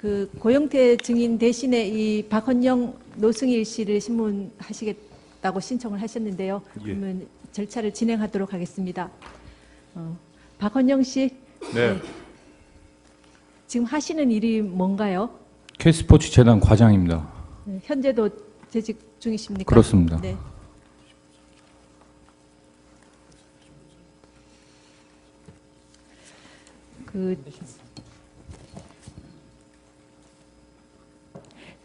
그 고영태 증인 대신에 이 박헌영 노승일 씨를 신문하시겠다고 신청을 하셨는데요. 예. 그러면 절차를 진행하도록 하겠습니다. 박헌영 씨, 네. 지금 하시는 일이 뭔가요? K스포츠 재단 과장입니다. 네, 현재도 재직 중이십니까? 그렇습니다. 네. 그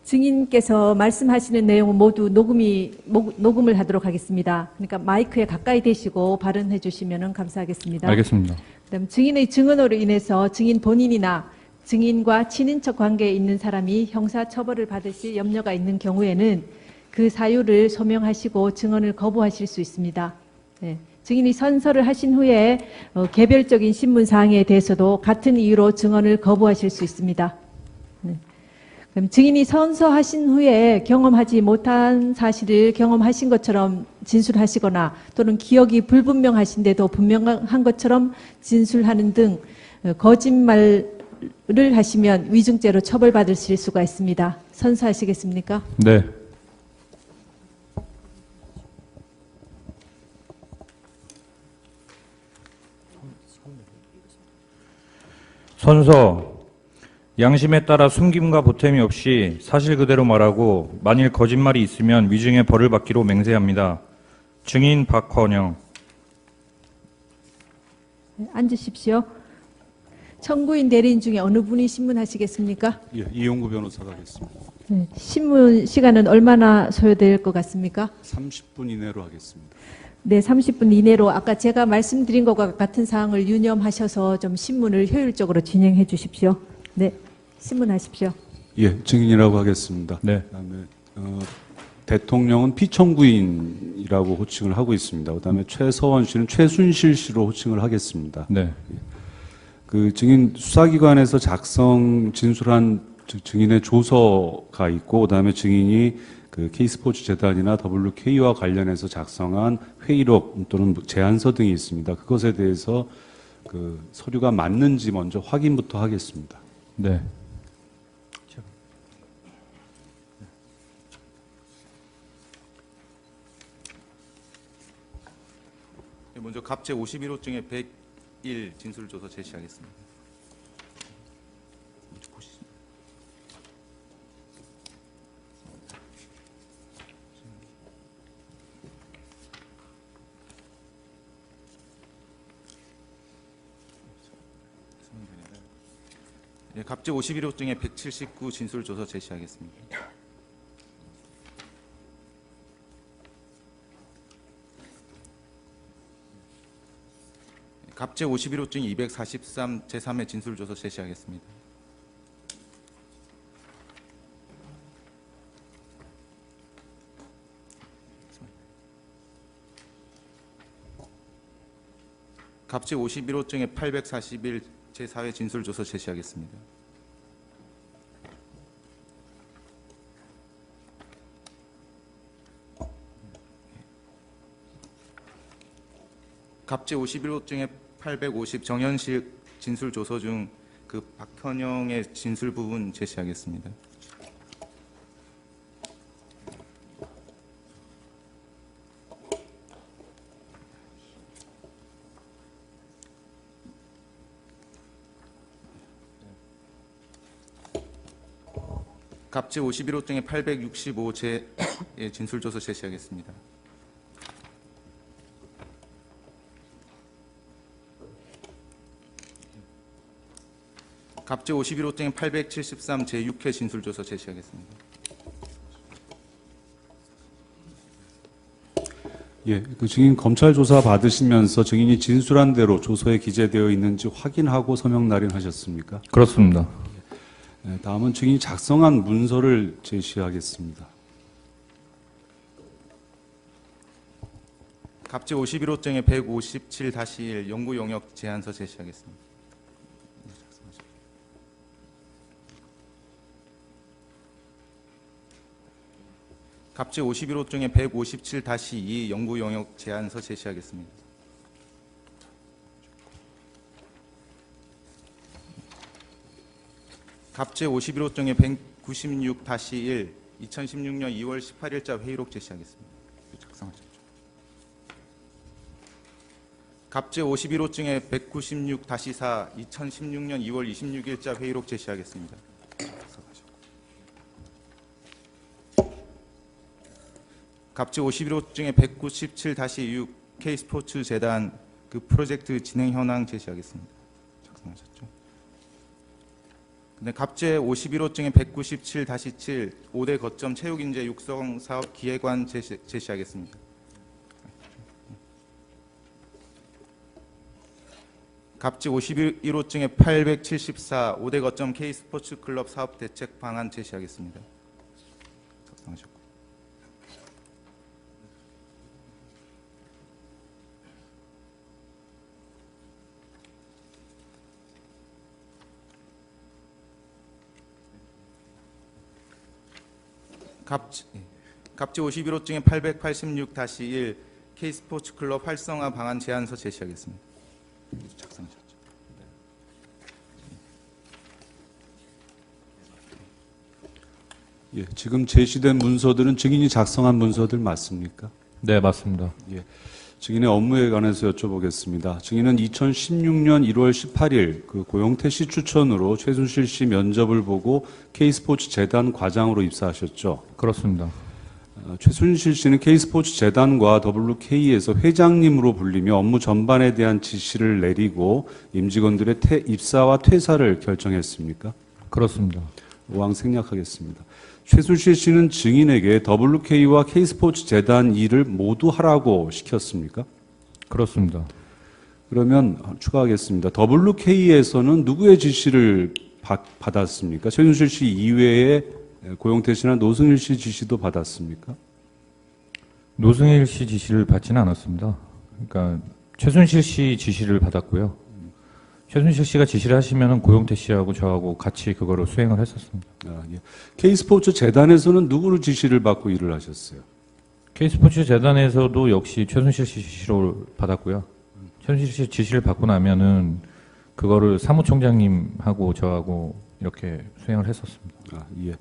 증인께서 말씀하시는 내용은 모두 녹음을 하도록 하겠습니다. 그러니까 마이크에 가까이 대시고 발언해 주시면 감사하겠습니다. 알겠습니다. 그다음 증인의 증언으로 인해서 증인 본인이나 증인과 친인척 관계에 있는 사람이 형사 처벌을 받으실 염려가 있는 경우에는 그 사유를 소명하시고 증언을 거부하실 수 있습니다. 네. 증인이 선서를 하신 후에 개별적인 신문 사항에 대해서도 같은 이유로 증언을 거부하실 수 있습니다. 네. 그럼 증인이 선서하신 후에 경험하지 못한 사실을 경험하신 것처럼 진술하시거나 또는 기억이 불분명하신데도 분명한 것처럼 진술하는 등 거짓말을 하시면 위증죄로 처벌받으실 수가 있습니다. 선서하시겠습니까? 네. 선서. 양심에 따라 숨김과 보탬이 없이 사실 그대로 말하고 만일 거짓말이 있으면 위증의 벌을 받기로 맹세합니다. 증인 박헌영. 네, 앉으십시오. 청구인 대리인 중에 어느 분이 신문하시겠습니까? 예, 이용구 변호사가 하겠습니다. 네, 신문 시간은 얼마나 소요될 것 같습니까? 30분 이내로 하겠습니다. 네, 30분 이내로 아까 제가 말씀드린 것과 같은 사항을 유념하셔서 좀 신문을 효율적으로 진행해 주십시오. 네, 신문하십시오. 예, 증인이라고 하겠습니다. 네. 그다음에 대통령은 피청구인이라고 호칭을 하고 있습니다. 그다음에 최서원 씨는 최순실 씨로 호칭을 하겠습니다. 네. 그 증인 수사기관에서 진술한 증인의 조서가 있고, 그다음에 증인이 그 K스포츠 재단이나 WK와 관련해서 작성한 회의록 또는 제안서 등이 있습니다. 그것에 대해서 그 서류가 맞는지 먼저 확인부터 하겠습니다. 네. 먼저 갑제 51호증의 101 진술조서 제시하겠습니다. 보시죠. 네, 갑제 51호증의 179 진술조서 제시하겠습니다. 갑제 51호증 243 제3회 진술조서 제시하겠습니다. 갑제 51호증의 841 제4회 진술조서 제시하겠습니다. 갑제 51호증의 850 정현식 진술조서 중 그 박헌영의 진술 부분 제시하겠습니다. 갑제 51호증의 865 제 진술조서 제시하겠습니다. 갑제 51호증 873 제6회 진술조서 제시하겠습니다. 예, 그 증인 검찰 조사 받으시면서 증인이 진술한 대로 조서에 기재되어 있는지 확인하고 서명 날인하셨습니까? 그렇습니다. 네, 다음은 증인이 작성한 문서를 제시하겠습니다. 갑제 51호증의 157-1 연구 용역 제안서 제시하겠습니다. 갑제 51호증의 157-2 연구 용역 제안서 제시하겠습니다. 갑제 51호증의 196-1 2016년 2월 18일자 회의록 제시하겠습니다. 작성하셨죠. 갑제 51호증의 196-4 2016년 2월 26일자 회의록 제시하겠습니다. 갑제 51호증의 197-6 K스포츠 재단 그 프로젝트 진행 현황 제시하겠습니다. 작성하셨죠? 근데 갑제 51호증의 197-7 5대 거점 체육인재 육성 사업 기획안 제시하겠습니다. 갑제 51호증의 874 5대 거점 K스포츠 클럽 사업 대책 방안 제시하겠습니다. 작성하셨고. 갑제 51호증의 886-1 K스포츠 클럽 활성화 방안 제안서 제시하겠습니다. 작성하셨죠. 예, 지금 제시된 문서들은 증인이 작성한 문서들 맞습니까? 네, 맞습니다. 예, 증인의 업무에 관해서 여쭤보겠습니다. 증인은 2016년 1월 18일 그 고영태 씨 추천으로 최순실 씨 면접을 보고 K스포츠 재단 과장으로 입사하셨죠. 그렇습니다. 최순실 씨는 K스포츠 재단과 WK에서 회장님으로 불리며 업무 전반에 대한 지시를 내리고 임직원들의 입사와 퇴사를 결정했습니까? 그렇습니다. 오항 생략하겠습니다. 최순실 씨는 증인에게 WK와 K스포츠 재단 일을 모두 하라고 시켰습니까? 그렇습니다. 그러면 추가하겠습니다. WK에서는 누구의 지시를 받았습니까? 최순실 씨 이외에 고영태 씨나 노승일 씨 지시도 받았습니까? 노승일 씨 지시를 받지는 않았습니다. 그러니까 최순실 씨 지시를 받았고요. 최순실 씨가 지시를 하시면 고영태 씨하고 저하고 같이 그거를 수행을 했었습니다. 아, 예. K스포츠 재단에서는 누구로 지시를 받고 일을 하셨어요? K스포츠 재단에서도 역시 최순실 씨 지시를 받았고요. 최순실 씨 지시를 받고 나면은 그거를 사무총장님하고 저하고 이렇게 수행을 했었습니다. 아, 예.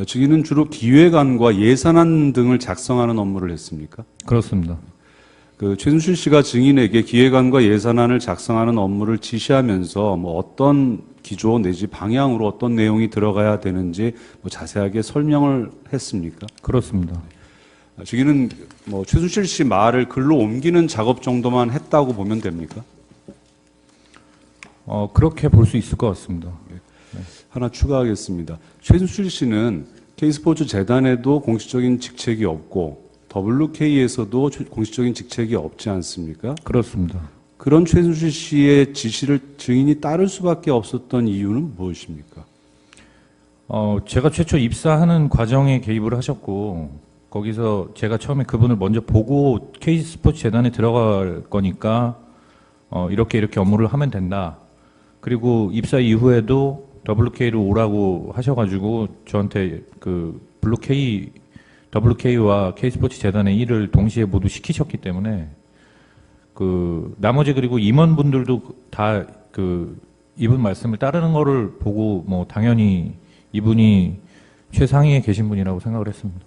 증인은 주로 기획안과 예산안 등을 작성하는 업무를 했습니까? 그렇습니다. 그 최순실 씨가 증인에게 기획안과 예산안을 작성하는 업무를 지시하면서 뭐 어떤 기조 내지 방향으로 어떤 내용이 들어가야 되는지 뭐 자세하게 설명을 했습니까? 그렇습니다. 증인은 뭐 최순실 씨 말을 글로 옮기는 작업 정도만 했다고 보면 됩니까? 그렇게 볼 수 있을 것 같습니다. 하나 추가하겠습니다. 최순실 씨는 K스포츠 재단에도 공식적인 직책이 없고 WK에서도 공식적인 직책이 없지 않습니까? 그렇습니다. 그런 최순실 씨의 지시를 증인이 따를 수밖에 없었던 이유는 무엇입니까? 제가 최초 입사하는 과정에 개입을 하셨고 거기서 제가 처음에 그분을 먼저 보고 K스포츠 재단에 들어갈 거니까 이렇게 업무를 하면 된다. 그리고 입사 이후에도 WK로 오라고 하셔가지고 저한테 그 WK와 K스포츠 재단의 일을 동시에 모두 시키셨기 때문에 그 나머지 그리고 임원분들도 다 그 이분 말씀을 따르는 거를 보고 뭐 당연히 이분이 최상위에 계신 분이라고 생각을 했습니다.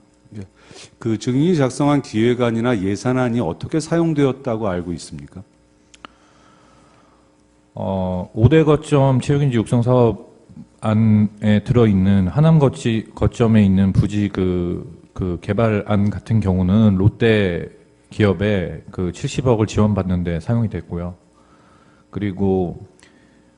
그 증인이 작성한 기획안이나 예산안이 어떻게 사용되었다고 알고 있습니까? 5대 거점 체육인지 육성 사업 안에 들어있는 하남 거점에 있는 부지 그 개발안 같은 경우는 롯데 기업에 그 70억을 지원받는데 사용이 됐고요. 그리고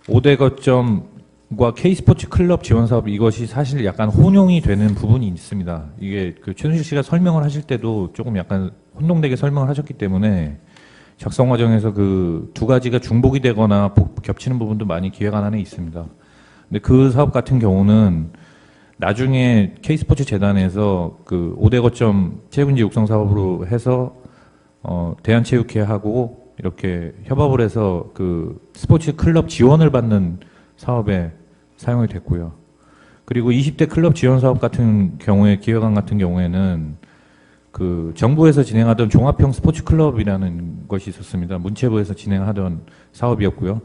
5대 거점과 K스포츠 클럽 지원 사업 이것이 사실 약간 혼용이 되는 부분이 있습니다. 이게 그 최순실 씨가 설명을 하실 때도 조금 약간 혼동되게 설명을 하셨기 때문에 작성 과정에서 그 두 가지가 중복이 되거나 겹치는 부분도 많이 기획안 안에 있습니다. 근데 그 사업 같은 경우는 나중에 K스포츠 재단에서 그 5대 거점 체육인지 육성 사업으로 해서 대한체육회하고 이렇게 협업을 해서 그 스포츠 클럽 지원을 받는 사업에 사용이 됐고요. 그리고 20대 클럽 지원 사업 같은 경우에 기획안 같은 경우에는 그 정부에서 진행하던 종합형 스포츠 클럽이라는 것이 있었습니다. 문체부에서 진행하던 사업이었고요.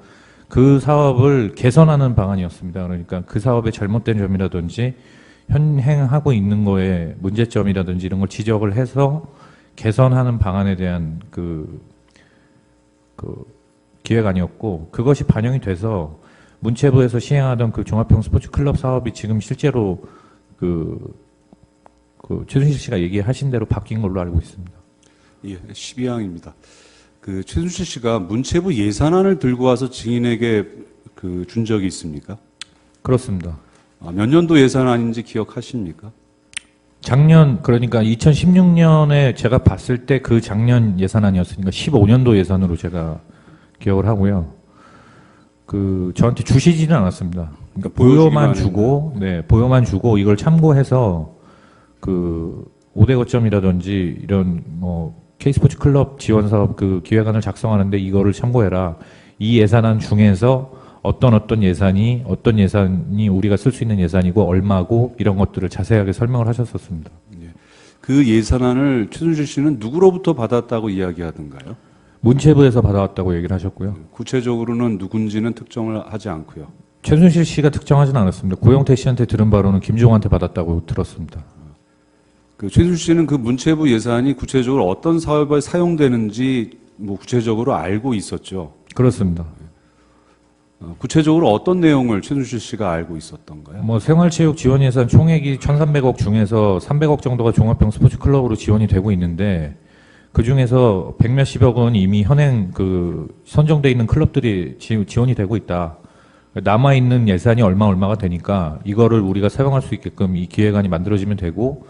그 사업을 개선하는 방안이었습니다. 그러니까 그 사업의 잘못된 점이라든지 현행하고 있는 거에 문제점이라든지 이런 걸 지적을 해서 개선하는 방안에 대한 그 기획안이었고, 그것이 반영이 돼서 문체부에서 시행하던 그 종합형 스포츠 클럽 사업이 지금 실제로 최순실 씨가 얘기하신 대로 바뀐 걸로 알고 있습니다. 예, 12항입니다. 그 최순실 씨가 문체부 예산안을 들고 와서 증인에게 준 적이 있습니까? 그렇습니다. 몇 년도 예산안인지 기억하십니까? 작년, 그러니까 2016년에 제가 봤을 때 그 작년 예산안이었으니까 15년도 예산으로 제가 기억을 하고요. 저한테 주시지는 않았습니다. 그러니까 보여만 주고, 네, 보여만 주고 이걸 참고해서 5대 거점이라든지 이런 K스포츠 클럽 지원 사업 기획안을 작성하는데 이거를 참고해라. 이 예산안 중에서 어떤 예산이 우리가 쓸 수 있는 예산이고 얼마고 이런 것들을 자세하게 설명을 하셨었습니다. 예. 그 예산안을 최순실 씨는 누구로부터 받았다고 이야기하던가요? 문체부에서 받아왔다고 얘기를 하셨고요. 구체적으로는 누군지는 특정을 하지 않고요. 최순실 씨가 특정하지는 않았습니다. 고영태 씨한테 들은 바로는 김종환한테 받았다고 들었습니다. 최순실 씨는 그 문체부 예산이 구체적으로 어떤 사업에 사용되는지 구체적으로 알고 있었죠. 그렇습니다. 구체적으로 어떤 내용을 최순실 씨가 알고 있었던가요? 생활체육 지원 예산 총액이 1,300억 중에서 300억 정도가 종합형 스포츠 클럽으로 지원이 되고 있는데, 그 중에서 100몇십억 원이 이미 현행 선정돼 있는 클럽들이 지원이 되고 있다. 남아 있는 예산이 얼마가 되니까 이거를 우리가 사용할 수 있게끔 이 기획안이 만들어지면 되고,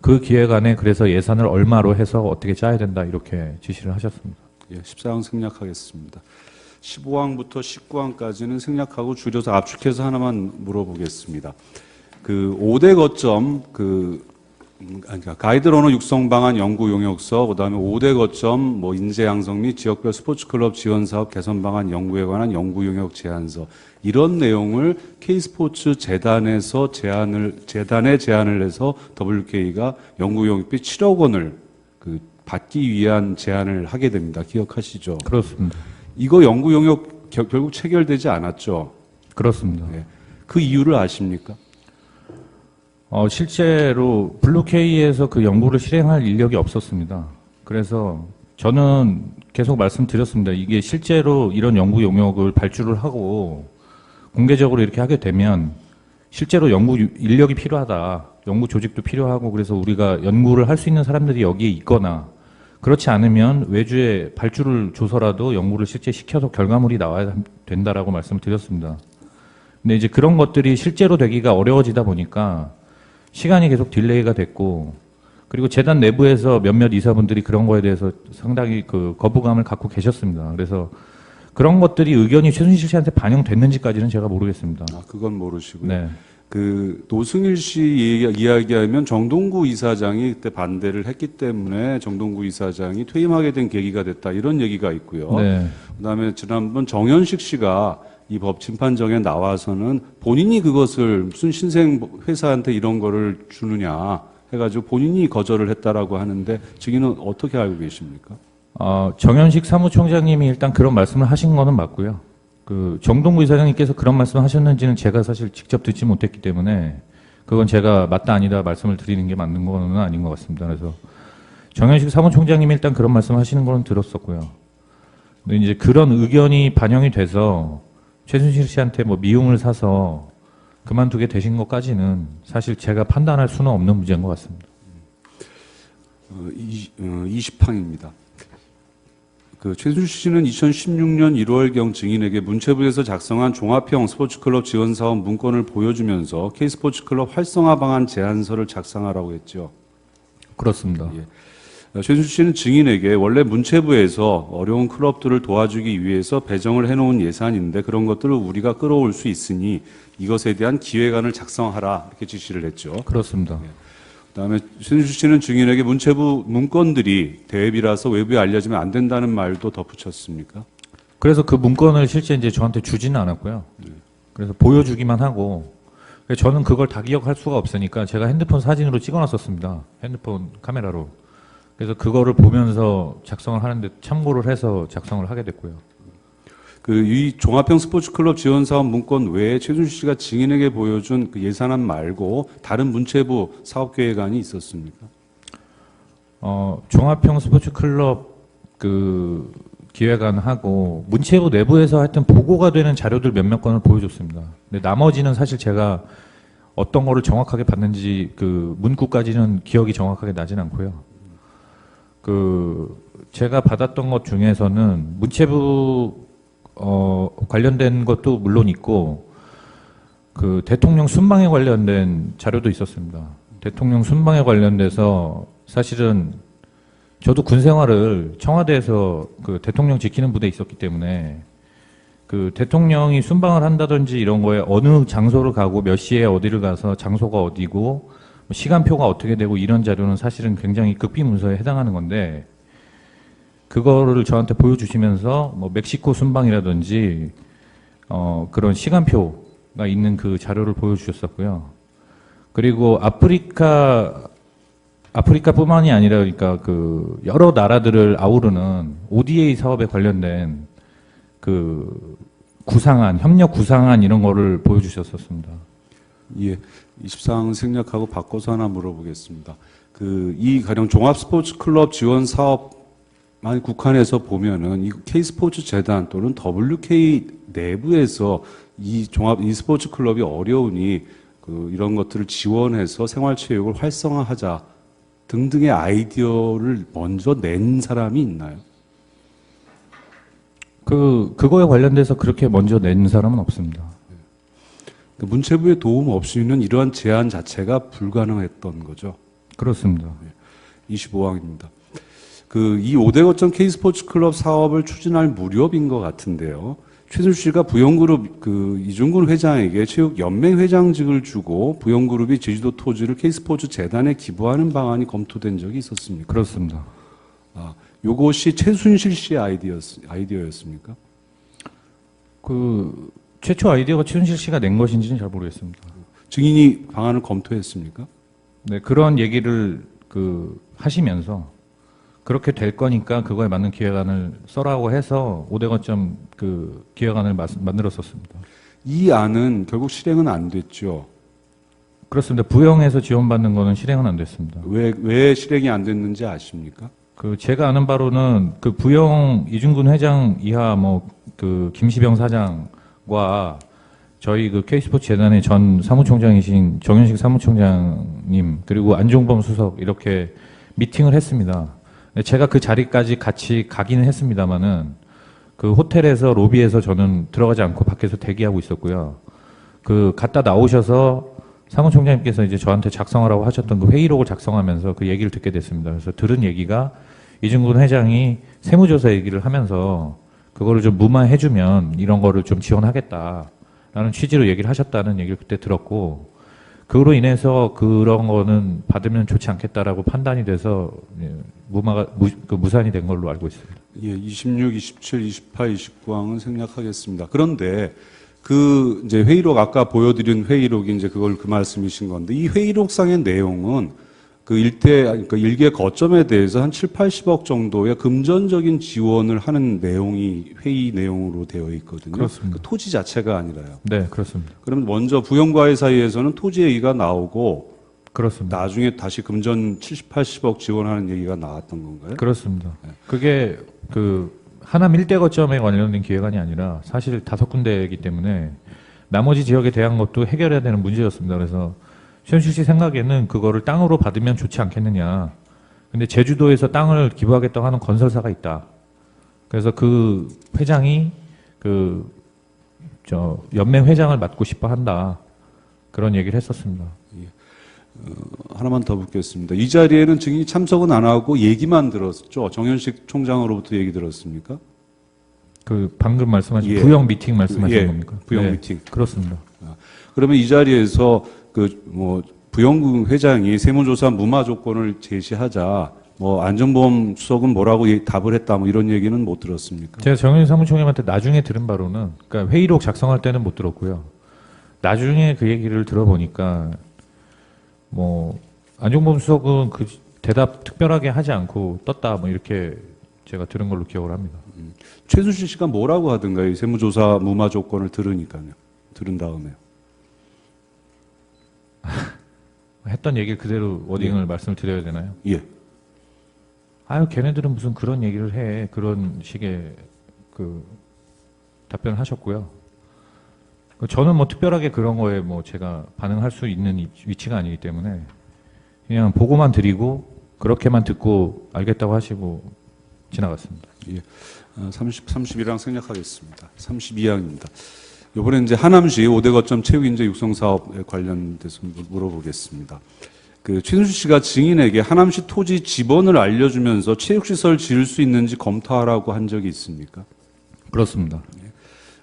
그 기획안에 그래서 예산을 얼마로 해서 어떻게 짜야 된다 이렇게 지시를 하셨습니다. 예, 14항 생략하겠습니다. 15항부터 19항까지는 생략하고 줄여서 압축해서 하나만 물어보겠습니다. 5대 거점 그러니까 가이드 러너 육성 방안 연구 용역서, 그다음에 5대 거점 인재 양성 및 지역별 스포츠 클럽 지원 사업 개선 방안 연구에 관한 연구 용역 제안서, 이런 내용을 K스포츠 재단에서 재단에 제안을 해서 WK가 연구 용역비 7억 원을 받기 위한 제안을 하게 됩니다. 기억하시죠? 그렇습니다. 이거 연구 용역 결국 체결되지 않았죠? 그렇습니다. 네. 그 이유를 아십니까? 실제로 블루K에서 그 연구를 실행할 인력이 없었습니다. 그래서 저는 계속 말씀드렸습니다. 이게 실제로 이런 연구 용역을 발주를 하고 공개적으로 이렇게 하게 되면 실제로 연구 인력이 필요하다. 연구 조직도 필요하고, 그래서 우리가 연구를 할 수 있는 사람들이 여기에 있거나, 그렇지 않으면 외주에 발주를 줘서라도 연구를 실제 시켜서 결과물이 나와야 된다라고 말씀을 드렸습니다. 근데 이제 그런 것들이 실제로 되기가 어려워지다 보니까 시간이 계속 딜레이가 됐고, 그리고 재단 내부에서 몇몇 이사분들이 그런 거에 대해서 상당히 거부감을 갖고 계셨습니다. 그래서 그런 것들이 의견이 최순실 씨한테 반영됐는지까지는 제가 모르겠습니다. 그건 모르시고요. 네. 노승일 씨 이야기하면 정동구 이사장이 그때 반대를 했기 때문에 정동구 이사장이 퇴임하게 된 계기가 됐다, 이런 얘기가 있고요. 네. 그다음에 지난번 정현식 씨가 이 법 심판정에 나와서는 본인이 그것을 무슨 신생 회사한테 이런 거를 주느냐 해가지고 본인이 거절을 했다라고 하는데, 증인은 어떻게 알고 계십니까? 정현식 사무총장님이 일단 그런 말씀을 하신 거는 맞고요. 정동구 이사장님께서 그런 말씀을 하셨는지는 제가 사실 직접 듣지 못했기 때문에 그건 제가 맞다 아니다 말씀을 드리는 게 맞는 거는 아닌 것 같습니다. 그래서 정현식 사무총장님이 일단 그런 말씀 하시는 거는 들었었고요. 근데 이제 그런 의견이 반영이 돼서 최순실 씨한테 미움을 사서 그만두게 되신 것까지는 사실 제가 판단할 수는 없는 문제인 것 같습니다. 20항입니다. 최순실 씨는 2016년 1월경 증인에게 문체부에서 작성한 종합형 스포츠클럽 지원사업 문건을 보여주면서 K스포츠클럽 활성화 방안 제안서를 작성하라고 했죠. 그렇습니다. 예. 최순실 씨는 증인에게 원래 문체부에서 어려운 클럽들을 도와주기 위해서 배정을 해놓은 예산인데 그런 것들을 우리가 끌어올 수 있으니 이것에 대한 기획안을 작성하라, 이렇게 지시를 했죠. 그렇습니다. 예. 그다음에 최순실 씨는 증인에게 문체부 문건들이 대비라서 외부에 알려지면 안 된다는 말도 덧붙였습니까? 그래서 그 문건을 실제 이제 저한테 주지는 않았고요. 그래서 보여주기만 하고, 저는 그걸 다 기억할 수가 없으니까 제가 핸드폰 사진으로 찍어놨었습니다. 핸드폰 카메라로. 그래서 그거를 보면서 작성을 하는데 참고를 해서 작성을 하게 됐고요. 이 종합형 스포츠클럽 지원 사업 문건 외에 최순실 씨가 증인에게 보여준 그 예산안 말고 다른 문체부 사업 계획안이 있었습니까? 종합형 스포츠 클럽 그 기획안하고 문체부 내부에서 하여튼 보고가 되는 자료들 몇몇 건을 보여줬습니다. 근데 나머지는 사실 제가 어떤 거를 정확하게 봤는지 그 문구까지는 기억이 정확하게 나진 않고요. 제가 받았던 것 중에서는 문체부 관련된 것도 물론 있고 그 대통령 순방에 관련된 자료도 있었습니다. 대통령 순방에 관련돼서 사실은 저도 군 생활을 청와대에서 그 대통령 지키는 부대에 있었기 때문에 그 대통령이 순방을 한다든지 이런 거에 어느 장소를 가고 몇 시에 어디를 가서 장소가 어디고 시간표가 어떻게 되고 이런 자료는 사실은 굉장히 극비 문서에 해당하는 건데 그거를 저한테 보여주시면서 뭐 멕시코 순방이라든지 그런 시간표가 있는 그 자료를 보여주셨었고요. 그리고 아프리카뿐만이 아니라 그러니까 그 여러 나라들을 아우르는 ODA 사업에 관련된 그 구상안, 협력 구상안 이런 거를 보여주셨었습니다. 예, 24항 생략하고 바꿔서 하나 물어보겠습니다. 이 가령 종합 스포츠 클럽 지원 사업만 국한해서 보면은 이 K스포츠 재단 또는 WK 내부에서 이 스포츠 클럽이 어려우니 이런 것들을 지원해서 생활체육을 활성화하자 등등의 아이디어를 먼저 낸 사람이 있나요? 그거에 관련돼서 그렇게 먼저 낸 사람은 없습니다. 문체부의 도움 없이는 이러한 제안 자체가 불가능했던 거죠. 그렇습니다. 25항입니다. 이 5대 거점 K스포츠 클럽 사업을 추진할 무렵인 것 같은데요. 최순실 씨가 부영그룹 이중근 회장에게 체육연맹 회장직을 주고 부영그룹이 제주도 토지를 K스포츠 재단에 기부하는 방안이 검토된 적이 있었습니까? 그렇습니다. 요것이 최순실 씨의 아이디어였습니까? 최초 아이디어가 최순실 씨가 낸 것인지는 잘 모르겠습니다. 증인이 방안을 검토했습니까? 네, 그런 얘기를 하시면서 그렇게 될 거니까 그거에 맞는 기획안을 써라고 해서 5대 거점 기획안을 만들었었습니다. 이 안은 결국 실행은 안 됐죠. 그렇습니다. 부영에서 지원받는 거는 실행은 안 됐습니다. 왜 실행이 안 됐는지 아십니까? 제가 아는 바로는 부영 이중근 회장 이하 김시병 사장과 저희 K스포츠 재단의 전 사무총장이신 정현식 사무총장님 그리고 안종범 수석 이렇게 미팅을 했습니다. 제가 그 자리까지 같이 가기는 했습니다만은 호텔에서 로비에서 저는 들어가지 않고 밖에서 대기하고 있었고요. 갔다 나오셔서 사무총장님께서 이제 저한테 작성하라고 하셨던 회의록을 작성하면서 그 얘기를 듣게 됐습니다. 그래서 들은 얘기가 이중근 회장이 세무조사 얘기를 하면서 그거를 좀 무마해주면 이런 거를 좀 지원하겠다라는 취지로 얘기를 하셨다는 얘기를 그때 들었고 그로 인해서 그런 거는 받으면 좋지 않겠다라고 판단이 돼서 무산이 된 걸로 알고 있습니다. 예, 26, 27, 28, 29항은 생략하겠습니다. 그런데 이제 회의록 아까 보여드린 회의록이 이제 그걸 말씀이신 건데 이 회의록상의 내용은 일개 거점에 대해서 한 7, 80억 정도의 금전적인 지원을 하는 내용이 회의 내용으로 되어 있거든요. 그렇습니다. 토지 자체가 아니라요. 네, 그렇습니다. 그러면 먼저 부영과의 사이에서는 토지 얘기가 나오고 그렇습니다. 나중에 다시 금전 70, 80억 지원하는 얘기가 나왔던 건가요? 그렇습니다. 네. 그게 하남 일대 거점에 관련된 기획안이 아니라 사실 5군데이기 때문에 나머지 지역에 대한 것도 해결해야 되는 문제였습니다. 그래서 최순실 씨 생각에는 그거를 땅으로 받으면 좋지 않겠느냐. 근데 제주도에서 땅을 기부하겠다고 하는 건설사가 있다. 그래서 그 회장이 연맹 회장을 맡고 싶어 한다. 그런 얘기를 했었습니다. 하나만 더 묻겠습니다. 이 자리에는 증인이 참석은 안 하고 얘기만 들었죠? 정현식 총장으로부터 얘기 들었습니까? 방금 말씀하신 예. 부영 미팅 말씀하신 겁니까? 부영 네, 미팅. 그렇습니다. 그러면 이 자리에서 부영 회장이 세무조사 무마 조건을 제시하자 안전보험 수석은 뭐라고 답을 했다 이런 얘기는 못 들었습니까? 제가 정윤 사무총장님한테 나중에 들은 바로는 그러니까 회의록 작성할 때는 못 들었고요. 나중에 그 얘기를 들어보니까 안종범 수석은 대답 특별하게 하지 않고 떴다 이렇게 제가 들은 걸로 기억을 합니다. 최순실 씨가 뭐라고 하던가요? 이 세무조사 무마 조건을 들으니까요. 들은 다음에요. 했던 얘기를 그대로 워딩을 말씀을 드려야 되나요? 예. 아유, 걔네들은 무슨 그런 얘기를 해. 그런 식의 그 답변을 하셨고요. 저는 뭐 특별하게 그런 거에 뭐 제가 반응할 수 있는 위치가 아니기 때문에 그냥 보고만 드리고 그렇게만 듣고 알겠다고 하시고 지나갔습니다. 예. 30이랑 생략하겠습니다. 32항입니다. 이번에 이제 하남시 5대 거점 체육인재 육성 사업에 관련돼서 물어보겠습니다. 그 최순실 씨가 증인에게 하남시 토지 지번을 알려주면서 체육시설 지을 수 있는지 검토하라고 한 적이 있습니까? 그렇습니다.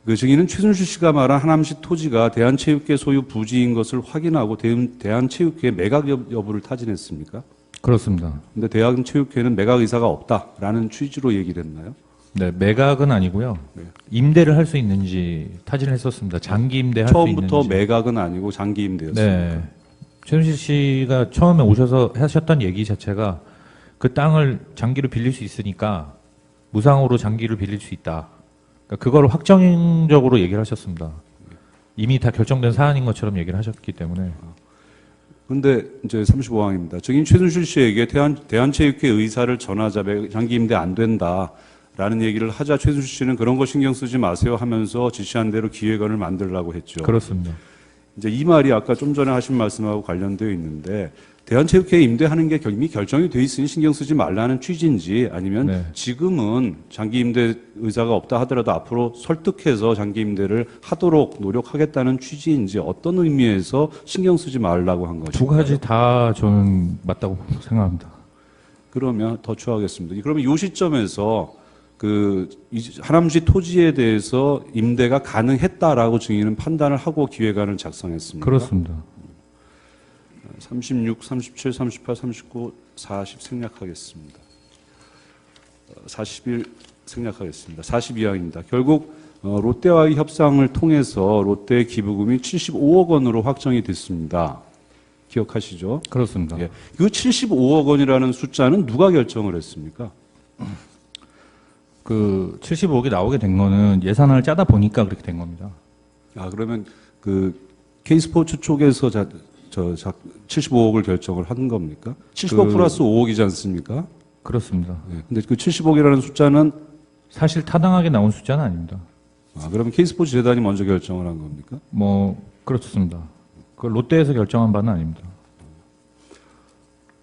그 증인은 최순실 씨가 말한 하남시 토지가 대한체육회 소유 부지인 것을 확인하고 대한체육회 매각 여부를 타진했습니까? 그렇습니다. 근데 대한체육회는 매각 의사가 없다라는 취지로 얘기를 했나요? 네, 매각은 아니고요. 네. 임대를 할 수 있는지 타진을 했었습니다. 장기 임대 할 수 있는지. 처음부터 매각은 아니고 장기 임대였습니까? 네. 최순실 씨가 처음에 오셔서 하셨던 얘기 자체가 그 땅을 장기로 빌릴 수 있으니까 무상으로 장기를 빌릴 수 있다. 그러니까 그걸 확정적으로 얘기를 하셨습니다. 이미 다 결정된 사안인 것처럼 얘기를 하셨기 때문에. 근데 이제 35항입니다. 증인 최순실 씨에게 대한체육회 의사를 전하자 장기 임대 안 된다라는 얘기를 하자 최순실 씨는 그런 거 신경 쓰지 마세요 하면서 지시한 대로 기획안을 만들라고 했죠. 그렇습니다. 이제 이 말이 아까 좀 전에 하신 말씀하고 관련되어 있는데 대한체육회에 임대하는 게 이미 결정이 돼 있으니 신경 쓰지 말라는 취지인지 아니면 네. 지금은 장기 임대 의사가 없다 하더라도 앞으로 설득해서 장기 임대를 하도록 노력하겠다는 취지인지 어떤 의미에서 신경 쓰지 말라고 한 것인가요? 두 가지 다 저는 맞다고 생각합니다. 그러면 더 추하겠습니다. 그러면 이 시점에서 하남시 토지에 대해서 임대가 가능했다라고 증인은 판단을 하고 기획안을 작성했습니다. 그렇습니다. 36, 37, 38, 39, 40 생략하겠습니다. 41 생략하겠습니다. 42항입니다. 결국 롯데와의 협상을 통해서 롯데의 기부금이 75억 원으로 확정이 됐습니다. 기억하시죠? 그렇습니다. 예. 그 75억 원이라는 숫자는 누가 결정을 했습니까? 그 75억이 나오게 된 거는 예산을 짜다 보니까 그렇게 된 겁니다. 그러면 그 K스포츠 쪽에서 75억을 결정을 한 겁니까? 75 플러스 5억이지 않습니까? 그렇습니다. 네. 근데 그 70억이라는 숫자는 사실 타당하게 나온 숫자는 아닙니다. 그러면 K스포츠 재단이 먼저 결정을 한 겁니까? 뭐 그렇습니다. 그 롯데에서 결정한 바는 아닙니다.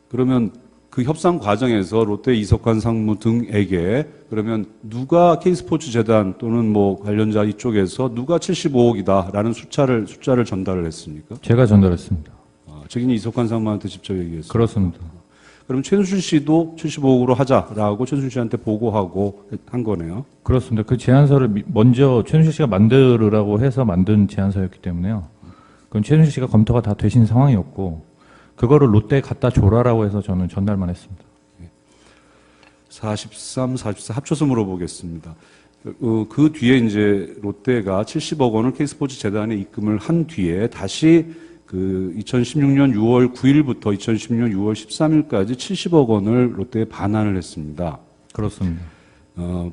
그러면 그 협상 과정에서 롯데 이석환 상무 등에게 그러면 누가 K스포츠 재단 또는 뭐 관련자 이쪽에서 누가 75억이다라는 숫자를 전달을 했습니까? 제가 전달했습니다. 증인이 이석환 상무한테 직접 얘기했어요. 그렇습니다. 그럼 최순실 씨도 75억으로 하자라고 최순실 씨한테 보고하고 한 거네요. 그렇습니다. 그 제안서를 먼저 최순실 씨가 만들으라고 해서 만든 제안서였기 때문에요. 그건 최순실 씨가 검토가 다 되신 상황이었고 그거를 롯데에 갖다 줘라라고 해서 저는 전달만 했습니다. 43, 44 합쳐서 물어보겠습니다. 그 뒤에 이제 롯데가 70억 원을 K스포츠 재단에 입금을 한 뒤에 다시 그 2016년 6월 9일부터 2016년 6월 13일까지 70억 원을 롯데에 반환을 했습니다. 그렇습니다.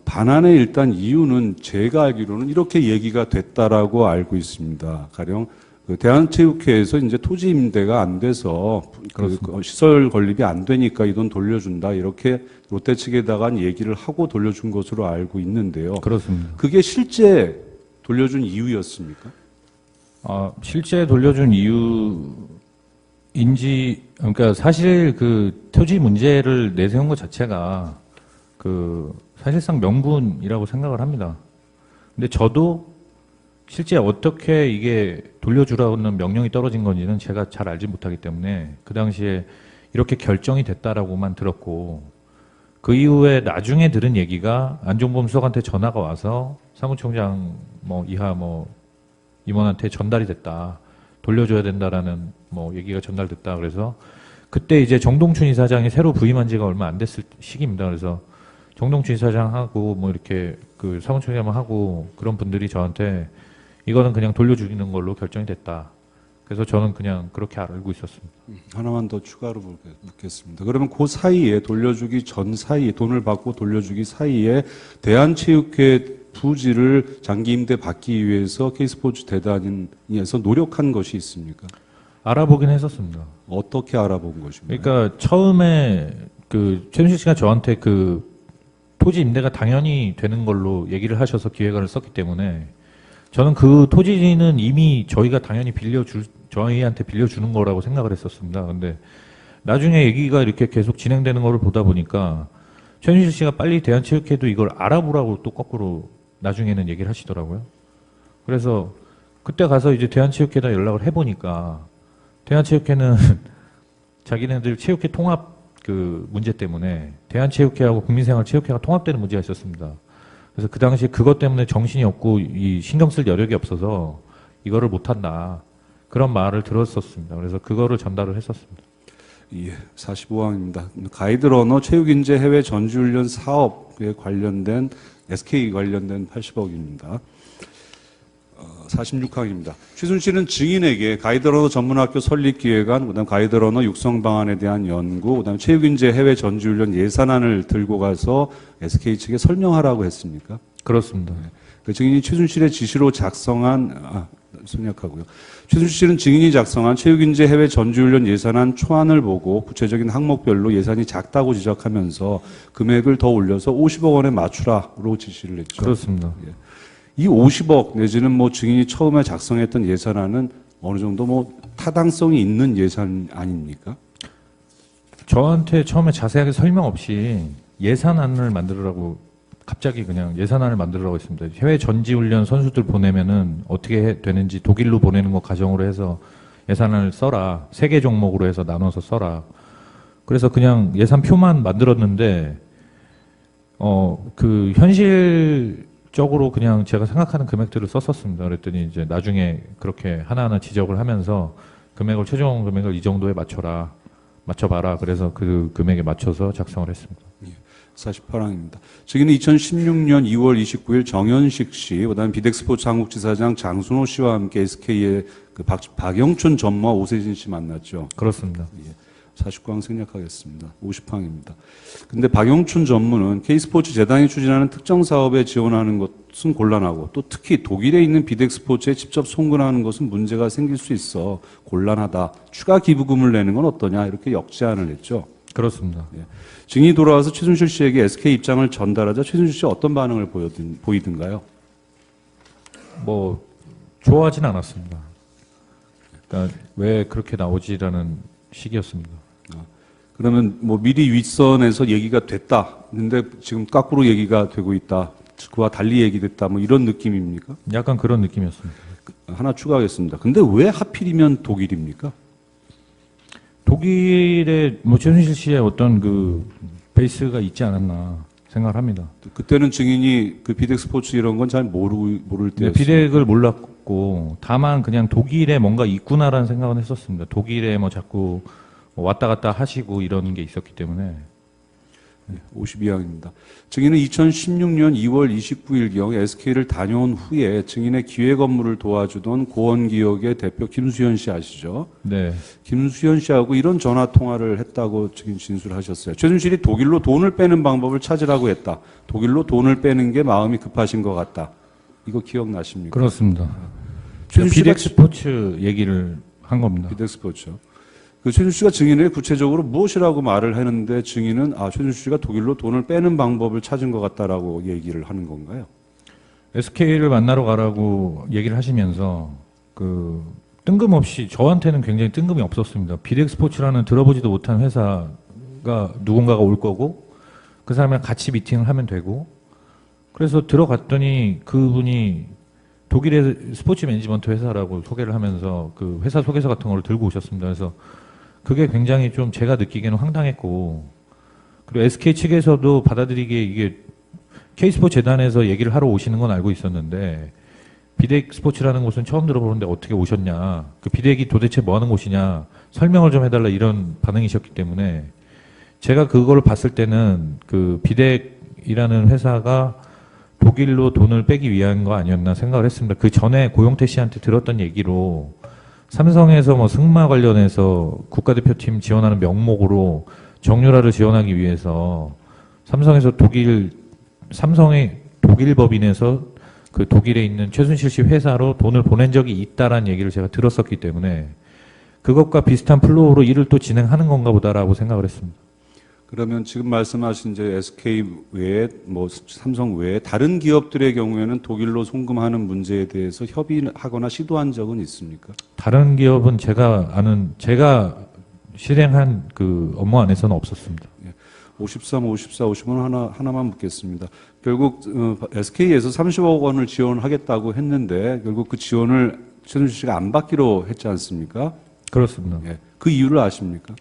반환의 일단 이유는 제가 알기로는 이렇게 얘기가 됐다라고 알고 있습니다. 가령 그 대한체육회에서 이제 토지 임대가 안 돼서 그 시설 건립이 안 되니까 이 돈 돌려준다 이렇게 롯데 측에다가 얘기를 하고 돌려준 것으로 알고 있는데요. 그렇습니다. 그게 실제 돌려준 이유였습니까? 실제 돌려준 이유인지 그러니까 사실 그 토지 문제를 내세운 것 자체가 그 사실상 명분이라고 생각을 합니다. 근데 저도 실제 어떻게 이게 돌려주라는 명령이 떨어진 건지는 제가 잘 알지 못하기 때문에 그 당시에 이렇게 결정이 됐다라고만 들었고 그 이후에 나중에 들은 얘기가 안종범 수석한테 전화가 와서 사무총장 이하 임원한테 전달이 됐다. 돌려줘야 된다라는 얘기가 전달됐다. 그래서 그때 이제 정동춘 이사장이 새로 부임한 지가 얼마 안 됐을 시기입니다. 그래서 정동춘 이사장하고 이렇게 그 사무총장하고 그런 분들이 저한테 이거는 그냥 돌려주는 걸로 결정이 됐다. 그래서 저는 그냥 그렇게 알고 있었습니다. 하나만 더 추가로 묻겠습니다. 그러면 그 사이에 돌려주기 전 사이에 돈을 받고 돌려주기 사이에 대한체육회 부지를 장기 임대 받기 위해서 K스포츠 재단에서 노력한 것이 있습니까? 알아보긴 했었습니다. 어떻게 알아본 것입니까? 그러니까 처음에 그 최순실 씨가 저한테 그 토지 임대가 당연히 되는 걸로 얘기를 하셔서 기획안을 썼기 때문에 저는 그 토지는 이미 저희가 당연히 저희한테 빌려주는 거라고 생각을 했었습니다. 근데 나중에 얘기가 이렇게 계속 진행되는 거를 보다 보니까 최순실 씨가 빨리 대한체육회도 이걸 알아보라고 또 거꾸로 나중에는 얘기를 하시더라고요. 그래서 그때 가서 이제 대한체육회에다 연락을 해보니까 대한체육회는 자기네들 체육회 통합 그 문제 때문에 대한체육회하고 국민생활체육회가 통합되는 문제가 있었습니다. 그래서 그 당시에 그것 때문에 정신이 없고 이 신경 쓸 여력이 없어서 이거를 못한다. 그런 말을 들었었습니다. 그래서 그거를 전달을 했었습니다. 예, 45항입니다. 가이드러너 체육인재 해외 전지훈련 사업에 관련된 SK 관련된 80억입니다. 46항입니다. 최순실은 증인에게 가이드러너 전문학교 설립 기획안, 그다음 가이드러너 육성 방안에 대한 연구, 그다음 체육인재 해외 전지훈련 예산안을 들고 가서 SK 측에 설명하라고 했습니까? 그렇습니다. 그 증인이 최순실의 지시로 작성한 생략하고요. 최순실 씨는 증인이 작성한 체육인재 해외 전지훈련 예산안 초안을 보고 구체적인 항목별로 예산이 작다고 지적하면서 금액을 더 올려서 50억 원에 맞추라로 지시를 했죠. 그렇습니다. 예. 이 50억 내지는 뭐 증인이 처음에 작성했던 예산안은 어느 정도 뭐 타당성이 있는 예산 아닙니까? 저한테 처음에 자세하게 설명 없이 예산안을 만들으라고 갑자기 그냥 예산안을 만들으라고 했습니다. 해외 전지훈련 선수들 보내면은 어떻게 되는지 독일로 보내는 거 가정으로 해서 예산안을 써라. 3개 종목으로 해서 나눠서 써라. 그래서 그냥 예산표만 만들었는데 그 현실적으로 그냥 제가 생각하는 금액들을 썼었습니다. 그랬더니 이제 나중에 그렇게 하나하나 지적을 하면서 금액을 최종 금액을 이 정도에 맞춰봐라. 그래서 그 금액에 맞춰서 작성을 했습니다. 48항입니다. 증인은 2016년 2월 29일 정현식 씨, 그다음 비덱스포츠 한국지사장 장순호 씨와 함께 SK의 그 박영춘 전무와 오세진 씨 만났죠. 그렇습니다. 49항 생략하겠습니다. 50항입니다. 근데 박영춘 전무는 K스포츠 재단이 추진하는 특정 사업에 지원하는 것은 곤란하고 또 특히 독일에 있는 비덱스포츠에 직접 송근하는 것은 문제가 생길 수 있어 곤란하다. 추가 기부금을 내는 건 어떠냐 이렇게 역제안을 했죠. 그렇습니다. 증인이 돌아와서 최순실 씨에게 SK 입장을 전달하자 최순실 씨가 어떤 반응을 보이던가요? 뭐 좋아하진 않았습니다. 그러니까 왜 그렇게 나오지라는 식이었습니다. 그러면 뭐 미리 윗선에서 얘기가 됐다. 근데 지금 거꾸로 얘기가 되고 있다. 그와 달리 얘기됐다. 뭐 이런 느낌입니까? 약간 그런 느낌이었습니다. 하나 추가하겠습니다. 근데 왜 하필이면 독일입니까? 독일에 뭐 최순실 씨의 어떤 그 베이스가 있지 않았나 생각을 합니다. 그때는 증인이 그 비덱 스포츠 이런 건 잘 모를 네, 때였어요. 비덱을 몰랐고 다만 그냥 독일에 뭔가 있구나라는 생각은 했었습니다. 독일에 뭐 자꾸 왔다 갔다 하시고 이런 게 있었기 때문에. 52항입니다. 증인은 2016년 2월 29일경 SK를 다녀온 후에 증인의 기획 업무를 도와주던 고원기업의 대표 김수현 씨 아시죠? 네. 김수현 씨하고 이런 전화 통화를 했다고 증인 진술하셨어요. 최순실이 독일로 돈을 빼는 방법을 찾으라고 했다. 독일로 돈을 빼는 게 마음이 급하신 것 같다. 이거 기억나십니까? 그렇습니다. 최순실이- 비덱 스포츠 얘기를 한 겁니다. 비덱 스포츠. 그 최순실 씨가 증인에게 구체적으로 무엇이라고 말을 했는데 증인은 최순실 씨가 독일로 돈을 빼는 방법을 찾은 것 같다라고 얘기를 하는 건가요? SK를 만나러 가라고 얘기를 하시면서 그 뜬금없이 저한테는 굉장히 뜬금이 없었습니다. 비덱 스포츠라는 들어보지도 못한 회사가 누군가가 올 거고 그 사람이랑 같이 미팅을 하면 되고 그래서 들어갔더니 그분이 독일의 스포츠 매니지먼트 회사라고 소개를 하면서 그 회사 소개서 같은 걸 들고 오셨습니다. 그래서 그게 굉장히 좀 제가 느끼기에는 황당했고 그리고 SK 측에서도 받아들이기에 이게 K스포츠 재단에서 얘기를 하러 오시는 건 알고 있었는데 비덱 스포츠라는 곳은 처음 들어보는데 어떻게 오셨냐 그 비덱이 도대체 뭐 하는 곳이냐 설명을 좀 해달라 이런 반응이셨기 때문에 제가 그걸 봤을 때는 그 비덱이라는 회사가 독일로 돈을 빼기 위한 거 아니었나 생각을 했습니다. 그 전에 고용태 씨한테 들었던 얘기로 삼성에서 뭐 승마 관련해서 국가대표팀 지원하는 명목으로 정유라를 지원하기 위해서 삼성의 독일 법인에서 그 독일에 있는 최순실 씨 회사로 돈을 보낸 적이 있다라는 얘기를 제가 들었었기 때문에 그것과 비슷한 플로우로 일을 또 진행하는 건가 보다라고 생각을 했습니다. 그러면 지금 말씀하신 이제 SK 외에 뭐 삼성 외에 다른 기업들의 경우에는 독일로 송금하는 문제에 대해서 협의하거나 시도한 적은 있습니까? 다른 기업은 제가 실행한 그 업무 안에서는 없었습니다. 53, 54, 50원 하나만 묻겠습니다. 결국 SK에서 30억 원을 지원하겠다고 했는데 결국 그 지원을 최순실 씨가 안 받기로 했지 않습니까? 그렇습니다. 예. 그 이유를 아십니까?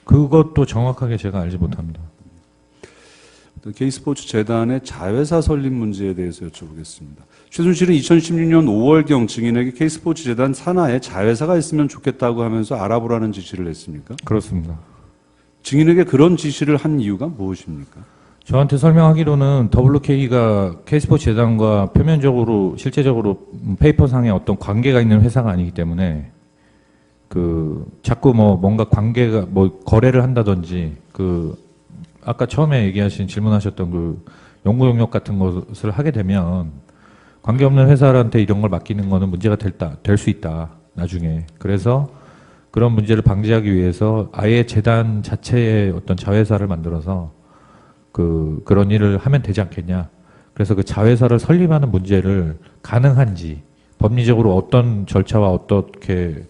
그것도 정확하게 제가 알지 못합니다. K스포츠 재단의 자회사 설립 문제에 대해서 여쭤보겠습니다. 최순실은 2016년 5월경 증인에게 K스포츠 재단 산하에 자회사가 있으면 좋겠다고 하면서 알아보라는 지시를 했습니까? 그렇습니다. 증인에게 그런 지시를 한 이유가 무엇입니까? 저한테 설명하기로는 WK가 K스포츠 재단과 표면적으로 실제적으로 페이퍼상에 어떤 관계가 있는 회사가 아니기 때문에 자꾸 뭔가 관계가 거래를 한다든지 아까 처음에 얘기하신 질문하셨던 그 연구 용역 같은 것을 하게 되면 관계없는 회사한테 이런 걸 맡기는 거는 문제가 될 수 있다 나중에. 그래서 그런 문제를 방지하기 위해서 아예 재단 자체의 어떤 자회사를 만들어서 그런 일을 하면 되지 않겠냐. 그래서 그 자회사를 설립하는 문제를 가능한지 법리적으로 어떤 절차와 어떻게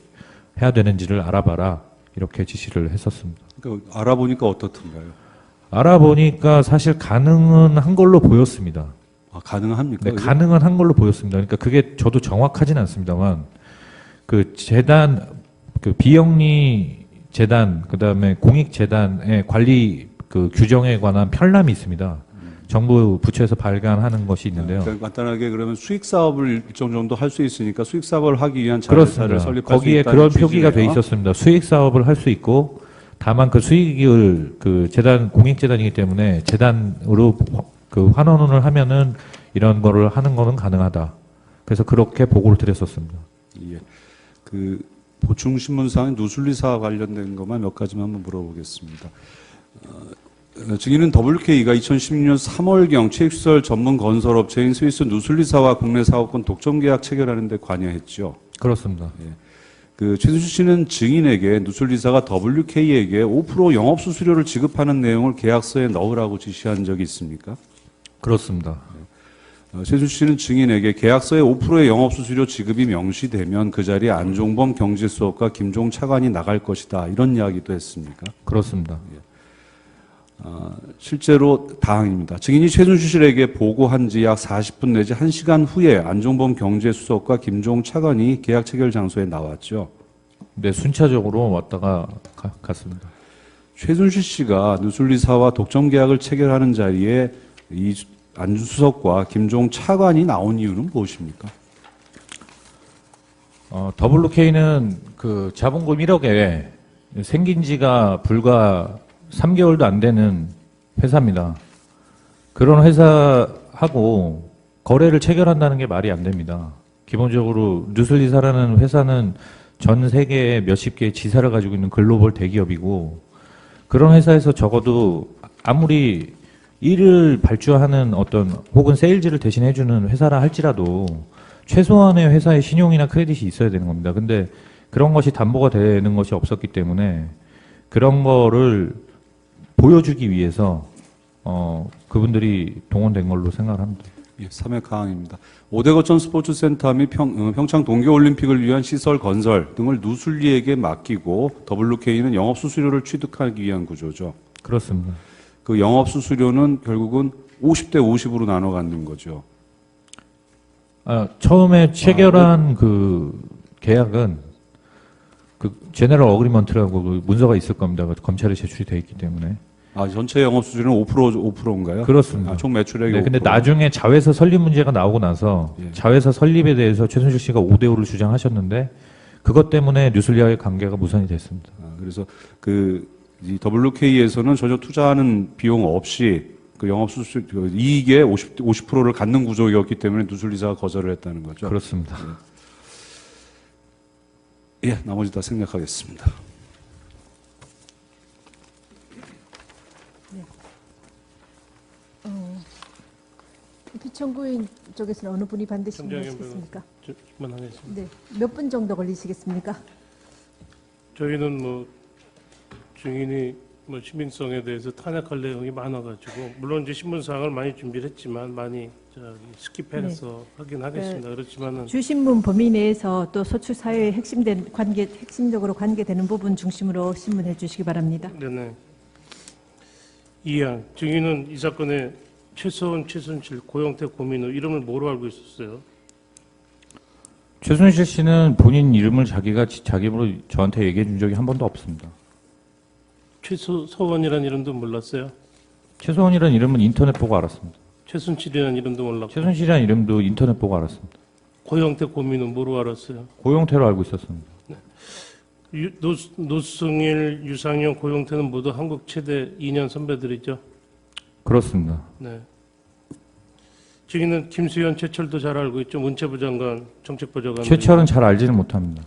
해야 되는지를 알아봐라 이렇게 지시를 했었습니다. 그러니까 알아보니까 어떻던가요? 알아보니까 사실 가능은 한 걸로 보였습니다. 아, 가능합니까? 네, 가능은 한 걸로 보였습니다. 그러니까 그게 저도 정확하진 않습니다만 그 재단 비영리 재단 그다음에 공익 재단의 관리 규정에 관한 편람이 있습니다. 정부 부처에서 발간하는 것이 있는데요. 그러니까 간단하게 그러면 수익 사업을 일정 정도 할 수 있으니까 수익 사업을 하기 위한 자회사를 설립할 수 거기에 있다는 그런 표기가 돼 취지네요. 있었습니다. 수익 사업을 할 수 있고 다만 그 수익을 재단 공익 재단이기 때문에 재단으로 환원을 하면은 이런 거를 하는 거는 가능하다. 그래서 그렇게 보고를 드렸었습니다. 예. 보충 신문사항 누슬리사 관련된 것만 몇 가지만 한번 물어보겠습니다. 증인은 WK가 2016년 3월경 체육시설 전문 건설업체인 스위스 누슬리사와 국내 사업권 독점 계약 체결하는 데 관여했죠. 그렇습니다. 최순실 씨는 증인에게 누슬리사가 WK에게 5% 영업수수료를 지급하는 내용을 계약서에 넣으라고 지시한 적이 있습니까? 그렇습니다. 최순실 씨는 증인에게 계약서에 5%의 영업수수료 지급이 명시되면 그 자리에 안종범 경제수석과 김종 차관이 나갈 것이다. 이런 이야기도 했습니까? 그렇습니다. 실제로 다항입니다. 증인이 최순실 씨에게 보고한 지 약 40분 내지 1시간 후에 안종범 경제수석과 김종 차관이 계약 체결 장소에 나왔죠. 네, 순차적으로 왔다가 갔습니다. 최순실 씨가 누슬리사와 독점 계약을 체결하는 자리에 이 안수석과 김종 차관이 나온 이유는 무엇입니까? WK는 자본금 1억에 생긴 지가 불과 3개월도 안 되는 회사입니다. 그런 회사하고 거래를 체결한다는 게 말이 안 됩니다. 기본적으로 누슬리사라는 회사는 전 세계에 몇십 개의 지사를 가지고 있는 글로벌 대기업이고 그런 회사에서 적어도 아무리 일을 발주하는 혹은 세일즈를 대신해주는 회사라 할지라도 최소한의 회사의 신용이나 크레딧이 있어야 되는 겁니다. 근데 그런 것이 담보가 되는 것이 없었기 때문에 그런 거를 보여주기 위해서 그분들이 동원된 걸로 생각을 합니다. 예, 3회 가항입니다. 5대 거점 스포츠센터 및 평창 동계올림픽을 위한 시설 건설 등을 누슬리에게 맡기고 WK는 영업수수료를 취득하기 위한 구조죠. 그렇습니다. 그 영업수수료는 결국은 50대 50으로 나눠 갖는 거죠. 처음에 체결한 계약은 제너럴 어그리먼트라고 문서가 있을 겁니다. 검찰에 제출이 돼 있기 때문에. 전체 영업수수료는 5%인가요? 그렇습니다. 총 매출액이 네, 5%. 근데 나중에 자회사 설립 문제가 나오고 나서 예. 자회사 설립에 대해서 최순실 씨가 5대 5를 주장하셨는데 그것 때문에 뉴슬리아의 관계가 무산이 됐습니다. 그래서 이 WK에서는 전혀 투자하는 비용 없이 영업수수료 이익의 50%를 갖는 구조였기 때문에 누슬리사가 거절을 했다는 거죠. 그렇습니다. 예, 나머지 다 생략하겠습니다. 피청구인 쪽에서는 어느 분이 반대 정장현 신문하시겠습니까? 질문하겠습니다. 네, 몇 분 정도 걸리시겠습니까? 저희는 뭐 증인이 뭐 신빙성에 대해서 탄핵할 내용이 많아가지고 물론 이제 신문 사항을 많이 준비를 했지만 많이 스킵해서 하긴 하겠습니다. 그렇지만은 주신문 범위 내에서 또 소추 사회에 핵심적으로 관계되는 부분 중심으로 신문해 주시기 바랍니다. 네네. 이양 증인은 이 사건에 최서원, 최순실, 고영태, 고민우 이름을 뭐로 알고 있었어요? 최순실 씨는 본인 이름을 자기가 자기 입으로 저한테 얘기해 준 적이 한 번도 없습니다. 최서원이라는 이름도 몰랐어요? 최소원이라는 이름은 인터넷 보고 알았습니다. 최순실이라는 이름도 몰랐고 최순실이라는 이름도 인터넷 보고 알았습니다. 고영태, 고민우 뭐로 알았어요? 고용태로 알고 있었습니다. 노승일, 유상현, 고영태는 모두 한국 최대 2년 선배들이죠? 그렇습니다. 네. 증인은 김수현, 최철도 잘 알고 있죠. 문체부 장관, 정책보좌관. 최철은 잘 알지는 못합니다.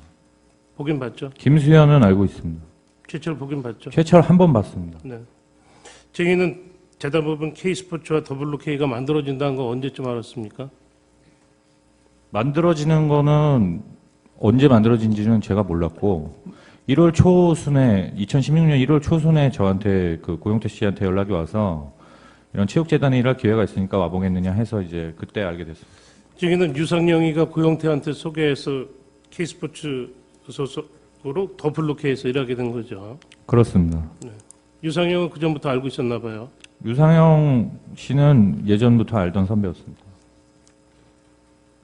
보긴 봤죠. 김수현은 알고 있습니다. 최철 보긴 봤죠. 최철 한 번 봤습니다. 네. 증인은 재단법인 K스포츠와 WK가 만들어진다는 거 언제쯤 알았습니까? 만들어지는 거는 언제 만들어진지는 제가 몰랐고 1월 초순에 2016년 1월 초순에 저한테 그 고용태 씨한테 연락이 와서 이런 체육재단에 일할 기회가 있으니까 와보겠느냐 해서 이제 그때 알게 됐습니다. 증인은 유상영이가 고영태한테 소개해서 K스포츠 소속으로 WK에서 일하게 된 거죠. 그렇습니다. 유상영은 그 전부터 알고 있었나 봐요. 유상영 씨는 예전부터 알던 선배였습니다.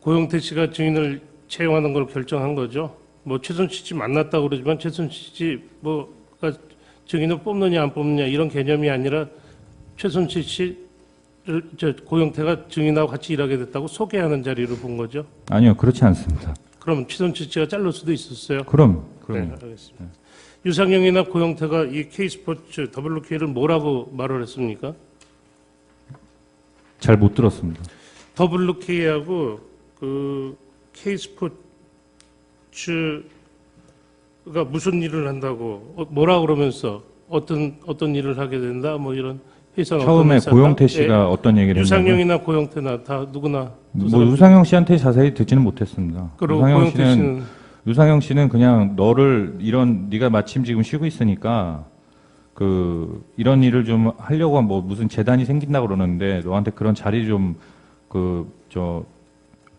고영태 씨가 증인을 채용하는 걸 결정한 거죠. 뭐 최순실 씨 만났다고 그러지만 최순실 씨 뭐가 증인을 뽑느냐 안 뽑느냐 이런 개념이 아니라 최순실 씨를 고영태가 증인하고 같이 일하게 됐다고 소개하는 자리로 본 거죠. 아니요, 그렇지 않습니다. 그럼 최순실 씨가 자를 수도 있었어요. 그럼 네, 알겠습니다. 유상영이나 고영태가 이 K스포츠 WK를 뭐라고 말을 했습니까? 잘 못 들었습니다. WK하고 그 K스포츠가 무슨 일을 한다고 뭐라 그러면서 어떤 일을 하게 된다 뭐 이런 회사는 처음에 어떤 고영태 회사다? 씨가 어떤 얘기를 했냐면 유상영이나 고영태나 다 누구나 두 뭐 사람. 유상영 씨한테 자세히 듣지는 못했습니다. 그리고 고영태 씨는 유상영 씨는 그냥 너를 이런 네가 마침 지금 쉬고 있으니까 그 이런 일을 좀 하려고 뭐 무슨 재단이 생긴다 그러는데 너한테 그런 자리 좀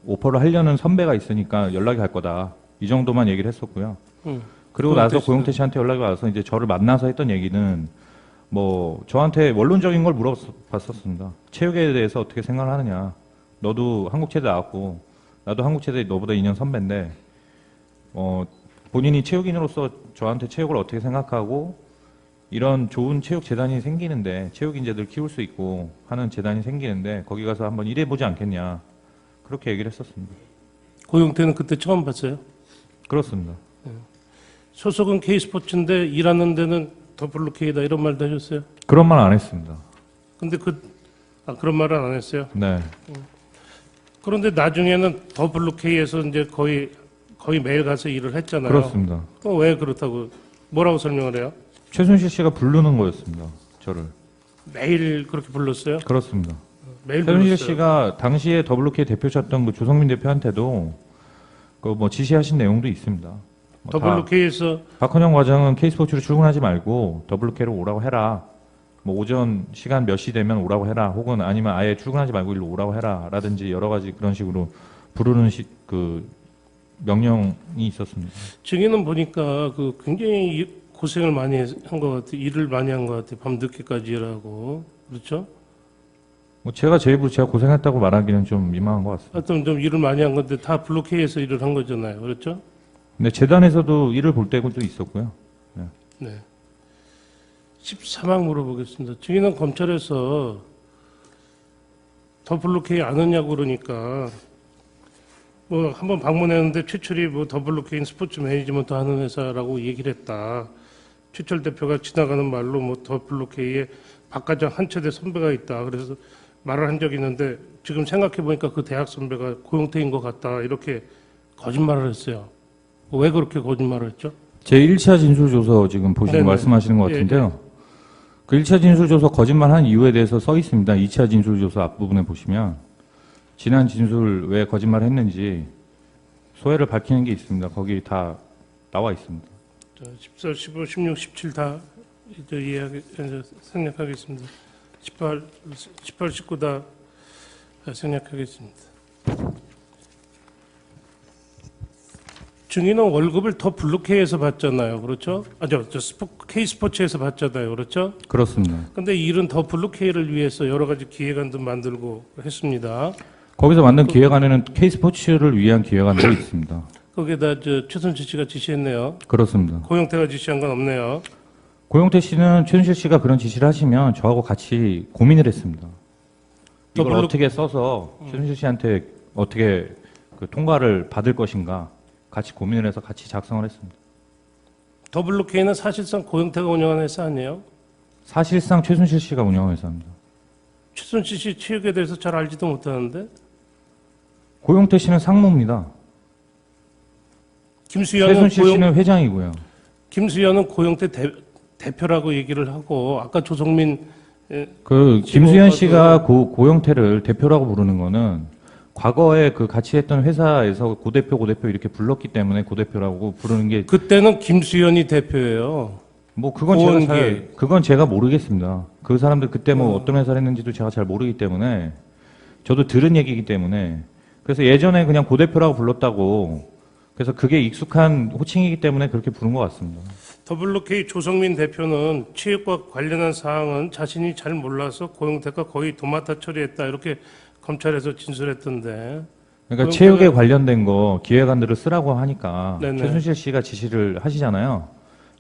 오퍼를 하려는 선배가 있으니까 연락이 갈 거다. 이 정도만 얘기를 했었고요. 그리고 나서 고영태 고영태 씨한테 연락이 와서 이제 저를 만나서 했던 얘기는 뭐 저한테 원론적인 걸 물어봤었습니다. 체육에 대해서 어떻게 생각을 하느냐. 너도 한국체대 나왔고 나도 한국체대 너보다 2년 선배인데 본인이 체육인으로서 저한테 체육을 어떻게 생각하고 이런 좋은 체육 재단이 생기는데 체육 인재들 키울 수 있고 하는 재단이 생기는데 거기 가서 한번 일해보지 않겠냐. 그렇게 얘기를 했었습니다. 고영태는 그때 처음 봤어요. 그렇습니다. 소속은 K스포츠인데 일하는 데는 WK다 이런 말도 하셨어요. 그런 말 안 했습니다. 근데 그런 말은 안 했어요. 네. 그런데 나중에는 WK에서 이제 거의 매일 가서 일을 했잖아요. 그렇습니다. 왜 그렇다고 뭐라고 설명을 해요? 최순실 씨가 부르는 거였습니다. 저를. 매일 그렇게 불렀어요? 그렇습니다. 매일 최순실 불렀어요. 씨가 당시에 WK 대표셨던 그 조성민 대표한테도 그 뭐 지시하신 내용도 있습니다. 뭐 다 WK에서 박헌영 과장은 K스포츠로 출근하지 말고 WK로 오라고 해라. 뭐 오전 시간 몇 시 되면 오라고 해라. 혹은 아니면 아예 출근하지 말고 일로 오라고 해라. 라든지 여러 가지 그런 식으로 부르는 그 명령이 있었습니다. 증인은 보니까 그 굉장히 고생을 많이 한 것 같아요. 일을 많이 한 것 같아요. 밤 늦게까지 일하고 그렇죠? 뭐 제가 제 입으로 제가 고생했다고 말하기는 좀 민망한 것 같습니다. 하여튼 좀 일을 많이 한 건데 다 블록K에서 일을 한 거잖아요. 그렇죠? 근데 재단에서도 일을 볼 때도 있었고요. 네. 14막 물어보겠습니다. 증인은 검찰에서 WK 아느냐고 그러니까 뭐 한번 방문했는데 최철이 뭐 WK인 스포츠 매니지먼트 하는 회사라고 얘기를 했다. 최철 대표가 지나가는 말로 뭐 WK에 박과장 한 체대 선배가 있다. 그래서 말을 한 적이 있는데 지금 생각해 보니까 그 대학 선배가 고영태인 것 같다. 이렇게 거짓말을 했어요. 왜 그렇게 거짓말을 했죠? 제 1차 진술조서 지금 보시고 네네. 말씀하시는 것 같은데요. 그 1차 진술조서 거짓말한 이유에 대해서 써 있습니다. 2차 진술조서 앞부분에 보시면 지난 진술 왜 거짓말했는지 소회를 밝히는 게 있습니다. 거기 다 나와 있습니다. 자, 14, 15, 16, 17 다 생략하겠습니다. 18, 19 다 생략하겠습니다. 증인은 월급을 더 블루케이에서 받잖아요. 그렇죠? K스포츠에서 받잖아요. 그렇죠? 그렇습니다. 근데 이 일은 더 블루케이를 위해서 여러 가지 기획안도 만들고 했습니다. 거기서 만든 기획안에는 K스포츠를 위한 기획안도 있습니다. 거기에다 최순실 씨가 지시했네요. 그렇습니다. 고영태가 지시한 건 없네요. 고영태 씨는 최순실 씨가 그런 지시를 하시면 저하고 같이 고민을 했습니다. 이걸 더블로- 어떻게 써서 최순실 씨한테 어떻게 그 통과를 받을 것인가 같이 고민을 해서 같이 작성을 했습니다. 더블루케이는 사실상 고영태가 운영하는 회사 아니에요? 사실상 최순실 씨가 운영한 회사입니다. 최순실 씨 체육에 대해서 잘 알지도 못하는데 고영태 씨는 상무입니다. 최순실 씨는 회장이고요. 김수현은 고영태 대표라고 얘기를 하고 아까 조성민 그 지금 김수현 봐도- 씨가 고영태를 대표라고 부르는 거는 과거에 그 같이 했던 회사에서 고대표 이렇게 불렀기 때문에 고대표라고 부르는 게 그때는 김수현이 대표예요. 뭐 그건 제가 모르겠습니다. 그 사람들 그때 뭐 어떤 회사를 했는지도 제가 잘 모르기 때문에 저도 들은 얘기이기 때문에 그래서 예전에 그냥 고대표라고 불렀다고 그래서 그게 익숙한 호칭이기 때문에 그렇게 부른 것 같습니다. 더블루케이 조성민 대표는 체육과 관련한 사항은 자신이 잘 몰라서 고영태가 거의 도맡아 처리했다 이렇게 검찰에서 진술했던데. 그러니까 고영태가- 체육에 관련된 거 기획안들을 쓰라고 하니까 네네. 최순실 씨가 지시를 하시잖아요.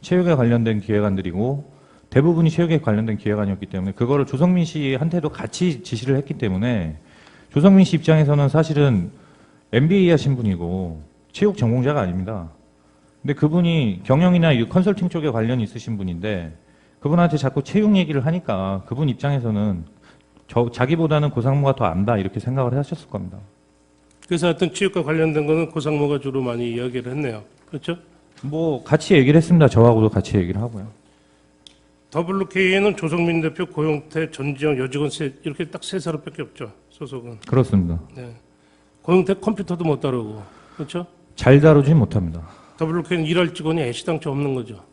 체육에 관련된 기획안들이고 대부분이 체육에 관련된 기획안이었기 때문에 그거를 조성민 씨한테도 같이 지시를 했기 때문에 조성민 씨 입장에서는 사실은 MBA 하신 분이고 체육 전공자가 아닙니다. 근데 그분이 경영이나 이 컨설팅 쪽에 관련이 있으신 분인데 그분한테 자꾸 체육 얘기를 하니까 그분 입장에서는 자기보다는 고상무가 더 안다 이렇게 생각을 하셨을 겁니다. 그래서 하여튼 체육과 관련된 거는 고상모가 주로 많이 이야기를 했네요. 그렇죠? 뭐 같이 얘기를 했습니다. 저하고도 같이 얘기를 하고요. WK에는 조성민 대표, 고영태, 전지영, 여직원 이렇게 딱 세 사람밖에 없죠. 소속은. 그렇습니다. 네. 고영태 컴퓨터도 못 다루고. 그렇죠? 잘 다루진 못합니다. WK는 일할 직원이 애시당초 없는 거죠.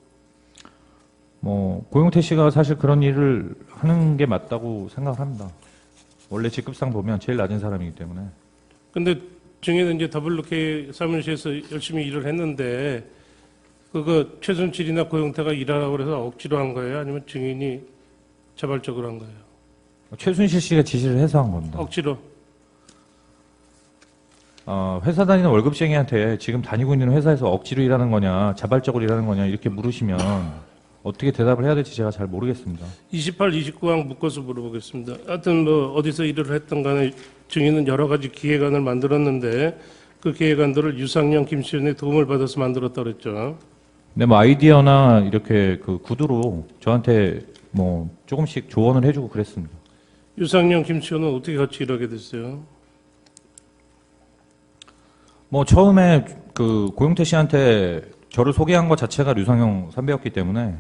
뭐 고영태 씨가 사실 그런 일을 하는 게 맞다고 생각합니다. 원래 직급상 보면 제일 낮은 사람이기 때문에. 근데 증인은 이제 WK 사무실에서 열심히 일을 했는데 그거 최순실이나 고영태가 일하라고 그래서 억지로 한 거예요? 아니면 증인이 자발적으로 한 거예요? 최순실 씨가 지시를 해서 한 겁니다. 억지로. 회사 다니는 월급쟁이한테 지금 다니고 있는 회사에서 억지로 일하는 거냐, 자발적으로 일하는 거냐 이렇게 물으시면 어떻게 대답을 해야 될지 제가 잘 모르겠습니다. 28, 29항 묶어서 물어보겠습니다. 하여튼 뭐 어디서 일을 했던 간에 증인은 여러 가지 기획안을 만들었는데 그 기획안들을 유상영, 김수현의 도움을 받아서 만들었다고 그랬죠. 근데 뭐 아이디어나 이렇게 그 구두로 저한테 뭐 조금씩 조언을 해주고 그랬습니다. 유상영, 김수현은 어떻게 같이 일하게 됐어요? 뭐 처음에 그 고영태 씨한테 저를 소개한 것 자체가 류상영 선배였기 때문에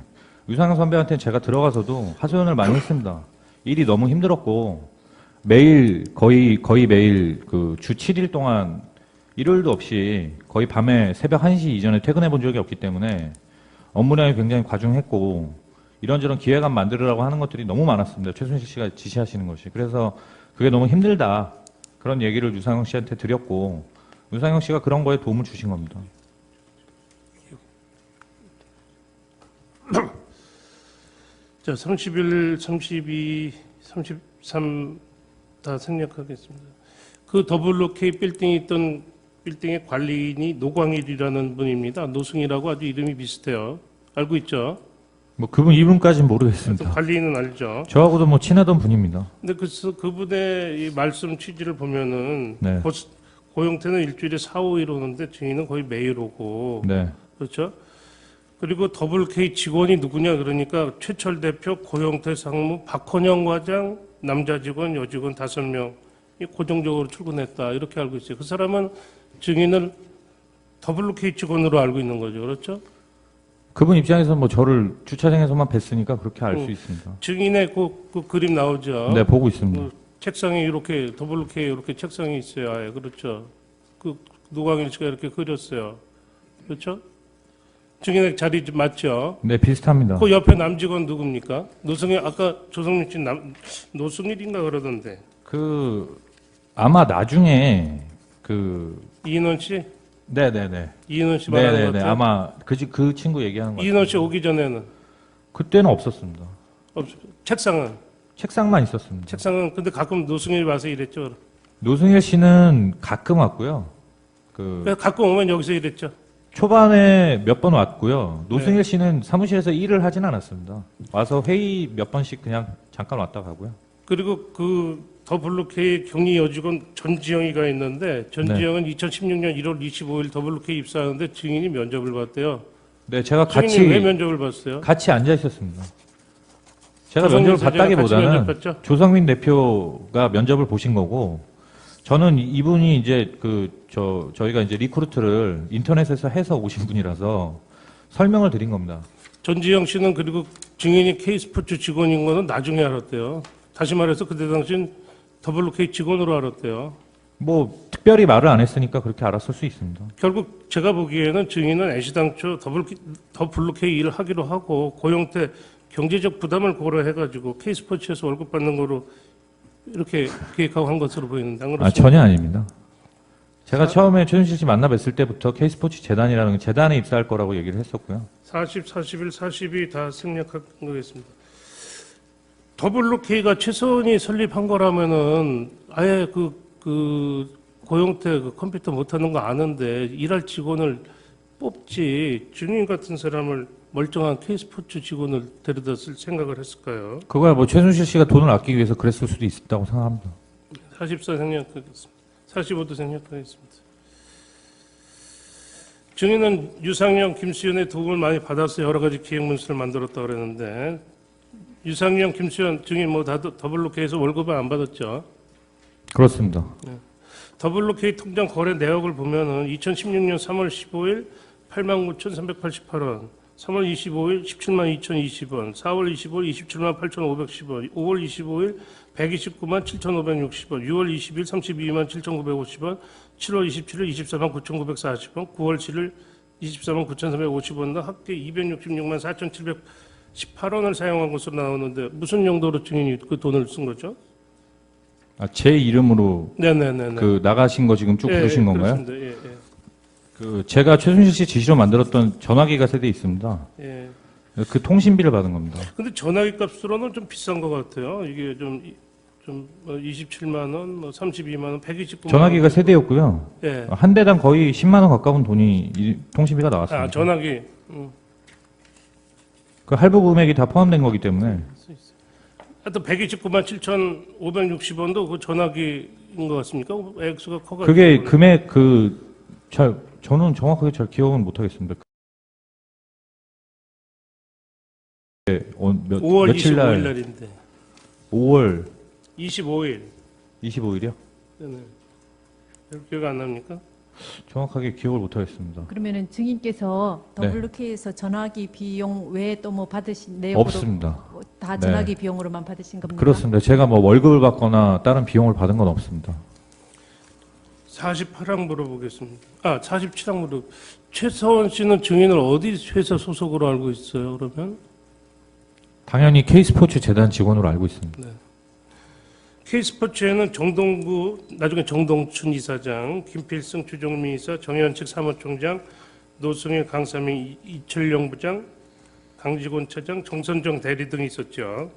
류상영 선배한테 제가 들어가서도 하소연을 많이 했습니다. 일이 너무 힘들었고 매일 거의 매일 그 주 7일 동안 일요일도 없이 거의 밤에 새벽 1시 이전에 퇴근해 본 적이 없기 때문에 업무량이 굉장히 과중했고 이런저런 기획안 만들으라고 하는 것들이 너무 많았습니다. 최순실 씨가 지시하시는 것이. 그래서 그게 너무 힘들다. 그런 얘기를 류상영 씨한테 드렸고 류상영 씨가 그런 거에 도움을 주신 겁니다. 자, 31, 32, 33 다 생략하겠습니다. 그 WK 빌딩에 있던 빌딩의 관리인이 노광일이라는 분입니다. 노승이라고 아주 이름이 비슷해요. 알고 있죠? 뭐 그분 이름까지는 또 모르겠습니다. 관리인은 알죠. 저하고도 뭐 친하던 분입니다. 근데 그분의 이 말씀 취지를 보면은 네. 고영태는 일주일에 4, 5일 오는데 증인은 거의 매일 오고 네. 그렇죠? 그리고 WK 직원이 누구냐 그러니까 최철 대표, 고영태 상무, 박헌영 과장, 남자 직원, 여직원 5명이 고정적으로 출근했다 이렇게 알고 있어요. 그 사람은 증인을 WK 직원으로 알고 있는 거죠. 그렇죠? 그분 입장에서 뭐 저를 주차장에서만 뵀으니까 그렇게 알 수 있습니다. 증인의 그 그림 나오죠. 네, 보고 있습니다. 책상에 이렇게 WK 이렇게 책상이 있어요. 아예 그렇죠. 그 노광일 씨가 이렇게 그렸어요. 그렇죠? 증인의 자리 맞죠? 네, 비슷합니다. 그 옆에 남직원 누굽니까? 노승일 아까 조성민 씨 노승일인가 그러던데. 아마 나중에 이인원 씨? 네네네. 이인원 씨 말하는 것 네네네. 같아요. 아마 그 친구 얘기하는 거 같아요. 이인원 씨 오기 전에는 그때는 없었습니다. 책상만 있었습니다. 책상은 근데 가끔 노승일 와서 이랬죠. 노승일 씨는 가끔 왔고요. 그래서 가끔 오면 여기서 이랬죠. 초반에 몇 번 왔고요. 노승일 씨는 사무실에서 일을 하진 않았습니다. 와서 회의 몇 번씩 그냥 잠깐 왔다 가고요. 그리고 그 WK 경리 여직원 전지영이가 있는데 전지영은 2016년 1월 25일 WK 입사하는데 증인이 면접을 봤대요. 네, 제가 증인이 왜 면접을 봤어요? 같이 앉아 있었습니다. 제가 조성민 면접을 사장이 같이 봤다기보다는 면접 봤죠? 조성민 대표가 면접을 보신 거고, 저는 이분이 이제 저희가 이제 리크루트를 인터넷에서 해서 오신 분이라서 설명을 드린 겁니다. 전지영 씨는 그리고 증인이 K스포츠 직원인 거는 나중에 알았대요. 다시 말해서 그때 당시엔 WK 직원으로 알았대요. 뭐 특별히 말을 안 했으니까 그렇게 알았을 수 있습니다. 결국 제가 보기에는 증인은 애시당초 WK 일을 하기로 하고 고용태 경제적 부담을 고려해가지고 K스포츠에서 월급 받는 거로 이렇게 계획하고 한 것으로 보이는데 안 그렇습니까? 전혀 아닙니다. 제가 처음에 최순실 씨 만나 뵀을 때부터 K스포츠 재단이라는 재단에 입사할 거라고 얘기를 했었고요. 40, 41, 42 다 생략한 거겠습니다. WK가 최선이 설립한 거라면은 아예 그 고용태 그 컴퓨터 못하는 거 아는데 일할 직원을 뽑지 증인 같은 사람을 멀쩡한 K스포츠 직원을 데려다 쓸 생각을 했을까요? 그거야 뭐 최순실 씨가 돈을 아끼기 위해서 그랬을 수도 있다고 생각합니다. 44 생략하겠습니다. 45도 생략하겠습니다. 증인은 유상영, 김수현의 도움을 많이 받아서 여러 가지 기획 문서를 만들었다고 그랬는데 유상영, 김수현 증인 뭐 다 WK에서 월급을 안 받았죠? 그렇습니다. WK 통장 거래 내역을 보면은 2016년 3월 15일 89,388원, 3월 25일 172,020원, 4월 25일 278,510원, 5월 25일 129,7,560원, 6월 20일 327,950원, 7월 27일 249,940원, 9월 7일 249,350원과 합계 266,4,718원을 사용한 것으로 나오는데 무슨 용도로 증인이 그 돈을 쓴 거죠? 제 이름으로 네네네. 나가신 거 지금 쭉 부르신 건가요? 그렇습니다. 예, 예. 제가 최순실 씨 지시로 만들었던 전화기가 세대 있습니다. 예. 그 통신비를 받은 겁니다. 근데 전화기 값으로는 좀 비싼 것 같아요. 이게 좀 27만 원, 뭐 32만 원, 129만 원. 전화기가 세대였고요. 예. 한 대당 거의 10만 원 가까운 돈이 통신비가 나왔습니다. 아, 전화기. 그 할부 금액이 다 포함된 거기 때문에 하여튼 129만 7,560원도 그 전화기인 것 같습니까? 액수가 커가지고. 그게 금액 저는 정확하게 잘 기억은 못 하겠습니다. 5월 며칠 25일 날 날인데. 5월 25일. 25일이요? 네네. 기억 안 납니까? 정확하게 기억을 못 하겠습니다. 그러면은 증인께서 네. WK에서 전화기 비용 외에 또 뭐 받으신 내역으로 없습니다. 다 전화기 비용으로만 받으신 겁니까? 그렇습니다. 제가 뭐 월급을 받거나 다른 비용을 받은 건 없습니다. 48항 물어보겠습니다. 47항 최서원 씨는 증인을 어디 회사 소속으로 알고 있어요, 그러면? 당연히 K스포츠 재단 직원으로 알고 있습니다. K스포츠에는 정동구, 나중에 정동춘 이사장, 김필승 주정미 이사, 정현식 사무총장, 노승일 강삼희 이철영 부장, 강직원 차장, 정선정 대리 등이 있었죠.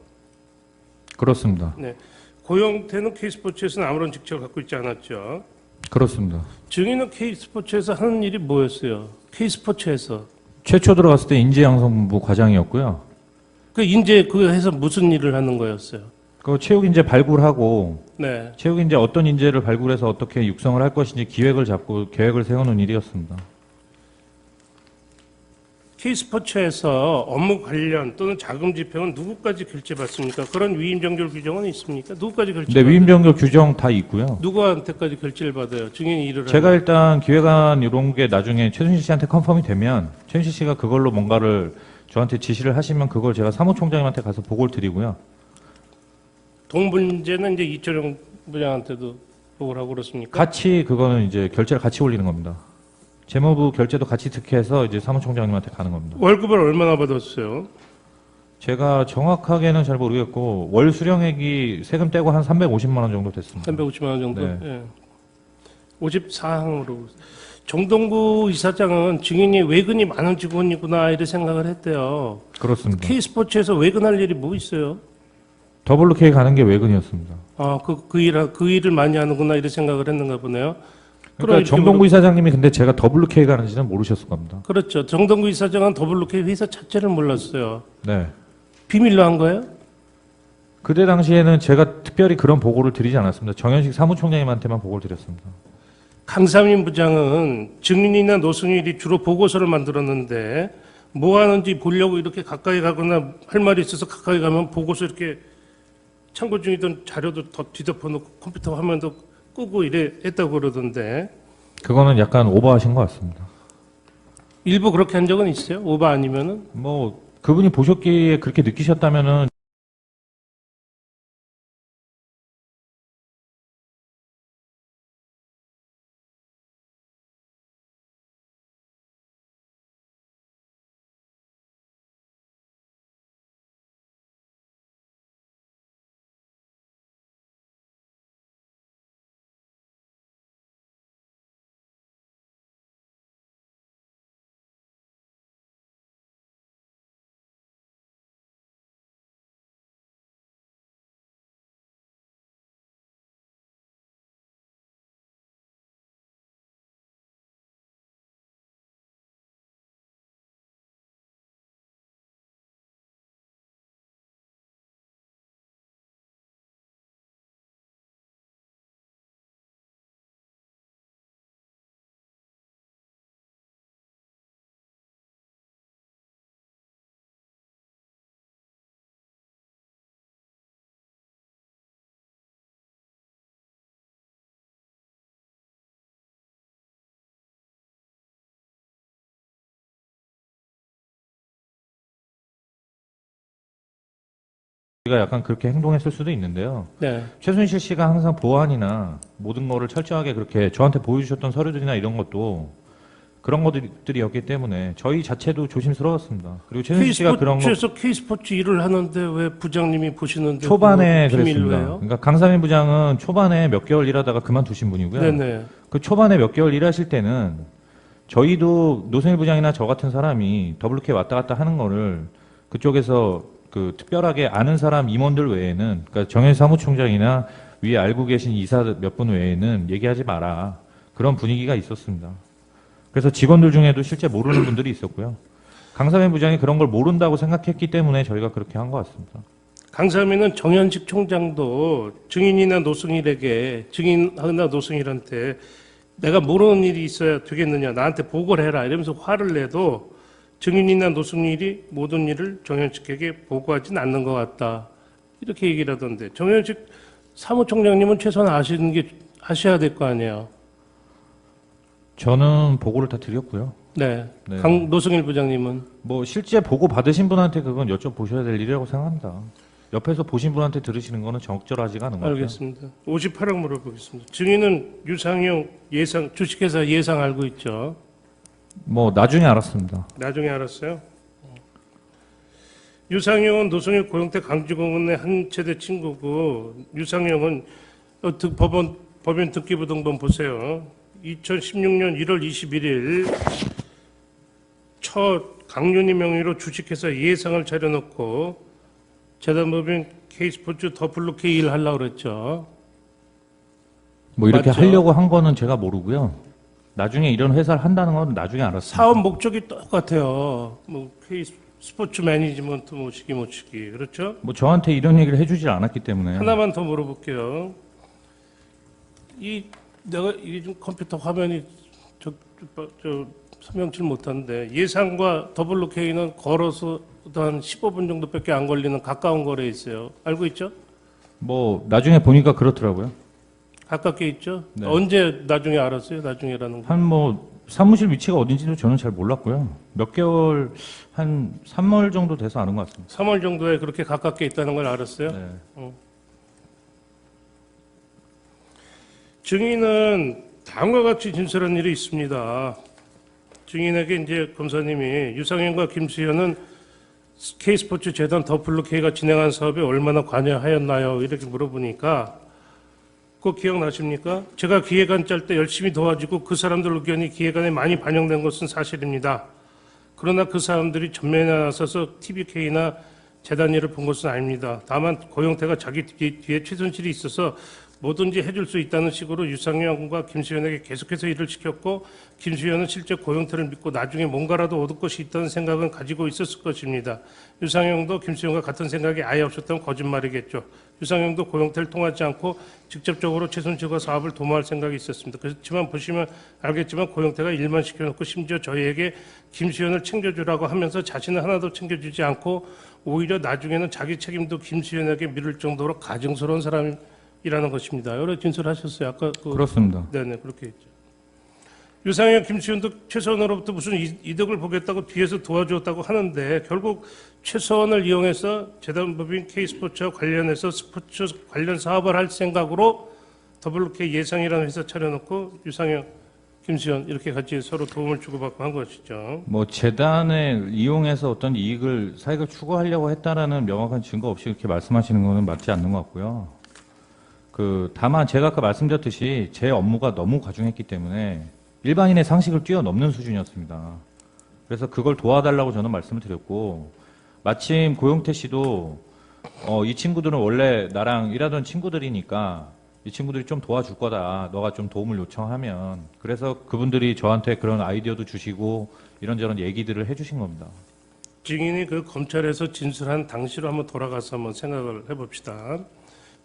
그렇습니다. 네. 고용태는 K스포츠에서는 아무런 직책을 갖고 있지 않았죠. 그렇습니다. 증인은 K스포츠에서 하는 일이 뭐였어요? K스포츠에서. 최초 들어갔을 때 인재양성부 과장이었고요. 그 해서 무슨 일을 하는 거였어요? 그 체육 인재 발굴하고 네. 체육 인재 어떤 인재를 발굴해서 어떻게 육성을 할 것인지 기획을 잡고 계획을 세우는 일이었습니다. K스포츠에서 업무 관련 또는 자금 집행은 누구까지 결제받습니까? 그런 위임 정결 규정은 있습니까? 누구까지 네, 결제받아요? 위임 정결 규정 다 있고요. 누구한테까지 결제를 받아요? 증인이 일을 제가 하면. 일단 기획안 이런 게 나중에 최순실 씨한테 컨펌이 되면 최순실 씨가 그걸로 뭔가를 저한테 지시를 하시면 그걸 제가 사무총장님한테 가서 보고를 드리고요. 돈 문제는 이제 이철용 부장한테도 보고를 하고 그렇습니까? 같이 그거는 이제 결제를 같이 올리는 겁니다. 재무부 결제도 같이 특혜해서 이제 사무총장님한테 가는 겁니다. 월급을 얼마나 받았어요? 제가 정확하게는 잘 모르겠고 월 수령액이 세금 떼고 한 350만 원 정도 됐습니다. 350만 원 정도? 네. 예. 54항으로. 정동구 이사장은 증인이 외근이 많은 직원이구나 이렇게 생각을 했대요. 그렇습니다. K스포츠에서 외근할 일이 뭐 있어요? WK 가는 게 외근이었습니다. 아, 그 일을 많이 하는구나 이렇게 생각을 했는가 보네요. 그럼 그러니까 이렇게 정동구 이사장님이 근데 제가 WK 가는지는 모르셨을 겁니다. 그렇죠. 정동구 이사장은 WK 회사 자체를 몰랐어요. 네. 비밀로 한 거예요? 그때 당시에는 제가 특별히 그런 보고를 드리지 않았습니다. 정현식 사무총장님한테만 보고를 드렸습니다. 강삼인 부장은 증인이나 노승일이 주로 보고서를 만들었는데 뭐 하는지 보려고 이렇게 가까이 가거나 할 말이 있어서 가까이 가면 보고서 이렇게 참고 중이던 자료도 더 뒤덮어 놓고 컴퓨터 화면도 끄고 이래 했다고 그러던데 그거는 약간 오버하신 것 같습니다. 일부 그렇게 한 적은 있어요? 오바 아니면은? 뭐 그분이 보셨기에 그렇게 느끼셨다면은 우리가 약간 그렇게 행동했을 수도 있는데요. 네. 최순실 씨가 항상 보안이나 모든 거를 철저하게 그렇게 저한테 보여주셨던 서류들이나 이런 것도 그런 것들이었기 때문에 저희 자체도 조심스러웠습니다. 그리고 최순실 씨가 그런 거 K스포츠에서 K스포츠 일을 하는데 왜 부장님이 보시는데 초반에 그거 비밀로 그랬습니다. 해요? 그러니까 강삼인 부장은 초반에 몇 개월 일하다가 그만두신 분이고요. 네네. 그 초반에 몇 개월 일하실 때는 저희도 노승일 부장이나 저 같은 사람이 WK 왔다 갔다 하는 거를 그쪽에서 그 특별하게 아는 사람 임원들 외에는 그러니까 정현 사무총장이나 위에 알고 계신 이사 몇 분 외에는 얘기하지 마라. 그런 분위기가 있었습니다. 그래서 직원들 중에도 실제 모르는 분들이 있었고요. 강삼인 부장이 그런 걸 모른다고 생각했기 때문에 저희가 그렇게 한 것 같습니다. 강삼위는 정현식 총장도 증인이나 노승일에게 증인이나 노승일한테 내가 모르는 일이 있어야 되겠느냐 나한테 보고를 해라 이러면서 화를 내도 증인이나 노승일이 모든 일을 정현식에게 보고하진 않는 것 같다 이렇게 얘기를 하던데 정현식 사무총장님은 최소한 아셔야 될 거 아니에요. 저는 보고를 다 드렸고요. 네. 네. 노승일 부장님은 뭐 실제 보고 받으신 분한테 그건 여쭤보셔야 될 일이라고 생각합니다. 옆에서 보신 분한테 들으시는 거는 적절하지가 않은 것 같아요. 알겠습니다. 58항 물어보겠습니다. 증인은 유상용 주식회사 예상 알고 있죠? 뭐 나중에 알았습니다. 나중에 알았어요. 유상용은 노승일 고영태 강주공원의 한 세대 친구고 유상용은 법원 등기부 등본 보세요. 2016년 1월 21일 첫 강윤희 명의로 주식회사 예상을 차려놓고 재단법인 K스포츠 WK 일 하려고 그랬죠. 뭐 이렇게 맞죠? 하려고 한 거는 제가 모르고요. 나중에 이런 회사를 한다는 건 나중에 알았습니다. 사업 목적이 똑같아요. 뭐 K스포츠 매니지먼트 모치기 그렇죠? 뭐 저한테 이런 얘기를 해주질 않았기 때문에 하나만 더 물어볼게요. 내가 이게 좀 컴퓨터 화면이 저 서명치를 못하는데 예상과 WK는 걸어서 한 15분 정도밖에 안 걸리는 가까운 거리에 있어요. 알고 있죠? 뭐 나중에 보니까 그렇더라고요. 가깝게 있죠? 네. 언제 나중에 알았어요? 나중에라는 거. 한 뭐 사무실 위치가 어딘지도 저는 잘 몰랐고요. 몇 개월 한 3월 정도 돼서 아는 것 같습니다. 3월 정도에 그렇게 가깝게 있다는 걸 알았어요? 네. 증인은 다음과 같이 진술한 일이 있습니다. 증인에게 이제 검사님이 유상현과 김수현은 K스포츠 재단 WK가 진행한 사업에 얼마나 관여하였나요? 이렇게 물어보니까 그거 기억나십니까? 제가 기획안 짤 때 열심히 도와주고 그 사람들 의견이 기획안에 많이 반영된 것은 사실입니다. 그러나 그 사람들이 전면에 나서서 TBK나 재단 일을 본 것은 아닙니다. 다만 고영태가 자기 뒤에 최순실이 있어서 뭐든지 해줄 수 있다는 식으로 유상현과 김수현에게 계속해서 일을 시켰고 김수현은 실제 고영태를 믿고 나중에 뭔가라도 얻을 것이 있다는 생각은 가지고 있었을 것입니다. 유상현도 김수현과 같은 생각이 아예 없었다면 거짓말이겠죠. 유상현도 고영태를 통하지 않고 직접적으로 최순실과 사업을 도모할 생각이 있었습니다. 그렇지만 보시면 알겠지만 고영태가 일만 시켜놓고 심지어 저희에게 김수현을 챙겨주라고 하면서 자신은 하나도 챙겨주지 않고 오히려 나중에는 자기 책임도 김수현에게 미룰 정도로 가증스러운 사람이라는 것입니다. 여러 진술하셨어요. 아까 그렇습니다. 네네 그렇게 했죠. 유상현, 김수현도 최서원으로부터 무슨 이득을 보겠다고 뒤에서 도와주었다고 하는데 결국 최서원을 이용해서 재단법인 K스포츠와 관련해서 스포츠 관련 사업을 할 생각으로 WK 예상이라는 회사 차려놓고 유상현, 김수현 이렇게 같이 서로 도움을 주고받고 한 것이죠. 뭐 재단을 이용해서 어떤 이익을 사익을 추구하려고 했다라는 명확한 증거 없이 이렇게 말씀하시는 것은 맞지 않는 것 같고요. 다만 제가 아까 말씀드렸듯이 제 업무가 너무 과중했기 때문에 일반인의 상식을 뛰어넘는 수준이었습니다. 그래서 그걸 도와달라고 저는 말씀을 드렸고, 마침 고영태 씨도 이 친구들은 원래 나랑 일하던 친구들이니까 이 친구들이 좀 도와줄 거다. 너가 좀 도움을 요청하면. 그래서 그분들이 저한테 그런 아이디어도 주시고 이런저런 얘기들을 해주신 겁니다. 증인이 그 검찰에서 진술한 당시로 한번 돌아가서 한번 생각을 해봅시다.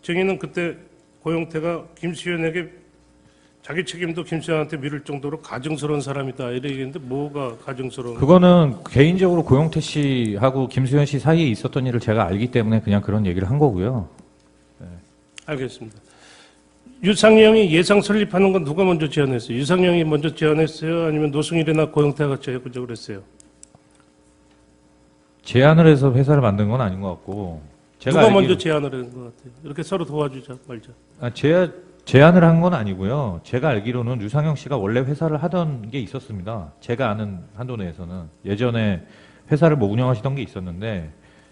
증인은 그때 고영태가 김수현에게 자기 책임도 김수현한테 미룰 정도로 가증스러운 사람이다 이렇게 얘기했는데 뭐가 가증스러운? 그거는 개인적으로 고영태 씨하고 김수현 씨 사이에 있었던 일을 제가 알기 때문에 그냥 그런 얘기를 한 거고요. 알겠습니다. 유상영이 예상 설립하는 건 누가 먼저 제안했어요? 유상영이 먼저 제안했어요? 아니면 노승일이나 고영태가 같이 해보자고 그랬어요? 제안을 해서 회사를 만든 건 아닌 것 같고. 누가 먼저 제안을 한 것 같아요? 이렇게 서로 도와주자 말자. 제안을 한 건 아니고요. 제가 알기로는 유상영 씨가 원래 회사를 하던 게 있었습니다. 제가 아는 한도 내에서는 예전에 회사를 뭐 운영하시던 게 있었는데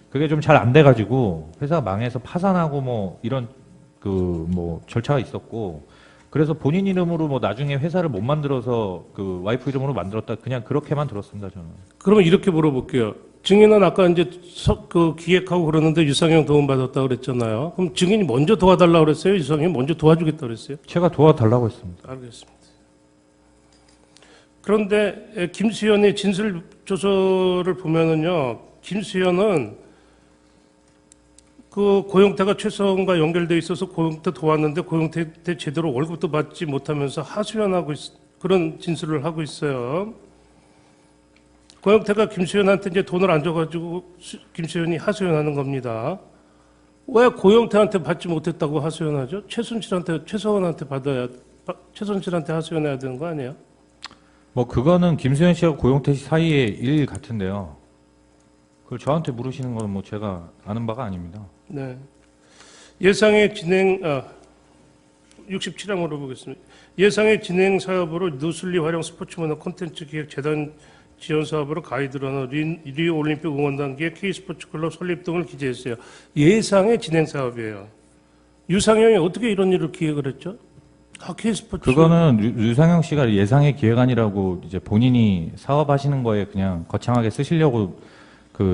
그게 좀 잘 안 돼가지고 회사가 망해서 파산하고 뭐 이런 뭐 절차가 있었고 그래서 본인 이름으로 뭐 나중에 회사를 못 만들어서 그 와이프 이름으로 만들었다 그냥 그렇게만 들었습니다 저는. 그러면 이렇게 물어볼게요. 증인은 아까 이제 기획하고 그러는데 유상영 도움 받았다 그랬잖아요. 그럼 증인이 먼저 도와달라고 그랬어요? 유상영이 먼저 도와주겠다 그랬어요? 제가 도와달라고 했습니다. 알겠습니다. 그런데 김수현의 진술 조서를 보면은요, 김수현은 그 고영태가 최서원과 연결돼 있어서 고영태 도왔는데 고영태 제대로 월급도 받지 못하면서 하소연하고 그런 진술을 하고 있어요. 고영태가 김수현한테 이제 돈을 안 줘가지고 김수현이 하소연하는 겁니다. 왜 고영태한테 받지 못했다고 하소연하죠? 최서원한테 최순실한테 하소연해야 되는 거 아니에요? 뭐 그거는 김수현 씨하고 고영태 씨 사이의 일 같은데요. 그걸 저한테 물으시는 건 뭐 제가 아는 바가 아닙니다. 네. 예상의 진행 67항 물어보겠습니다. 예상의 진행 사업으로 누슬리 활용 스포츠 문화 콘텐츠 기획 재단 지원 사업으로 가이드러너 리오 올림픽 응원단 기획 K스포츠 클럽 설립 등을 기재했어요. 예상의 진행 사업이에요. 유상영이 어떻게 이런 일을 기획을 했죠? K스포츠 그거는 유상영 씨가 예상의 기획안이라고 이제 본인이 사업하시는 거에 그냥 거창하게 쓰시려고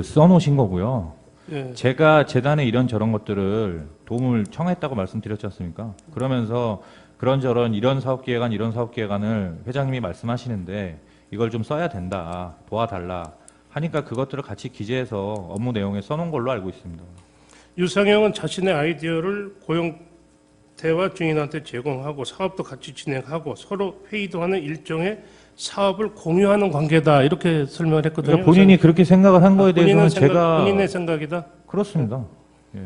써놓으신 거고요. 예. 제가 재단에 이런저런 것들을 도움을 청했다고 말씀드렸지 않습니까? 그러면서 그런저런 이런 사업기획안을 회장님이 말씀하시는데 이걸 좀 써야 된다, 도와달라 하니까 그것들을 같이 기재해서 업무 내용에 써놓은 걸로 알고 있습니다. 유상영은 자신의 아이디어를 고영태와 증인한테 제공하고 사업도 같이 진행하고 서로 회의도 하는 일종의 사업을 공유하는 관계다 이렇게 설명을 했거든요. 그러니까 본인이 그렇게 생각을 한 거에 대해서는 본인의 생각이다. 그렇습니다. 예.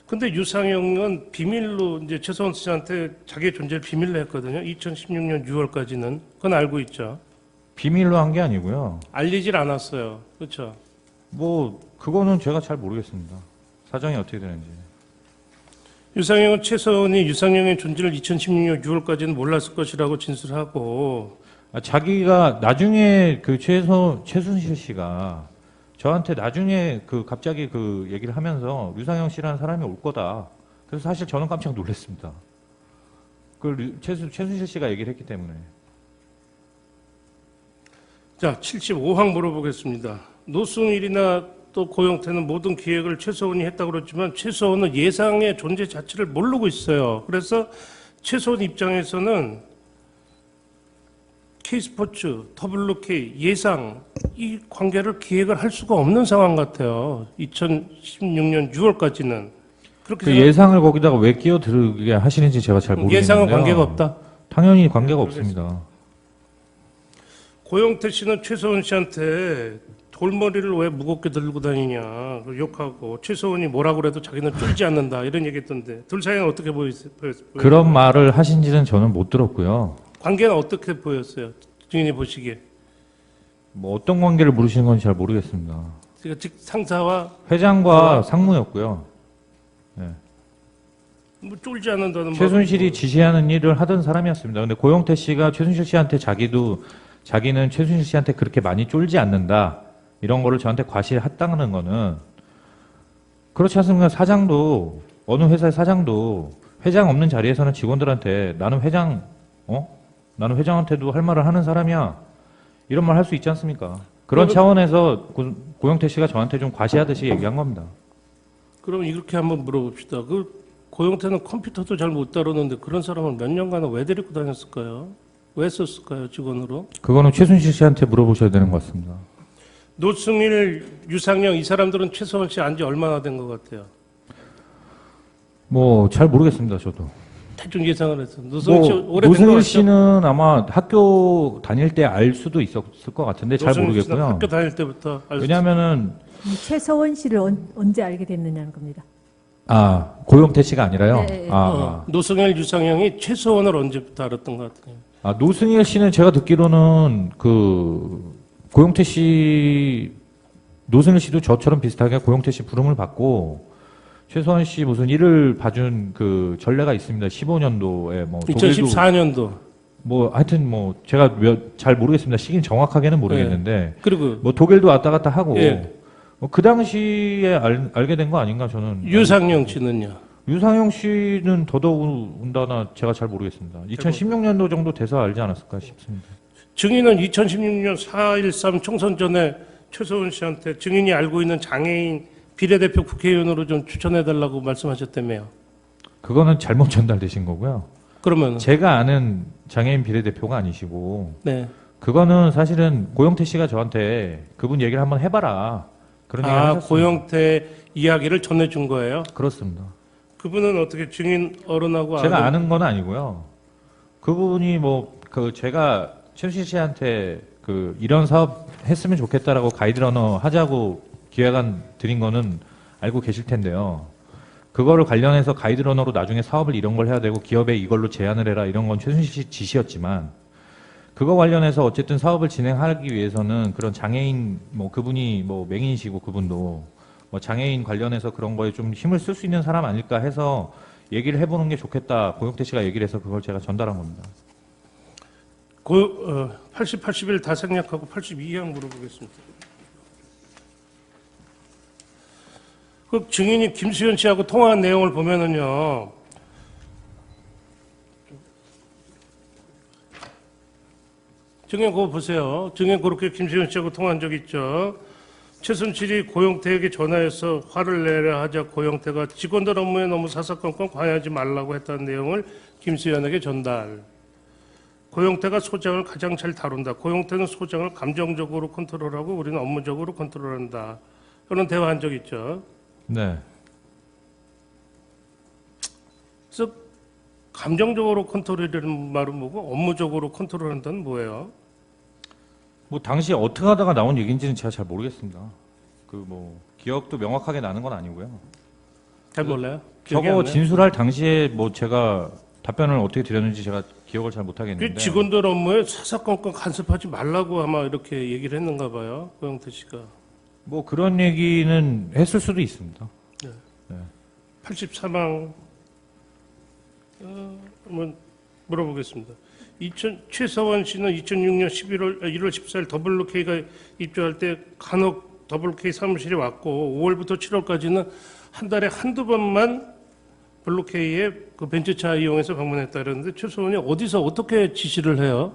근데 유상영은 비밀로 이제 최소원 씨한테 자기의 존재를 비밀로 했거든요. 2016년 6월까지는 그건 알고 있죠. 비밀로 한 게 아니고요. 알리질 않았어요. 그렇죠. 뭐 그거는 제가 잘 모르겠습니다. 사정이 어떻게 되는지. 유상영은 최소원이 유상영의 존재를 2016년 6월까지는 몰랐을 것이라고 진술하고 자기가 나중에 그 최순실 씨가 저한테 나중에 그 갑자기 그 얘기를 하면서 유상영 씨라는 사람이 올 거다. 그래서 사실 저는 깜짝 놀랐습니다. 그 최순실 씨가 얘기를 했기 때문에. 자, 75항 물어보겠습니다. 노승일이나 또 고영태는 모든 기획을 최소원이 했다고 그랬지만 최소원은 예상의 존재 자체를 모르고 있어요. 그래서 최소원 입장에서는 K스포츠, WK, 예상 이 관계를 기획을 할 수가 없는 상황 같아요. 2016년 6월까지는. 그렇게 그 예상을 거기다가 왜 끼어들게 하시는지 제가 잘 모르겠는데요. 예상은 관계가 없다. 당연히 관계가 없습니다. 고영태 씨는 최소원 씨한테 돌머리를 왜 무겁게 들고 다니냐 욕하고 최소원이 뭐라고 그래도 자기는 쫄지 않는다 이런 얘기했던데 둘 사이는 어떻게 보였어요? 그런 말을 하신지는 저는 못 들었고요. 관계는 어떻게 보였어요? 증인이 보시기에. 뭐 어떤 관계를 물으시는 건지 잘 모르겠습니다. 그러니까 즉 상사와 회장과 상무였고요. 뭐 쫄지 않는다는 최순실이 지시하는 일을 하던 사람이었습니다. 근데 고영태 씨가 최순실 씨한테 자기는 최순실 씨한테 그렇게 많이 쫄지 않는다. 이런 거를 저한테 과시했다는 거는 그렇지 않습니까? 사장도 어느 회사의 사장도 회장 없는 자리에서는 직원들한테 나는 회장한테도 할 말을 하는 사람이야. 이런 말 할 수 있지 않습니까? 그런 차원에서 고영태 씨가 저한테 좀 과시하듯이 얘기한 겁니다. 그럼 이렇게 한번 물어봅시다. 그 고영태는 컴퓨터도 잘 못 다루는데 그런 사람을 몇 년간은 왜 데리고 다녔을까요? 왜 썼을까요? 직원으로? 그거는 최순실 씨한테 물어보셔야 되는 것 같습니다. 노승일, 유상영 이 사람들은 최소원 씨 안지 얼마나 된 것 같아요? 뭐 잘 모르겠습니다. 저도. 대충 예상을 해서 노승일 씨 오래된 것 노승일 같죠? 씨는 아마 학교 다닐 때 알 수도 있었을 것 같은데 잘 노승일 씨는 모르겠고요. 학교 다닐 때부터 알수 왜냐하면은 최서원 씨를 언제 알게 됐느냐는 겁니다. 고영태 씨가 아니라요. 네. 노승일, 유상영이 최소원을 언제부터 알았던 것 같아요? 노승일 씨는 제가 듣기로는 그 고영태 씨, 노승일 씨도 저처럼 비슷하게 고영태 씨 부름을 받고 최소원 씨 무슨 일을 봐준 그 전례가 있습니다. 15년도에 뭐 2014년도. 뭐 하여튼 뭐 제가 잘 모르겠습니다. 시기는 정확하게는 모르겠는데 그리고 뭐 독일도 왔다 갔다 하고 예. 뭐 그 당시에 알게 된 거 아닌가 저는. 유상영 씨는요? 유상영 씨는 더더군다나 제가 잘 모르겠습니다. 2016년도 정도 돼서 알지 않았을까 싶습니다. 증인은 2016년 4.13 총선 전에 최소원 씨한테 증인이 알고 있는 장애인 비례대표 국회의원으로 좀 추천해달라고 말씀하셨다며요. 그거는 잘못 전달되신 거고요. 그러면 제가 아는 장애인 비례대표가 아니시고 네. 그거는 사실은 고영태 씨가 저한테 그분 얘기를 한번 해봐라 그런 얘기를 하셨습니다. 고영태 이야기를 전해준 거예요? 그렇습니다. 그분은 어떻게 증인 어른하고 제가 아는 건 아니고요. 그분이 제가 최순실 씨한테 이런 사업 했으면 좋겠다라고 가이드러너 하자고 기획안 드린 거는 알고 계실 텐데요. 그거를 관련해서 가이드러너로 나중에 사업을 이런 걸 해야 되고 기업에 이걸로 제안을 해라 이런 건 최순실 씨 지시였지만 그거 관련해서 어쨌든 사업을 진행하기 위해서는 그런 장애인 그분이 맹인이시고 그분도 장애인 관련해서 그런 거에 좀 힘을 쓸 수 있는 사람 아닐까 해서 얘기를 해보는 게 좋겠다. 고영태 씨가 얘기를 해서 그걸 제가 전달한 겁니다. 80, 81 다 생략하고 82항 물어보겠습니다. 그 증인이 김수현 씨하고 통화한 내용을 보면은요. 증인 그거 보세요. 증인 그렇게 김수현 씨하고 통화한 적 있죠. 최순실이 고영태에게 전화해서 화를 내려 하자 고영태가 직원들 업무에 너무 사사건건 관여하지 말라고 했다는 내용을 김수현에게 전달. 고영태가 소장을 가장 잘 다룬다. 고영태는 소장을 감정적으로 컨트롤하고 우리는 업무적으로 컨트롤한다. 그런 대화한 적 있죠. 네. 그래서 감정적으로 컨트롤이라는 말은 뭐고 업무적으로 컨트롤한다는 뭐예요? 뭐 당시 어떻게 하다가 나온 얘기인지는 제가 잘 모르겠습니다. 그 뭐 기억도 명확하게 나는 건 아니고요. 잘 몰라요. 기억이 안 저거 나요? 진술할 당시에 뭐 제가 답변을 어떻게 드렸는지 제가 기억을 잘 그 못하겠는데. 직원들 업무에 사사건건 간섭하지 말라고 아마 이렇게 얘기를 했는가 봐요. 고영태 씨가. 뭐 그런 얘기는 했을 수도 있습니다. 84망 한번 물어보겠습니다. 최서원 씨는 2006년 1월 14일 WK가 입주할 때 간혹 WK 사무실에 왔고 5월부터 7월까지는 한 달에 한두 번만 블루K의 그 벤츠차 이용해서 방문했다 그러는데 최서원이 어디서 어떻게 지시를 해요?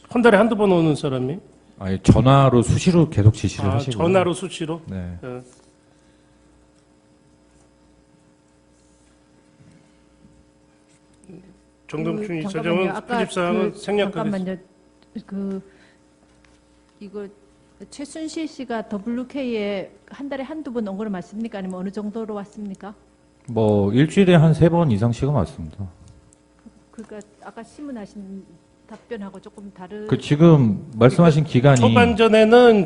한 달에 한두 번 오는 사람이? 아예 전화로 수시로 계속 지시를 하시고. 전화로 수시로? 네. 정동춘 잠깐만요. 이사장은 아까 편집사항은 생략하겠습니다. 잠깐만요. 이거 최순실 씨가 WK에 한 달에 한두 번 온 걸 맞습니까? 아니면 어느 정도로 왔습니까? 뭐 일주일에 한 3번 이상씩은 왔습니다. 그러니까 아까 신문하신 답변하고 조금 다른. 그 지금 말씀하신 기간이 초반전에는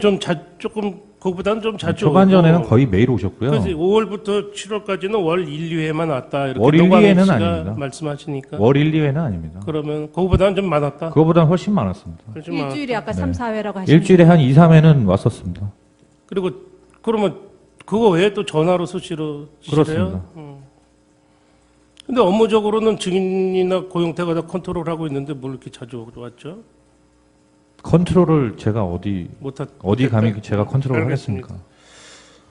조금 그거보다는 좀 자주 초반전에는 오고. 거의 매일 오셨고요. 그래서 5월부터 7월까지는 월 1, 2회만 왔다 이렇게 월 1, 노광현 2회는 씨가 아닙니다. 말씀하시니까 월 1, 2회는 아닙니다. 그러면 그거보다는 좀 많았다. 그거보다 훨씬 많았습니다. 훨씬 많았다. 일주일에 아까 네. 3, 4회라고 하시는. 일주일에 한 2, 3회는 왔었습니다. 그리고 그러면 그거 외에 또 전화로 수시로 지시해요? 그렇습니다. 근데 업무적으로는 증인이나 고용태가 다 컨트롤하고 있는데 뭘 이렇게 자주 왔죠? 컨트롤을 제가 어디 감히 됐다. 제가 컨트롤을 알겠습니다. 하겠습니까?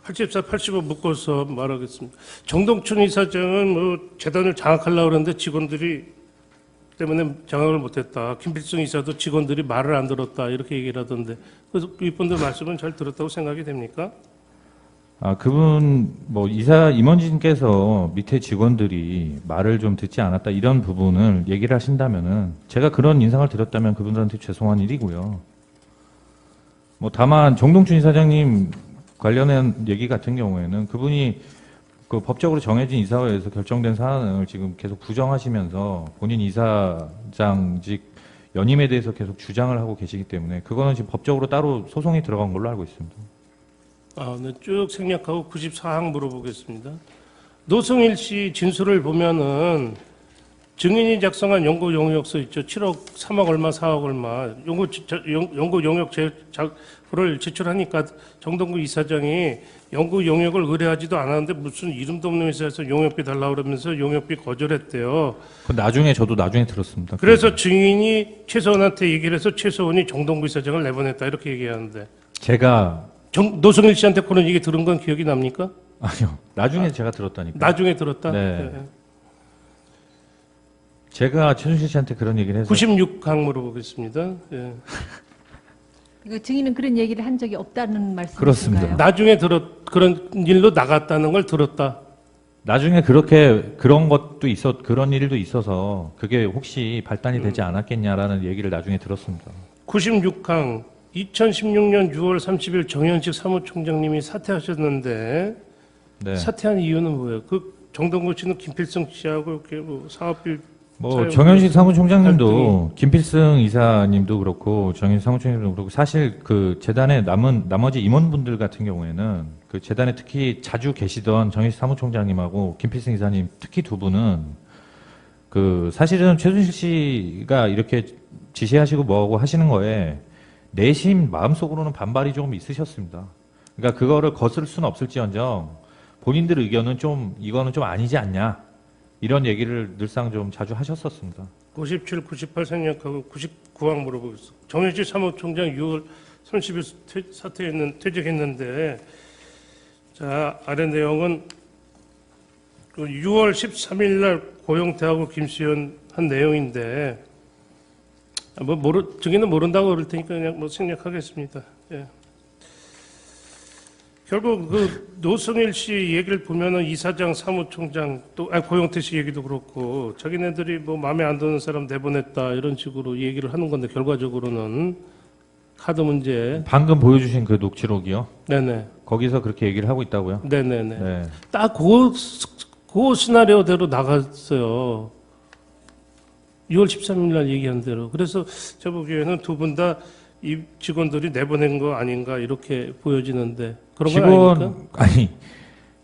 84, 85 묶어서 말하겠습니다. 정동춘 이사장은 뭐 재단을 장악하려고 그러는데 직원들이 때문에 장악을 못했다. 김필승 이사도 직원들이 말을 안 들었다. 이렇게 얘기를 하던데. 그래서 이분들 말씀은 잘 들었다고 생각이 됩니까? 아, 그분, 임원진께서 밑에 직원들이 말을 좀 듣지 않았다, 이런 부분을 얘기를 하신다면은, 제가 그런 인상을 드렸다면 그분들한테 죄송한 일이고요. 다만, 정동춘 이사장님 관련한 얘기 같은 경우에는 그분이 그 법적으로 정해진 이사회에서 결정된 사안을 지금 계속 부정하시면서 본인 이사장직 연임에 대해서 계속 주장을 하고 계시기 때문에, 그거는 지금 법적으로 따로 소송이 들어간 걸로 알고 있습니다. 네, 쭉 생략하고 94항 물어보겠습니다. 노승일 씨 진술을 보면은 증인이 작성한 연구 용역서 있죠. 7억, 3억 얼마, 4억 얼마 연구 용역 자료를 제출하니까 정동구 이사장이 연구 용역을 의뢰하지도 않았는데 무슨 이름도 없는 회사에서 용역비 달라고 그러면서 용역비 거절했대요. 나중에 저도 나중에 들었습니다. 그래서 증인이 최서원한테 얘기를 해서 최서원이 정동구 이사장을 내보냈다 이렇게 얘기하는데 제가 노승일 씨한테 그런 얘기 들은 건 기억이 납니까? 아니요. 나중에 제가 들었다니까. 나중에 들었다? 네. 제가 최순실 씨한테 그런 얘기를 해서 96항 물어보겠습니다. 예. 그 증인은 그런 얘기를 한 적이 없다는 말씀이신가요? 그렇습니다. 나중에 그런 일로 나갔다는 걸 들었다. 나중에 그런 일도 있어서 그게 혹시 발단이 되지 않았겠냐라는 얘기를 나중에 들었습니다. 96항 2016년 6월 30일 정현식 사무총장님이 사퇴하셨는데 네. 사퇴한 이유는 뭐예요? 그 정동구 씨는 김필성 씨하고 이렇게 뭐 사업비 정현식 사무총장님도 김필승 이사님도 그렇고 정현식 사무총장님도 그렇고 사실 그 재단의 나머지 임원분들 같은 경우에는 그 재단에 특히 자주 계시던 정현식 사무총장님하고 김필승 이사님 특히 두 분은 그 사실은 최순실 씨가 이렇게 지시하시고 뭐하고 하시는 거에 내심 마음속으로는 반발이 조금 있으셨습니다. 그러니까 그거를 거스를 수는 없을지언정 본인들 의견은 이거는 좀 아니지 않냐 이런 얘기를 늘상 좀 자주 하셨었습니다. 97, 98 생략하고 99항 물어보겠습니다. 정현식 사무총장 6월 30일 퇴직했는데 자 아래 내용은 6월 13일 날 고용태하고 김수현 한 내용인데 증인은 모른다고 그럴 테니까 그냥 생략하겠습니다. 예. 결국 그 노승일 씨 얘기를 보면은 이사장, 사무총장 고용태 씨 얘기도 그렇고 자기네들이 마음에 안 드는 사람 내보냈다 이런 식으로 얘기를 하는 건데 결과적으로는 카드 문제. 방금 보여주신 그 녹취록이요. 네네. 거기서 그렇게 얘기를 하고 있다고요? 네네네. 네. 딱 그 시나리오대로 나갔어요. 6월 13일 날 얘기한 대로. 그래서 저 보기에는 두 분 다 이 직원들이 내보낸 거 아닌가 이렇게 보여지는데 그런 건 아닙니까? 직원 아니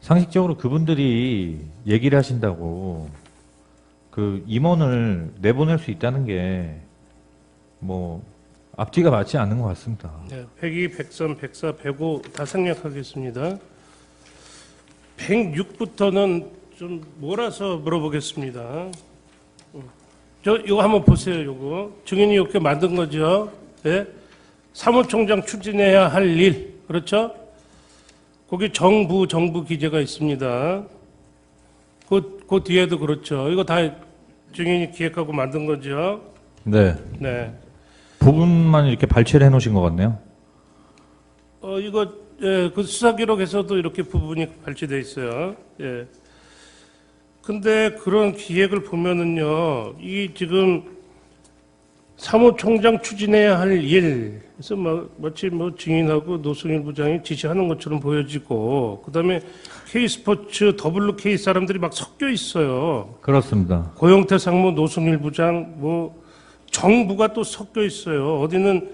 상식적으로 그분들이 얘기를 하신다고 그 임원을 내보낼 수 있다는 게 뭐 앞뒤가 맞지 않는 것 같습니다. 네, 102, 103, 104, 105 다 생략하겠습니다. 106부터는 좀 몰아서 물어보겠습니다. 이거 한번 보세요. 이거 증인이 이렇게 만든 거죠. 예? 사무총장 추진해야 할 일, 그렇죠? 거기 정부 기재가 있습니다. 그 뒤에도 그렇죠. 이거 다 증인이 기획하고 만든 거죠. 네. 네. 부분만 이렇게 발췌를 해놓으신 것 같네요. 이거 예, 그 수사 기록에서도 이렇게 부분이 발췌돼 있어요. 예. 근데 그런 기획을 보면은요, 이 지금 사무총장 추진해야 할 일, 그래서 마치 증인하고 노승일 부장이 지시하는 것처럼 보여지고, 그 다음에 K스포츠 WK 사람들이 막 섞여 있어요. 그렇습니다. 고영태 상무, 노승일 부장, 정부가 또 섞여 있어요. 어디는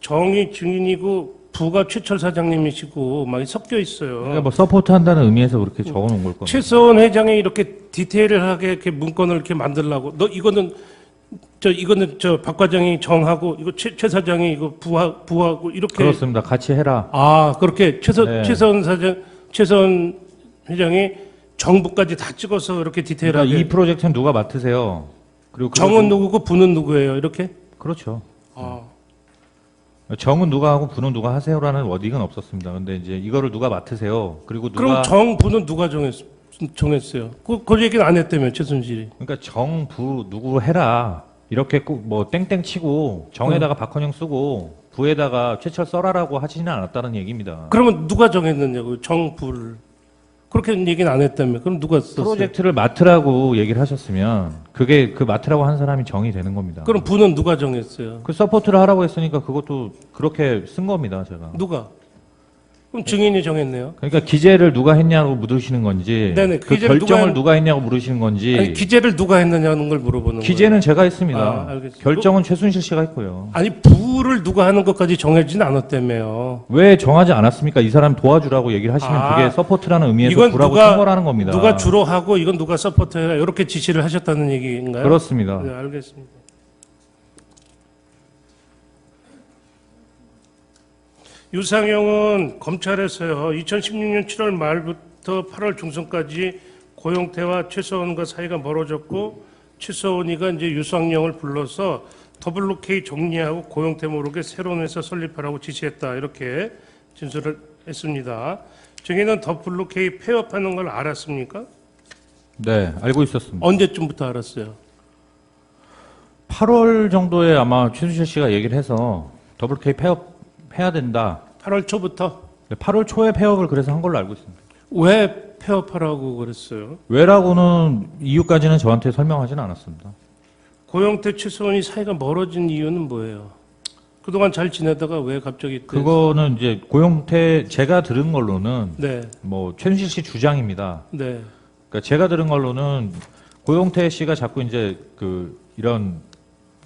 정이 증인이고, 부가 최철 사장님이시고, 막 섞여 있어요. 그러니까 뭐 서포트 한다는 의미에서 그렇게 적어놓은 걸 겁니다. 최서원 회장이 이렇게 디테일하게 이렇게 문건을 이렇게 만들라고. 이거는 박 과장이 정하고 이거 최 사장이 이거 부하고 이렇게. 그렇습니다. 같이 해라. 그렇게 네. 최서원 회장이 정부까지 다 찍어서 이렇게 디테일하게. 그러니까 이 프로젝트는 누가 맡으세요? 그리고 정은 누구고 부는 누구예요? 이렇게. 그렇죠. 아. 정은 누가 하고 부는 누가 하세요라는 워딩은 없었습니다. 근데 이제 이거를 누가 맡으세요? 그리고 누가 그럼 정부는 누가 정했어요? 그 얘기는 안 했다며 최순실이. 그러니까 정, 부 누구 해라 이렇게 꼭 뭐 땡땡 치고 정에다가 박헌영 쓰고 부에다가 최철 써라라고 하지는 않았다는 얘기입니다. 그러면 누가 정했느냐고 정부를. 그렇게 얘기는 안 했다며. 그럼 누가 썼어요? 프로젝트를 맡으라고 얘기를 하셨으면 그게 그 맡으라고 한 사람이 정이 되는 겁니다. 그럼 부는 누가 정했어요? 그 서포트를 하라고 했으니까 그것도 그렇게 쓴 겁니다, 제가. 누가? 그럼 증인이 정했네요. 그러니까 기재를 누가 했냐고 물으시는 건지, 네네, 그 기재를 결정을 누가 했냐고 물으시는 건지, 아니, 기재를 누가 했느냐는 걸 물어보는 거예요. 기재는 제가 했습니다. 알겠습니다. 결정은 최순실 씨가 했고요. 아니 부를 누가 하는 것까지 정해지진 않았다며요. 왜 정하지 않았습니까? 이 사람 도와주라고 얘기를 하시면 그게 서포트라는 의미에서 이건 부라고 누가-称거라는 겁니다. 누가 주로 하고 이건 누가 서포트해라 이렇게 지시를 하셨다는 얘기인가요? 그렇습니다. 네, 알겠습니다. 유상영은 검찰에서요 2016년 7월 말부터 8월 중순까지 고용태와 최서원과 사이가 멀어졌고 최서원이가 이제 유상영을 불러서 WK 정리하고 고용태 모르게 새로운 회사 설립하라고 지시했다 이렇게 진술을 했습니다. 증인은 WK 폐업하는 걸 알았습니까? 네, 알고 있었습니다. 언제쯤부터 알았어요? 8월 정도에 아마 최순실 씨가 얘기를 해서 WK 폐업해야 된다. 8월 초부터? 8월 초에 폐업을 그래서 한 걸로 알고 있습니다. 왜 폐업하라고 그랬어요? 왜라고는 이유까지는 저한테 설명하지는 않았습니다. 고영태 최서원이 사이가 멀어진 이유는 뭐예요? 그동안 잘 지내다가 왜 갑자기 그거는 이제 고용태 제가 들은 걸로는 네, 뭐 최순실 씨 주장입니다. 네, 그러니까 제가 들은 걸로는 고용태 씨가 자꾸 이제 이런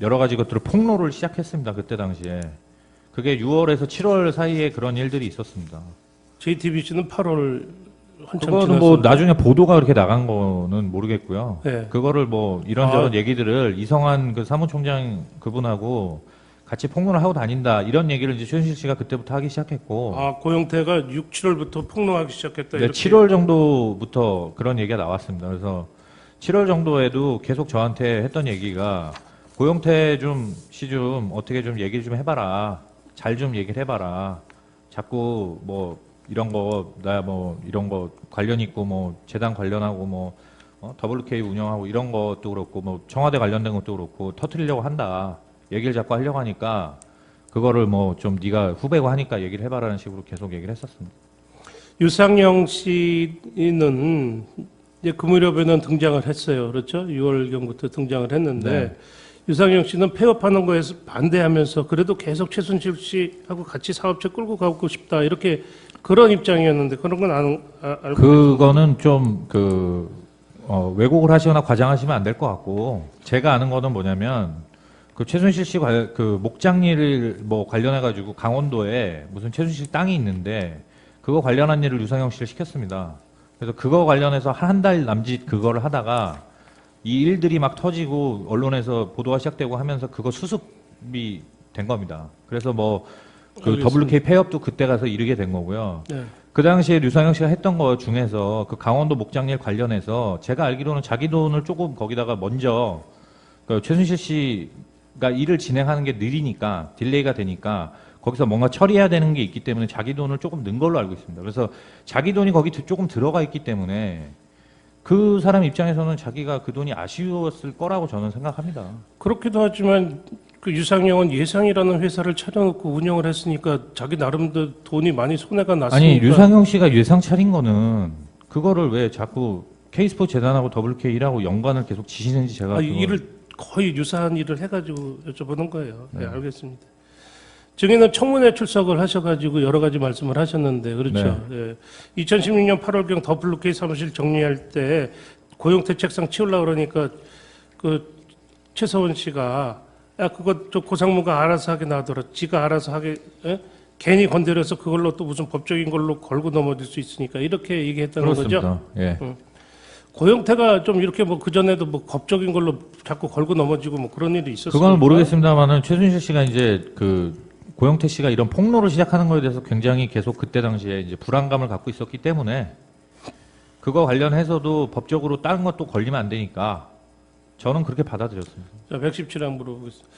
여러 가지 것들을 폭로를 시작했습니다. 그때 당시에 그게 6월에서 7월 사이에 그런 일들이 있었습니다. JTBC는 8월 한참 그거는 뭐 나중에 보도가 그렇게 나간 거는 모르겠고요. 네. 그거를 뭐 이런저런 얘기들을 이성한 그 사무총장 그분하고 같이 폭로를 하고 다닌다 이런 얘기를 이제 최순실 씨가 그때부터 하기 시작했고 고영태가 6, 7월부터 폭로하기 시작했다. 네, 이렇게. 7월 정도부터 그런 얘기가 나왔습니다. 그래서 7월 정도에도 계속 저한테 했던 얘기가 고영태 씨 좀 어떻게 좀 얘기를 좀 해봐라. 잘 좀 얘기를 해봐라. 자꾸 뭐 이런 거 나 뭐 이런 거 관련 있고 뭐 재단 관련하고 뭐 WK 운영하고 이런 것도 그렇고 뭐 청와대 관련된 것도 그렇고 터뜨리려고 한다. 얘기를 자꾸 하려고 하니까 그거를 뭐 좀 네가 후배고 하니까 얘기를 해봐라는 식으로 계속 얘기를 했었습니다. 유상영 씨는 이제 그 무렵에는 등장을 했어요. 그렇죠? 6월경부터 등장을 했는데 네. 유상영 씨는 폐업하는 거에서 반대하면서 그래도 계속 최순실 씨하고 같이 사업체 끌고 가고 싶다 이렇게 그런 입장이었는데 그런 건 알고 그거는 좀 왜곡을 하시거나 과장하시면 안 될 것 같고 제가 아는 거는 뭐냐면 그 최순실 씨 그 목장일 뭐 관련해 가지고 강원도에 무슨 최순실 땅이 있는데 그거 관련한 일을 유상영 씨를 시켰습니다. 그래서 그거 관련해서 한 달 남짓 그거를 하다가 이 일들이 막 터지고 언론에서 보도가 시작되고 하면서 그거 수습이 된 겁니다. 그래서 뭐 그 WK 폐업도 그때 가서 이르게 된 거고요. 네. 그 당시에 류상영 씨가 했던 거 중에서 그 강원도 목장일 관련해서 제가 알기로는 자기 돈을 조금 거기다가 먼저 그 최순실 씨가 일을 진행하는 게 느리니까 딜레이가 되니까 거기서 뭔가 처리해야 되는 게 있기 때문에 자기 돈을 조금 넣은 걸로 알고 있습니다. 그래서 자기 돈이 거기 조금 들어가 있기 때문에 그 사람 입장에서는 자기가 그 돈이 아쉬웠을 거라고 저는 생각합니다. 그렇기도 하지만 그 유상영은 예상이라는 회사를 차려놓고 운영을 했으니까 자기 나름대로 돈이 많이 손해가 났으니까. 아니 류상영 씨가 예상 차린 거는 그거를 왜 자꾸 K스포츠 재단하고 WK라고 연관을 계속 지시는지 제가 이 일을 거의 유사한 일을 해가지고 여쭤보는 거예요. 네, 네. 알겠습니다. 증인은 청문회 출석을 하셔가지고 여러 가지 말씀을 하셨는데 그렇죠. 예. 2016년 8월경 WK 사무실 정리할 때 고용태 책상 치우려고 그러니까 그 최서원 씨가 야 그거 저 고상무가 알아서 하게 놔둬라. 지가 알아서 하게 괜히 건드려서 그걸로 또 무슨 법적인 걸로 걸고 넘어질 수 있으니까 이렇게 얘기했다는 그렇습니다. 거죠. 예. 고영태가 좀 이렇게 뭐 그전에도 뭐 법적인 걸로 자꾸 걸고 넘어지고 뭐 그런 일이 있었어요. 그거는 모르겠습니다만은 최순실 씨가 이제 그 고영태 씨가 이런 폭로를 시작하는 거에 대해서 굉장히 계속 그때 당시에 이제 불안감을 갖고 있었기 때문에 그거 관련해서도 법적으로 다른 것도 걸리면 안 되니까 저는 그렇게 받아들였습니다. 자, 117항 물어보겠습니다.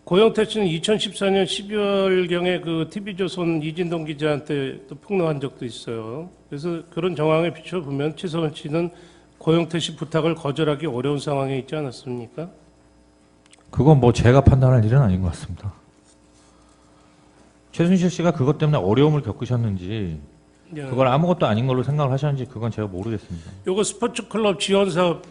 고영태 씨는 2014년 12월경에 그 TV조선 이진동 기자한테 또 폭로한 적도 있어요. 그래서 그런 정황에 비춰보면 최서원 씨는 고영태 씨 부탁을 거절하기 어려운 상황에 있지 않았습니까? 그건 뭐 제가 판단할 일은 아닌 것 같습니다. 최순실 씨가 그것 때문에 어려움을 겪으셨는지 예. 그걸 아무것도 아닌 걸로 생각을 하셨는지 그건 제가 모르겠습니다. 요거 스포츠클럽 지원 사업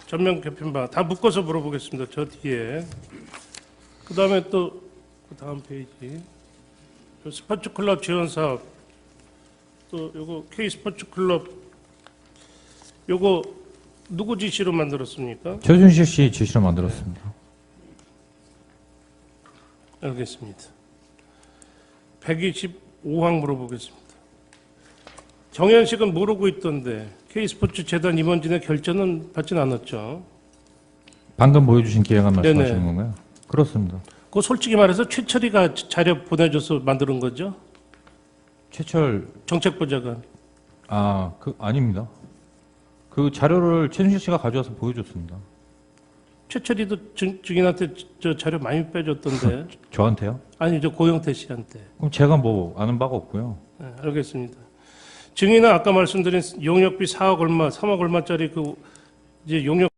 전면 개편방 다 묶어서 물어보겠습니다. 저 뒤에. 그 다음에 또 그 다음 페이지. 요 스포츠클럽 지원 사업 또 요거 K 스포츠클럽 요거 누구 지시로 만들었습니까? 최순실 씨 지시로 만들었습니다. 알겠습니다. 125항 물어보겠습니다. 정현식은 모르고 있던데 K스포츠 재단 임원진의 결재는 받진 않았죠. 방금 보여주신 기획안 말씀하시는 네네. 건가요? 그렇습니다. 그거 솔직히 말해서 최철이가 자료 보내줘서 만드는 거죠? 최철 정책보좌관. 아닙니다. 그 자료를 최순실 씨가 가져와서 보여줬습니다. 최철이도 증인한테 저 자료 많이 빼줬던데. 저한테요? 아니 저 고영태 씨한테. 그럼 제가 뭐 아는 바가 없고요. 네, 알겠습니다. 증인은 아까 말씀드린 용역비 4억 얼마, 3억 얼마짜리 그 이제 용역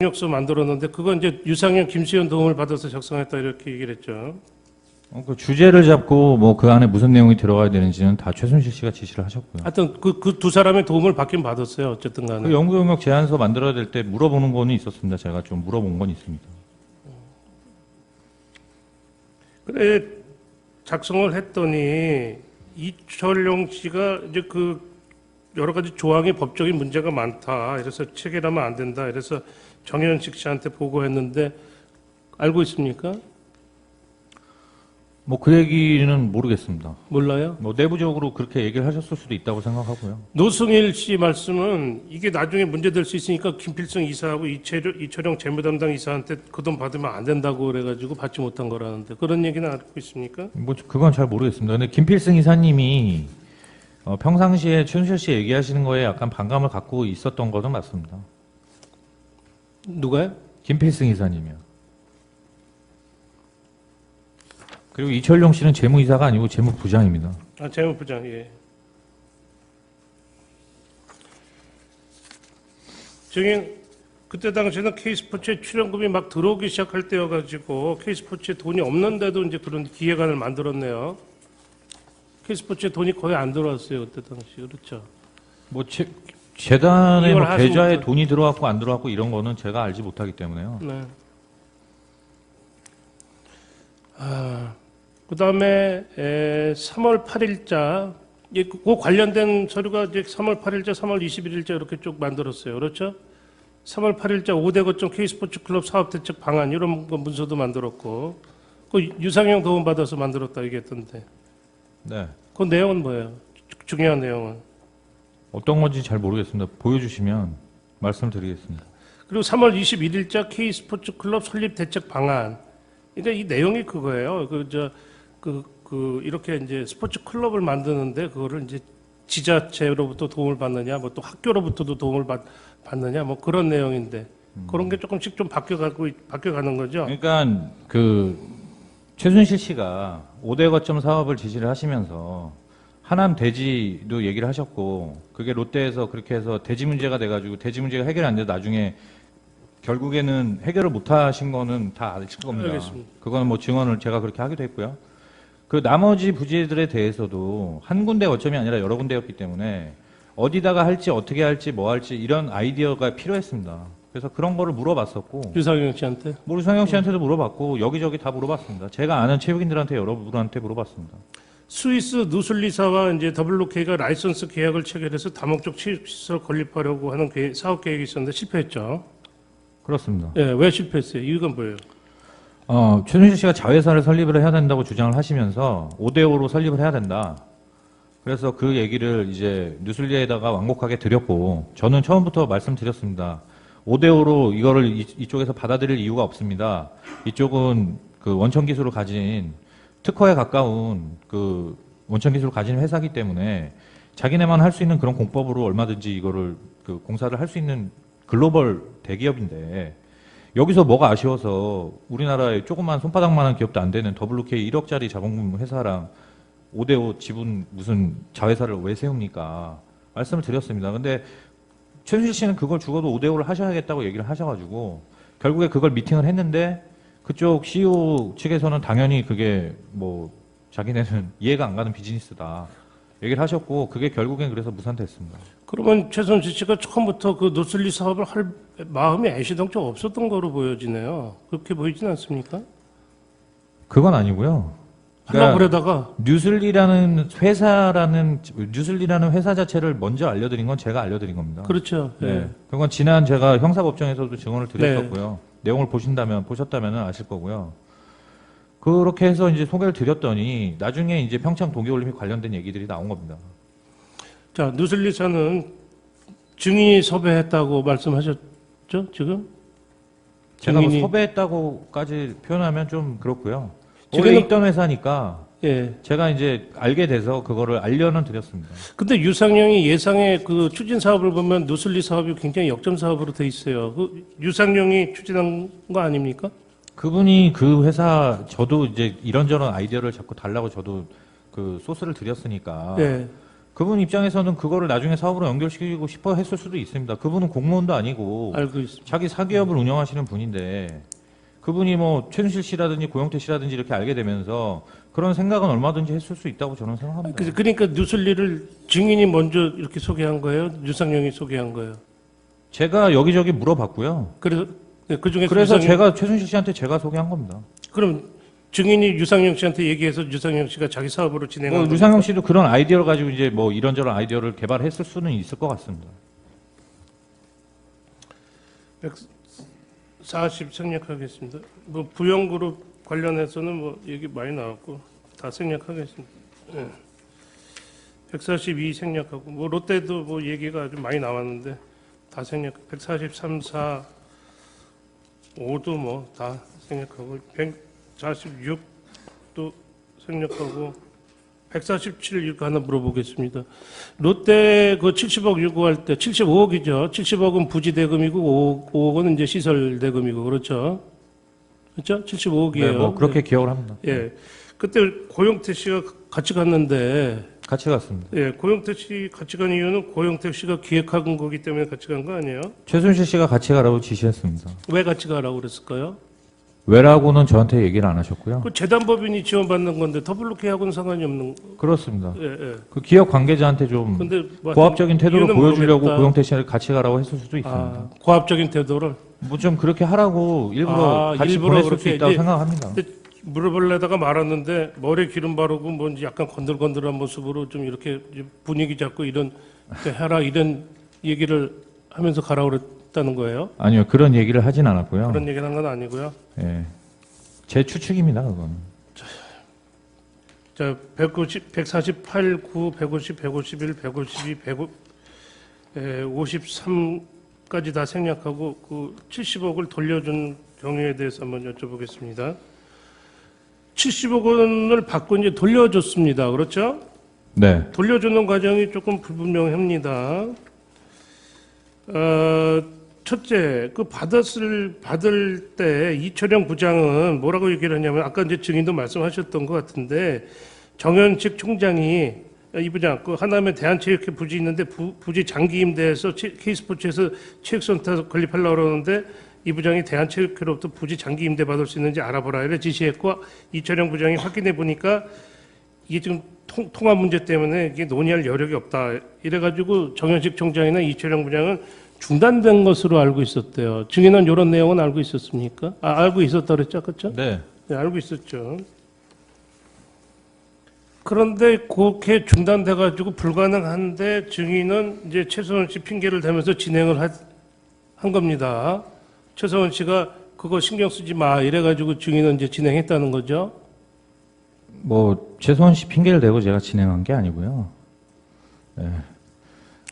용역서 만들었는데 그건 이제 유상현, 김수현 도움을 받아서 작성했다 이렇게 얘기를 했죠. 그 주제를 잡고 뭐 그 안에 무슨 내용이 들어가야 되는지는 다 최순실 씨가 지시를 하셨고요. 하여튼 그 두 사람의 도움을 받긴 받았어요. 어쨌든 간에. 그 연구 용역 제안서 만들어야 될 때 물어보는 거는 있었습니다. 제가 좀 물어본 건 있습니다. 그래 작성을 했더니 이철용 씨가 이제 그 여러 가지 조항에 법적인 문제가 많다. 그래서 체결하면 안 된다. 그래서 정현식 씨한테 보고했는데 알고 있습니까? 뭐 그 얘기는 모르겠습니다. 몰라요? 뭐 내부적으로 그렇게 얘기를 하셨을 수도 있다고 생각하고요. 노승일 씨 말씀은 이게 나중에 문제될 수 있으니까 김필성 이사하고 이철용 재무담당 이사한테 그 돈 받으면 안 된다고 그래가지고 받지 못한 거라는데 그런 얘기는 알고 있습니까? 뭐 그건 잘 모르겠습니다. 근데 김필승 이사님이 평상시에 최순실 씨 얘기하시는 거에 약간 반감을 갖고 있었던 것은 맞습니다. 누가요? 김필승 이사님이요. 그리고 이철용 씨는 재무이사가 아니고 재무부장입니다. 아, 재무부장, 예. 증인, 그때 당시에는 K스포츠에 출연금이 막 들어오기 시작할 때여가지고 K스포츠에 돈이 없는데도 이제 그런 기획안을 만들었네요. K스포츠에 돈이 거의 안 들어왔어요. 그때 당시. 그렇죠. 뭐 재단에 이걸 뭐 하신 계좌에 분들- 돈이 들어왔고 안 들어왔고 이런 거는 제가 알지 못하기 때문에요. 네. 그다음에 3월 8일자 그 관련된 서류가 이제 3월 8일자, 3월 21일자 이렇게 쭉 만들었어요. 그렇죠? 3월 8일자 5대 거점 K스포츠클럽 사업대책 방안 이런 거 문서도 만들었고 그 유상형 도움 받아서 만들었다 얘기했던데 네. 그 내용은 뭐예요? 중요한 내용은. 어떤 건지 잘 모르겠습니다. 보여주시면 말씀드리겠습니다. 그리고 3월 21일자 K스포츠클럽 설립 대책 방안. 그러니까 이 내용이 그거예요. 이렇게 이제 스포츠 클럽을 만드는데 그거를 이제 지자체로부터 도움을 받느냐, 뭐 또 학교로부터도 도움을 받느냐, 뭐 그런 내용인데 그런 게 조금씩 좀 바뀌어가는 거죠. 그러니까 그 최순실 씨가 5대 거점 사업을 지시를 하시면서 하남 대지도 얘기를 하셨고 그게 롯데에서 그렇게 해서 대지 문제가 돼가지고 대지 문제가 해결이 안 돼서 나중에 결국에는 해결을 못 하신 거는 다 아실 겁니다. 알겠습니다. 그거는 뭐 증언을 제가 그렇게 하기도 했고요. 그 나머지 부지들에 대해서도 한 군데 거점이 아니라 여러 군데였기 때문에 어디다가 할지 어떻게 할지 뭐 할지 이런 아이디어가 필요했습니다. 그래서 그런 거를 물어봤었고 유상영 씨한테. 우상영 씨한테도 물어봤고 여기저기 다 물어봤습니다. 제가 아는 체육인들한테 여러분한테 물어봤습니다. 스위스 누슬리사와 이제 WK가 라이선스 계약을 체결해서 다목적 체육시설 건립하려고 하는 사업 계획이 있었는데 실패했죠. 그렇습니다. 예, 왜 실패했어요? 이유가 뭐예요? 최순실 씨가 자회사를 설립을 해야 된다고 주장을 하시면서 5대5로 설립을 해야 된다. 그래서 그 얘기를 이제 뉴슬리에다가 완곡하게 드렸고 저는 처음부터 말씀드렸습니다. 5대5로 이거를 이쪽에서 받아들일 이유가 없습니다. 이쪽은 그 원천 기술을 가진 특허에 가까운 그 원천 기술을 가진 회사이기 때문에 자기네만 할 수 있는 그런 공법으로 얼마든지 이거를 그 공사를 할 수 있는 글로벌 대기업인데 여기서 뭐가 아쉬워서 우리나라의 조그만 손바닥만한 기업도 안 되는 WK 1억짜리 자본금 회사랑 5대5 지분 무슨 자회사를 왜 세웁니까? 말씀을 드렸습니다. 근데 최순실 씨는 그걸 죽어도 5대5를 하셔야겠다고 얘기를 하셔가지고 결국에 그걸 미팅을 했는데 그쪽 CEO 측에서는 당연히 그게 뭐 자기네는 이해가 안 가는 비즈니스다 얘기를 하셨고 그게 결국엔 그래서 무산됐습니다. 그러면 최순실 씨가 처음부터 그 노슬리 사업을 할 마음이 애시당초 없었던 거로 보여지네요. 그렇게 보이진 않습니까? 그건 아니고요. 하려고 그러다가 뉴슬리라는 회사 자체를 먼저 알려드린 건 제가 알려드린 겁니다. 그렇죠. 예. 네. 그건 지난 제가 형사법정에서도 증언을 드렸었고요. 내용을 보셨다면 아실 거고요. 그렇게 해서 이제 소개를 드렸더니 나중에 이제 평창 동계올림픽 관련된 얘기들이 나온 겁니다. 자, 누슬리사는 증인이 섭외했다고 말씀하셨죠, 지금? 제가 뭐 증인이- 섭외했다고까지 표현하면 좀 그렇고요. 지금은- 오래 있던 회사니까 예. 제가 이제 알게 돼서 그거를 알려는 드렸습니다. 근데 유상영이 예상의 그 추진 사업을 보면 누슬리 사업이 굉장히 역점 사업으로 돼 있어요. 그 유상영이 추진한 거 아닙니까? 그분이 그 회사 저도 이제 이런저런 아이디어를 자꾸 달라고 저도 그 소스를 드렸으니까 예. 그분 입장에서는 그거를 나중에 사업으로 연결시키고 싶어 했을 수도 있습니다. 그분은 공무원도 아니고 알고 있습니다. 자기 사기업을 운영하시는 분인데 그분이 뭐 최순실 씨라든지 고영태 씨라든지 이렇게 알게 되면서 그런 생각은 얼마든지 했을 수 있다고 저는 생각합니다. 그러니까 누슬리를 증인이 먼저 이렇게 소개한 거예요? 유상영이 소개한 거예요? 제가 여기저기 물어봤고요. 그래서 그 중에서 그래서 제가 최순실 씨한테 제가 소개한 겁니다. 그럼 증인이 유상영 씨한테 얘기해서 유상영 씨가 자기 사업으로 진행한 뭐 유상영 씨도 그런 아이디어를 가지고 이제 뭐 이런저런 아이디어를 개발했을 수는 있을 것 같습니다. 140 생략하겠습니다. 뭐 부영그룹 관련해서는 뭐 얘기 많이 나왔고 다 생략하겠습니다. 예. 142 생략하고 뭐 롯데도 뭐 얘기가 아주 많이 나왔는데 다 생략. 143, 4, 5도 뭐 다 생략하고 146도 생략하고 147 이렇게 하나 물어보겠습니다. 롯데 그 70억 요구할 때 75억이죠. 70억은 부지 대금이고 5억은 이제 시설 대금이고 그렇죠. 그렇죠? 75억이에요. 네, 뭐 그렇게 기억을 합니다. 예. 그때 고영태 씨가 같이 갔는데 같이 갔습니다. 예, 고영태 씨 같이 간 이유는 고영태 씨가 기획한 거기 때문에 같이 간 거 아니에요? 최순실 씨가 같이 가라고 지시했습니다. 왜 같이 가라고 그랬을까요? 왜라고는 저한테 얘기를 안 하셨고요. 그 재단법인이 지원받는 건데 WK하고는 상관이 없는. 그렇습니다. 예, 예. 그 기업 관계자한테 좀 근데 뭐 고압적인 태도를 이유는 보여주려고 모르겠다. 고용태 씨를 같이 가라고 했을 수도 있습니다. 아, 고압적인 태도를. 뭐 좀 그렇게 하라고 일부러 같이 일부러 보냈을 수 그렇게 있다고 이제- 생각합니다. 근데 물어보려다가 말았는데 머리에 기름 바르고 뭔지 약간 건들건들한 모습으로 좀 이렇게 분위기 잡고 이런 해라 이런 얘기를 하면서 가라고 그랬다는 거예요. 아니요, 그런 얘기를 하진 않았고요. 그런 얘기를 한 건 아니고요. 예. 제 추측입니다, 그건. 자, 190, 148, 9, 150, 151, 152, 153까지 다 생략하고 그 70억을 돌려준 경우에 대해서 한번 여쭤보겠습니다. 70억 원을 받고 이제 돌려줬습니다. 그렇죠? 네. 돌려주는 과정이 조금 불분명합니다. 첫째, 그 받을 때 이철영 부장은 뭐라고 얘기를 하냐면 아까 이제 증인도 말씀하셨던 것 같은데 정현식 총장이 이 부장 그 하남에 대한체육회 부지 있는데 부지 장기 임대해서 K스포츠에서 체육센터 건립하려고 그러는데 이 부장이 대한체육회로부터 부지 장기 임대 받을 수 있는지 알아보라 이래 지시했고 이철영 부장이 확인해 보니까 이게 지금 통화 문제 때문에 이게 논의할 여력이 없다. 이래가지고 정현식 총장이나 이철영 부장은 중단된 것으로 알고 있었대요. 증인은 이런 내용은 알고 있었습니까? 알고 있었다 그랬죠, 그렇죠? 네. 네, 알고 있었죠. 그런데 그렇게 중단돼가지고 불가능한데 증인은 이제 최소원 씨 핑계를 대면서 진행을 한 겁니다. 최소원 씨가 그거 신경 쓰지 마 이래가지고 증인은 이제 진행했다는 거죠. 뭐 최소원 씨 핑계를 대고 제가 진행한 게 아니고요. 네.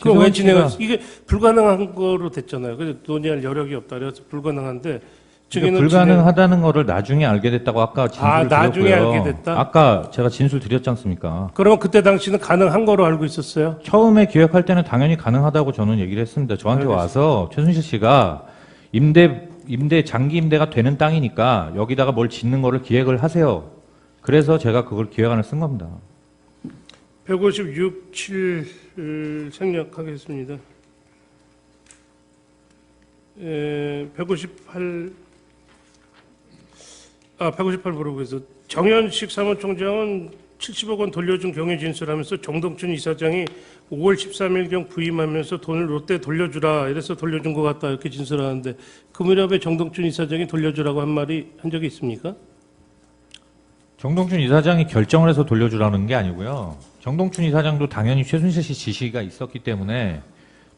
그럼 왜 최소원 진행을 씨가 이게 불가능한 거로 됐잖아요. 그래서 논의할 여력이 없다. 그래서 불가능한데 증인은 불가능하다는 거를 나중에 알게 됐다고 아까 진술을 나중에 드렸고요. 알게 됐다? 아까 제가 진술 드렸지 않습니까? 그러면 그때 당시는 가능한 거로 알고 있었어요. 처음에 기획할 때는 당연히 가능하다고 저는 얘기를 했습니다. 저한테 알겠습니다. 와서 최순실 씨가 장기 임대가 되는 땅이니까 여기다가 뭘 짓는 거를 기획을 하세요. 그래서 제가 그걸 기획안을 쓴 겁니다. 156, 7 생략하겠습니다. 158 물어보겠어. 정현식 사무총장은 70억 원 돌려준 경위 진술하면서 정동춘 이사장이 5월 13일경 부임하면서 돈을 롯데 돌려주라 이래서 돌려준 것 같다 이렇게 진술하는데 그 무렵에 정동춘 이사장이 돌려주라고 한 말이 한 적이 있습니까? 정동춘 이사장이 결정을 해서 돌려주라는 게 아니고요. 정동춘 이사장도 당연히 최순실 씨 지시가 있었기 때문에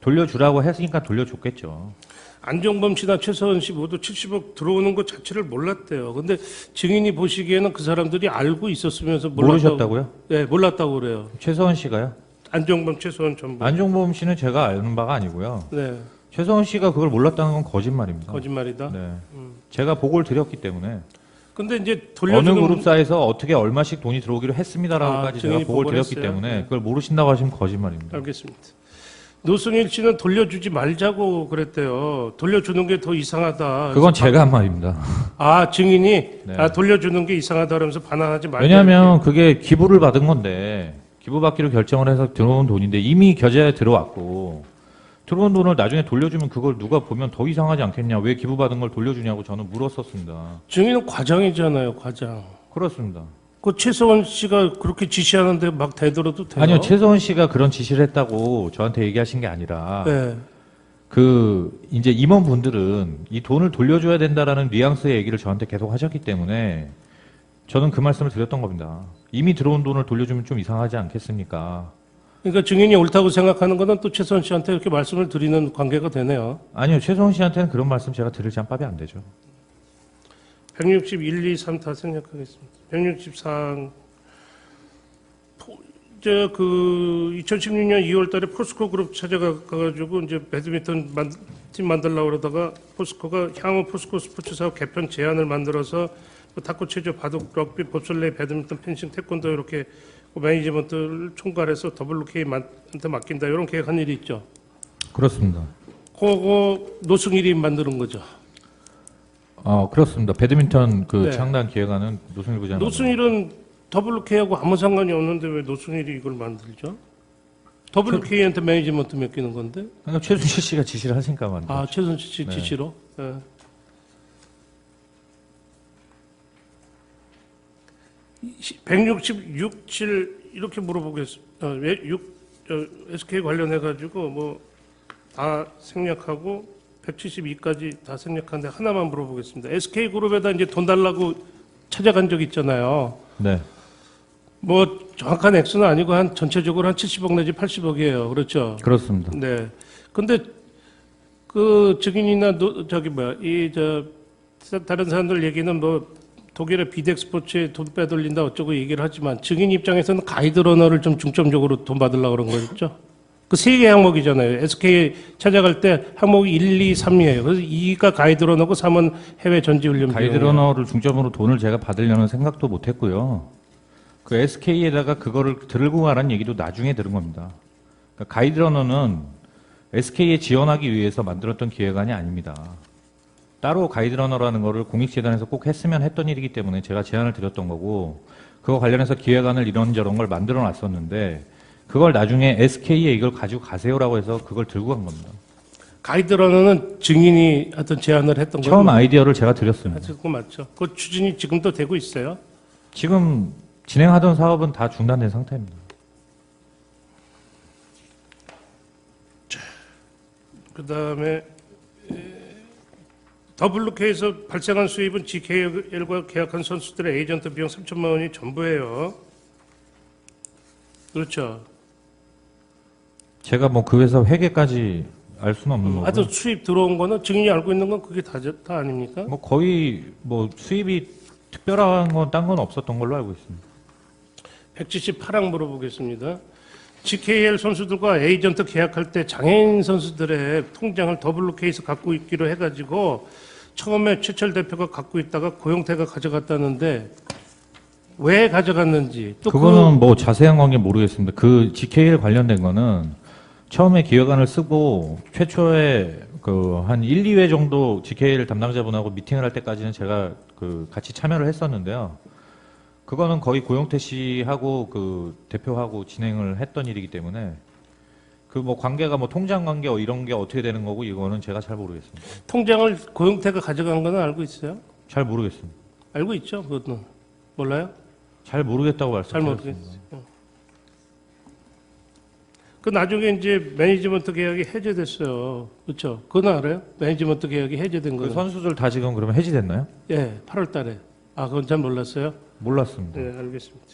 돌려주라고 했으니까 돌려줬겠죠. 안종범 씨나 최서원 씨 모두 70억 들어오는 것 자체를 몰랐대요. 근데 증인이 보시기에는 그 사람들이 알고 있었으면서 모르셨다고요? 네, 몰랐다고 그래요. 최서원 씨가요? 안종범, 최서원 전부. 안종범 씨는 제가 아는 바가 아니고요. 네, 최서원 씨가 그걸 몰랐다는 건 거짓말입니다. 거짓말이다. 네. 제가 보고를 드렸기 때문에 근데 이제 어느 돌려주는 그룹사에서 어떻게 얼마씩 돈이 들어오기로 했습니다라고까지 제가 증인이 보고를 보고를 드렸기 했어요? 때문에 네. 그걸 모르신다고 하시면 거짓말입니다. 알겠습니다. 노승일 씨는 돌려주지 말자고 그랬대요. 돌려주는 게 더 이상하다. 그건 그래서 제가 한 말입니다. 증인이 네. 돌려주는 게 이상하다 그러면서 반항하지 말자. 왜냐하면 그게 기부를 받은 건데 기부받기로 결정을 해서 들어온 돈인데 이미 계좌에 들어왔고 들어온 돈을 나중에 돌려주면 그걸 누가 보면 더 이상하지 않겠냐. 왜 기부받은 걸 돌려주냐고 저는 물었었습니다. 증인은 과장이잖아요, 과장. 그렇습니다. 그 최서원 씨가 그렇게 지시하는데 막 대들어도 돼요? 아니요. 최서원 씨가 그런 지시를 했다고 저한테 얘기하신 게 아니라 네. 이제 임원분들은 이 돈을 돌려줘야 된다라는 뉘앙스의 얘기를 저한테 계속 하셨기 때문에 저는 그 말씀을 드렸던 겁니다. 이미 들어온 돈을 돌려주면 좀 이상하지 않겠습니까? 그러니까 증인이 옳다고 생각하는 거는 또 최서원 씨한테 이렇게 말씀을 드리는 관계가 되네요. 아니요. 최서원 씨한테는 그런 말씀 제가 들을 잠밥이 안 되죠. 161, 2, 3 다 생략하겠습니다. 164 그 2016년 2월 달에 포스코 그룹 찾아가가지고 이제 배드민턴 팀 만들려고 그러다가 포스코가 향후 포스코 스포츠 사업 개편 제안을 만들어서 뭐 탁구, 체조, 바둑, 럭비, 봅슬레이, 배드민턴, 펜싱, 태권도 이렇게 그 매니지먼트를 총괄해서 WK한테 맡긴다 이런 계획한 일이 있죠. 그렇습니다. 그거 노승일이 만드는 거죠. 그렇습니다. 배드민턴 네. 창단 기획안은 노승일 부장님. 노승일은 WK하고 아무 상관이 없는데 왜 노승일이 이걸 만들죠? WK한테 매니지먼트 맡기는 건데? 그러니까 최순실 씨가 지시를 하시니까 말이죠. 최순실 씨 네. 지시로? 네. 166, 7 이렇게 물어보겠습니다. SK 관련해 가지고 뭐 다 생략하고 172까지 다 생략하는데 하나만 물어보겠습니다. SK 그룹에다 이제 돈 달라고 찾아간 적 있잖아요. 네. 뭐 정확한 액수는 아니고 한 전체적으로 한 70억 내지 80억이에요. 그렇죠? 그렇습니다. 네. 근데 그 증인이나 다른 사람들 얘기는 뭐 독일의 비덱스포츠에 돈 빼돌린다 어쩌고 얘기를 하지만 증인 입장에서는 가이드러너를 좀 중점적으로 돈 받으려고 그런 거였죠. 그 세 개 항목이잖아요. SK 찾아갈 때 항목이 1, 2, 3이에요. 그래서 2가 가이드러너고 3은 해외 전지훈련 비용이에요. 가이드러너를 중점으로 돈을 제가 받으려는 생각도 못 했고요. 그 SK에다가 그거를 들고 가라는 얘기도 나중에 들은 겁니다. 그러니까 가이드러너는 SK에 지원하기 위해서 만들었던 기획안이 아닙니다. 따로 가이드러너라는 거를 공익재단에서 꼭 했으면 했던 일이기 때문에 제가 제안을 드렸던 거고, 그거 관련해서 기획안을 이런저런 걸 만들어 놨었는데, 그걸 나중에 SK에 이걸 가지고 가세요라고 해서 그걸 들고 간 겁니다. 가이드러너는 증인이 어떤 제안을 했던 거죠? 처음 아이디어를 제가 드렸습니다. 그거 맞죠. 그 추진이 지금도 되고 있어요. 지금 진행하던 사업은 다 중단된 상태입니다. 그 다음에 WK에서 발생한 수입은 GKL과 계약한 선수들의 에이전트 비용 3천만 원이 전부예요. 그렇죠. 제가 뭐 그 회사 회계까지 알 수는 없는 거고. 하여튼 수입 들어온 거는 증인이 알고 있는 건 그게 다 아닙니까? 뭐 거의 뭐 수입이 특별한 건 딴 건 없었던 걸로 알고 있습니다. 178항 물어보겠습니다. GKL 선수들과 에이전트 계약할 때 장애인 선수들의 통장을 WK에서 갖고 있기로 해가지고 처음에 최철 대표가 갖고 있다가 고용태가 가져갔다는데 왜 가져갔는지 또 그거는 뭐 자세한 관계 모르겠습니다. 그 GKL 관련된 거는 처음에 기획안을 쓰고 최초에 그 한 1, 2회 정도 GKL 담당자분하고 미팅을 할 때까지는 제가 그 같이 참여를 했었는데요. 그거는 거의 고용태 씨하고 그 대표하고 진행을 했던 일이기 때문에 그 뭐 관계가 뭐 통장 관계 이런 게 어떻게 되는 거고 이거는 제가 잘 모르겠습니다. 통장을 고용태가 가져간 거는 알고 있어요? 잘 모르겠습니다. 알고 있죠? 그것은 몰라요? 잘 모르겠다고 잘 말씀드렸습니다. 모르겠어요. 그 나중에 이제 매니지먼트 계약이 해제됐어요. 그렇죠? 그건 알아요? 매니지먼트 계약이 해제된 그 거는. 선수들 다 지금 그러면 해지됐나요? 예, 8월 달에. 아, 그건 잘 몰랐어요? 몰랐습니다. 네, 알겠습니다.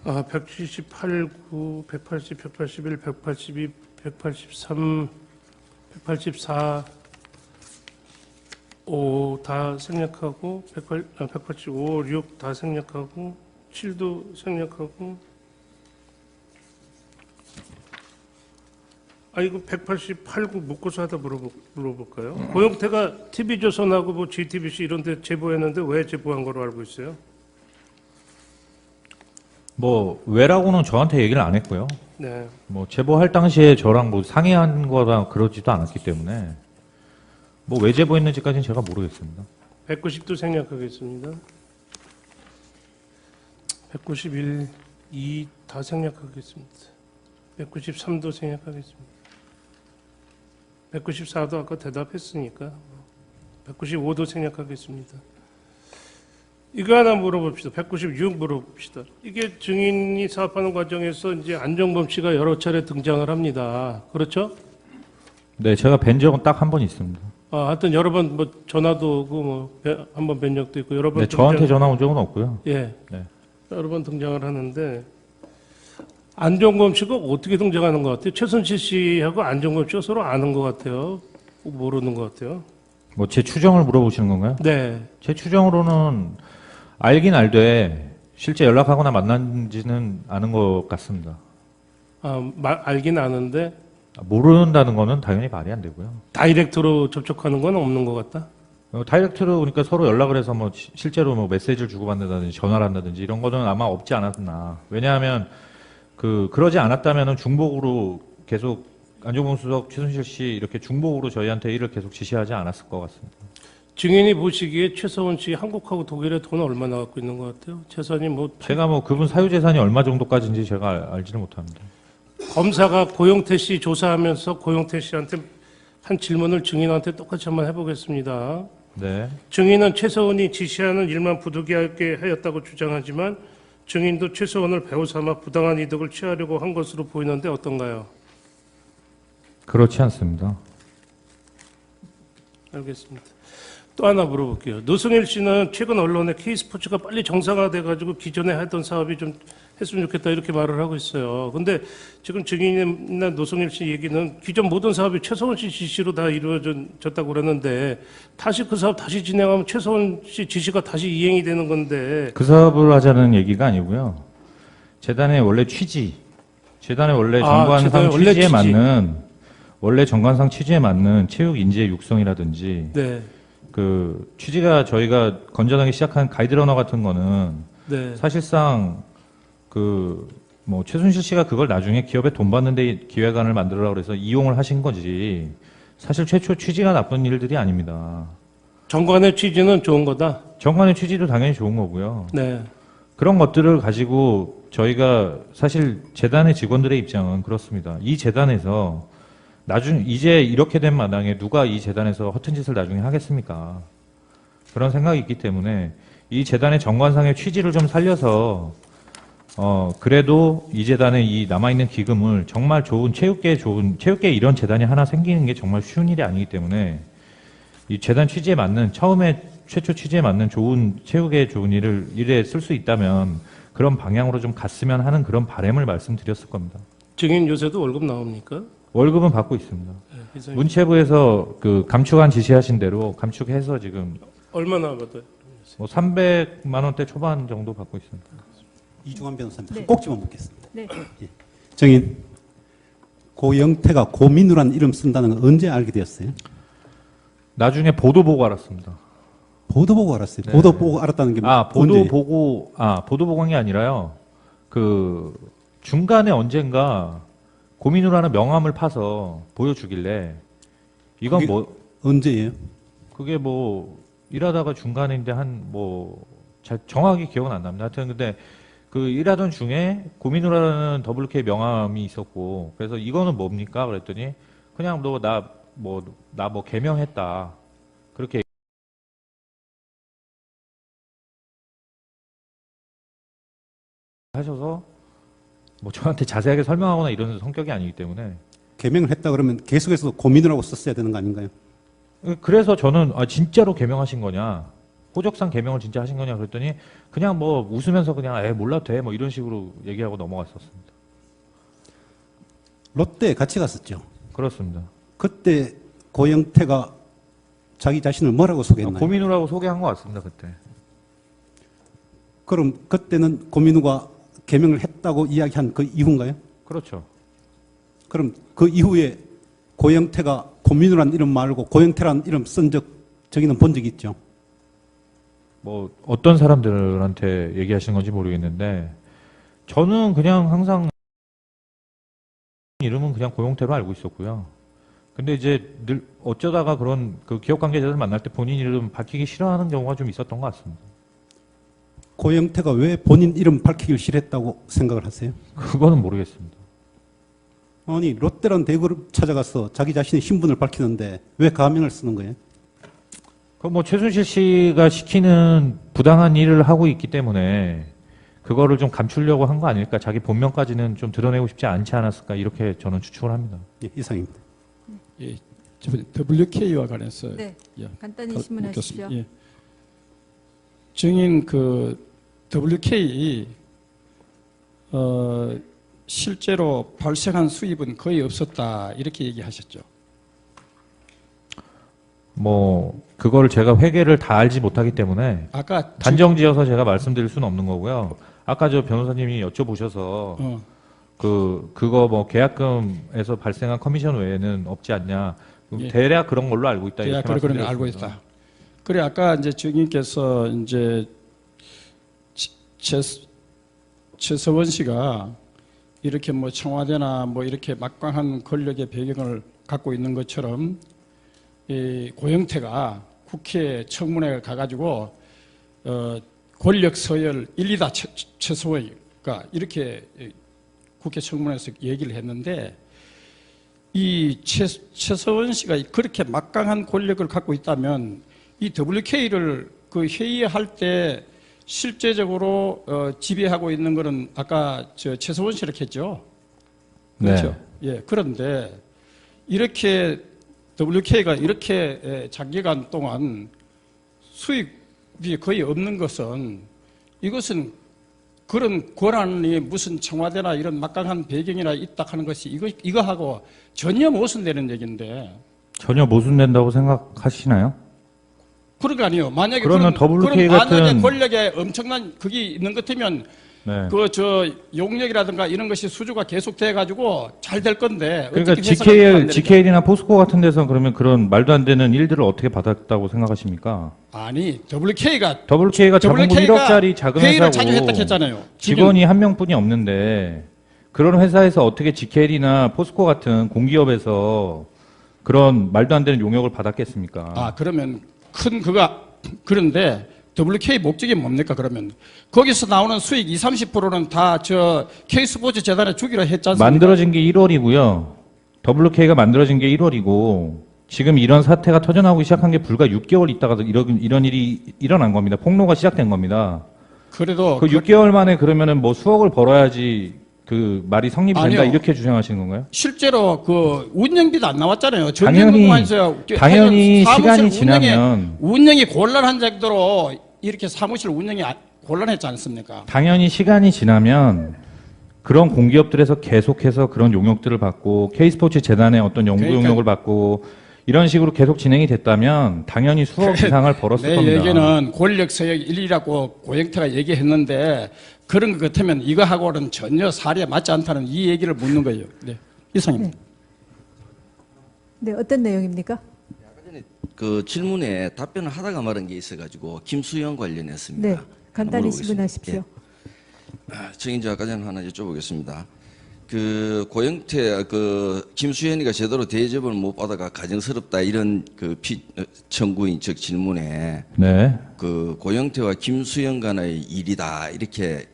아, 178, 9, 180, 181, 182, 183, 184, 5 다 생략하고 185, 6 다 생략하고 7도 생략하고 이거 188, 9 묶어서 하다 물어볼까요? 고용태가 TV조선하고 뭐 JTBC 이런 데 제보했는데 왜 제보한 거로 알고 있어요? 뭐 왜라고는 저한테 얘기를 안 했고요. 네. 뭐 제보할 당시에 저랑 뭐 상의한 거랑 그러지도 않았기 때문에 뭐 왜 제보했는지까지는 제가 모르겠습니다. 190도 생략하겠습니다. 191, 2 다 생략하겠습니다. 193도 생략하겠습니다. 194도 아까 대답했으니까 195도 생략하겠습니다. 이거 하나 물어봅시다. 196 물어봅시다. 이게 증인이 사업하는 과정에서 이제 안정범 씨가 여러 차례 등장을 합니다. 그렇죠? 네, 제가 뵌 적은 딱 한 번 있습니다. 하여튼 여러 번 뭐 전화도 오고 뭐 한 번 뵌 적도 있고 여러 번. 네, 저한테 전화 온 적은 없고요. 예. 네. 여러 번 등장을 하는데 안정범 씨가 어떻게 등장하는 것 같아요? 최순실 씨하고 안정범 씨가 서로 아는 것 같아요. 모르는 것 같아요. 뭐 제 추정을 물어보시는 건가요? 네. 제 추정으로는 알긴 알되 실제 연락하거나 만난지는 않은 것 같습니다. 알긴 아는데 모른다는 거는 당연히 말이 안 되고요. 다이렉트로 접촉하는 건 없는 것 같다. 다이렉트로 그러니까 서로 연락을 해서 뭐 실제로 뭐 메시지를 주고받는다든지 전화를 한다든지 이런 거는 아마 없지 않았나. 왜냐하면 그러지 않았다면은 중복으로 계속 안정범 수석, 최순실 씨 이렇게 중복으로 저희한테 일을 계속 지시하지 않았을 것 같습니다. 증인이 보시기에 최서원 씨 한국하고 독일에 돈 얼마나 갖고 있는 것 같아요? 최선이 뭐 제가 뭐 그분 사유 재산이 얼마 정도까지인지 제가 알지는 못합니다. 검사가 고용태 씨 조사하면서 고용태 씨한테 한 질문을 증인한테 똑같이 한번 해보겠습니다. 네. 증인은 최서원이 지시하는 일만 부득이하게 하였다고 주장하지만 증인도 최서원을 배우 삼아 부당한 이득을 취하려고 한 것으로 보이는데 어떤가요? 그렇지 않습니다. 알겠습니다. 또 하나 물어볼게요. 노승일 씨는 최근 언론에 K스포츠가 빨리 정상화돼가지고 기존에 하던 사업이 좀 했으면 좋겠다 이렇게 말을 하고 있어요. 근데 지금 증인이나 노승일 씨 얘기는 기존 모든 사업이 최서원 씨 지시로 다 이루어졌다고 그러는데 다시 그 사업 다시 진행하면 최서원 씨 지시가 다시 이행이 되는 건데 그 사업을 하자는 얘기가 아니고요. 재단의 원래 취지, 재단의 원래 정관상 재단의 원래 취지에 취지. 맞는 원래 정관상 취지에 맞는 체육 인재 육성이라든지 네, 그 취지가 저희가 건전하게 시작한 가이드러너 같은 거는 네, 사실상 그 뭐 최순실 씨가 그걸 나중에 기업에 돈 받는데 기획안을 만들으라고 그래서 이용을 하신 거지 사실 최초 취지가 나쁜 일들이 아닙니다. 정관의 취지는 좋은 거다. 정관의 취지도 당연히 좋은 거고요. 네, 그런 것들을 가지고 저희가 사실 재단의 직원들의 입장은 그렇습니다. 이 재단에서 나중 이제 이렇게 된 마당에 누가 이 재단에서 허튼 짓을 나중에 하겠습니까? 그런 생각이 있기 때문에 이 재단의 정관상의 취지를 좀 살려서 그래도 이 재단의 이 남아있는 기금을 정말 좋은 체육계 이런 재단이 하나 생기는 게 정말 쉬운 일이 아니기 때문에 이 재단 취지에 맞는 처음에 최초 취지에 맞는 좋은 체육에 좋은 일에 쓸 수 있다면 그런 방향으로 좀 갔으면 하는 그런 바람을 말씀드렸을 겁니다. 증인 요새도 월급 나옵니까? 월급은 받고 있습니다. 네, 이상입니다. 문체부에서 그 감축안 지시하신 대로 감축해서 지금 얼마나 받아요? 뭐 300만 원대 초반 정도 받고 있습니다. 이중환 변호사님 네. 한 꼭지만 묻겠습니다. 네. 정인, 고영태가 고민우라는 이름 쓴다는 건 언제 알게 되었어요? 나중에 보도 보고 알았습니다. 보도 보고 알았어요. 네. 보도 보고 알았다는 게 언제? 보도 보고 한 게 아니라요. 그 중간에 언젠가 고민우라는 명함을 파서 보여주길래 이건 그게- 뭐 언제예요? 그게 뭐 일하다가 중간인데 잘 정확히 기억은 안 납니다. 하여튼 근데 그 일하던 중에 고민우라는 WK 명함이 있었고 그래서 이거는 뭡니까? 그랬더니 그냥 나 개명했다. 그렇게 하셔서 뭐 저한테 자세하게 설명하거나 이런 성격이 아니기 때문에 개명을 했다 그러면 계속해서 고민우라고 썼어야 되는 거 아닌가요? 그래서 저는 진짜로 개명하신 거냐 호적상 개명을 진짜 하신 거냐 그랬더니 그냥 뭐 웃으면서 그냥 몰라도 돼 뭐 이런 식으로 얘기하고 넘어갔었습니다. 롯데에 같이 갔었죠. 그렇습니다. 그때 고영태가 자기 자신을 뭐라고 소개했나요? 고민우라고 소개한 것 같습니다 그때. 그럼 그때는 고민우가 개명을 했다고 이야기한 그 이후인가요? 그렇죠. 그럼 그 이후에 고영태가 고민우라는 이름 말고 고영태라는 이름 쓴 저기는 본 적이 있죠. 뭐 어떤 사람들한테 얘기하시는 건지 모르겠는데 저는 그냥 항상 이름은 그냥 고용태로 알고 있었고요. 근데 이제 늘 어쩌다가 그런 그 기업 관계자들 만날 때 본인 이름 밝히기 싫어하는 경우가 좀 있었던 것 같습니다. 고영태가 왜 본인 이름 밝히기를 싫어했다고 생각을 하세요? 그거는 모르겠습니다. 아니 롯데라는 대그룹 찾아가서 자기 자신의 신분을 밝히는데 왜 가명을 쓰는 거예요? 그 뭐 최순실 씨가 시키는 부당한 일을 하고 있기 때문에 그거를 좀 감추려고 한 거 아닐까? 자기 본명까지는 좀 드러내고 싶지 않지 않았을까? 이렇게 저는 추측을 합니다. 예, 이상입니다. 예, WK와 관해서 네. 예, 간단히 질문하십시오. 묻겠습니다. 예. 증인 그 WK 실제로 발생한 수입은 거의 없었다 이렇게 얘기하셨죠. 뭐 그거를 제가 회계를 다 알지 못하기 때문에 아까 단정지어서 제가 말씀드릴 수는 없는 거고요. 아까 저 변호사님이 여쭤보셔서 그거 뭐 계약금에서 발생한 커미션 외에는 없지 않냐. 예. 대략 그런 걸로 알고 있다. 이렇게 그런 걸 알고 말씀드렸습니다. 있다. 그래 아까 이제 증인께서 이제 최서원 씨가 이렇게 뭐 청와대나 뭐 이렇게 막강한 권력의 배경을 갖고 있는 것처럼 이 고영태가 국회 청문회에 가가지고 권력 서열 1, 2다 최서원이가 이렇게 국회 청문회에서 얘기를 했는데 이 최서원 씨가 그렇게 막강한 권력을 갖고 있다면 이 WK를 그 회의할 때 실제적으로 지배하고 있는 거는 아까 최서원 씨가 했죠. 그렇죠. 네. 예. 그런데 이렇게 WK가 이렇게 장기간 동안 수익이 거의 없는 것은 이것은 그런 권한이 무슨 청와대나 이런 막강한 배경이나 있다 하는 것이 이거하고 전혀 모순되는 얘기인데. 전혀 모순된다고 생각하시나요? 그런 거 아니에요. 만약에 그러면 WK 만약에 같은- 권력에 엄청난 그게 있는 것 같으면 네. 용역이라든가 이런 것이 수주가 계속돼 가지고 잘 될 건데. 그러니까 어떻게 회사가 안 되느냐. GKL이나 포스코 같은 데서 그러면 그런 말도 안 되는 일들을 어떻게 받았다고 생각하십니까? 아니 WK가 자본금 1억짜리 작은 회의를 회사고 자주 했다 했잖아요. 직원이 한 명뿐이 없는데 그런 회사에서 어떻게 GKL이나 포스코 같은 공기업에서 그런 말도 안 되는 용역을 받았겠습니까? 아, 그러면 그런데 WK 목적이 뭡니까, 그러면? 거기서 나오는 수익 20~30%는 다 K스포츠 재단에 주기로 했지 않습니까? 만들어진 게 1월이고요. WK가 만들어진 게 1월이고 지금 이런 사태가 터져나오기 시작한 게 불과 6개월 있다가 이런 일이 일어난 겁니다. 폭로가 시작된 겁니다. 그래도 그 6개월 만에 그러면은 뭐 수억을 벌어야지 그 말이 성립이 된다 아니요. 이렇게 주장하시는 건가요? 실제로 그 운영비도 안 나왔잖아요. 당연히 시간이 지나면 운영이 곤란한 정도로 이렇게 사무실 운영이 곤란했지 않습니까? 당연히 시간이 지나면 그런 공기업들에서 계속해서 그런 용역들을 받고 K스포츠 재단의 어떤 연구 그러니까 용역을 받고 이런 식으로 계속 진행이 됐다면 당연히 수억 이상을 벌었을 내 겁니다. 얘기는 권력 서역 1위라고 고영태가 얘기했는데 그런 것 같으면 이거하고는 전혀 사례에 맞지 않다는 이 얘기를 묻는 거예요. 네. 이상입니다. 네, 어떤 내용입니까? 그 질문에 답변을 하다가 말한 게 있어가지고 김수영 관련했습니다. 네, 간단히 물어보겠습니다. 질문하십시오. 저 이제 아까 전에 하나 여쭤보겠습니다. 그 고영태 김수현이가 제대로 대접을 못 받아가 가정스럽다 이런 청구인 즉 질문에 네. 그 고영태와 김수현 간의 일이다 이렇게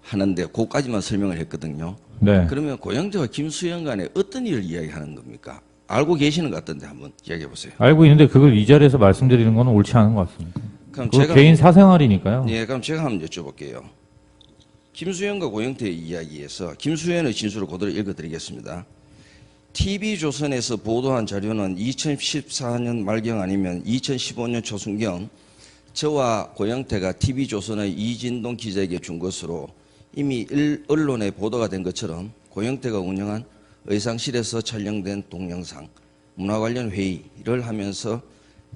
하는데 그까지만 설명을 했거든요. 네. 그러면 고영태와 김수현 간에 어떤 일을 이야기하는 겁니까? 알고 계시는 것 같던데 한번 이야기해 보세요. 알고 있는데 그걸 이 자리에서 말씀드리는 건 옳지 않은 것 같습니다. 그럼 그거 개인 사생활이니까요. 예, 그럼 제가 한번 여쭤볼게요. 김수현과 고영태의 이야기에서 김수현의 진술을 그대로 읽어드리겠습니다. TV조선에서 보도한 자료는 2014년 말경 아니면 2015년 초순경 저와 고영태가 TV조선의 이진동 기자에게 준 것으로 이미 언론에 보도가 된 것처럼 고영태가 운영한 의상실에서 촬영된 동영상, 문화 관련 회의를 하면서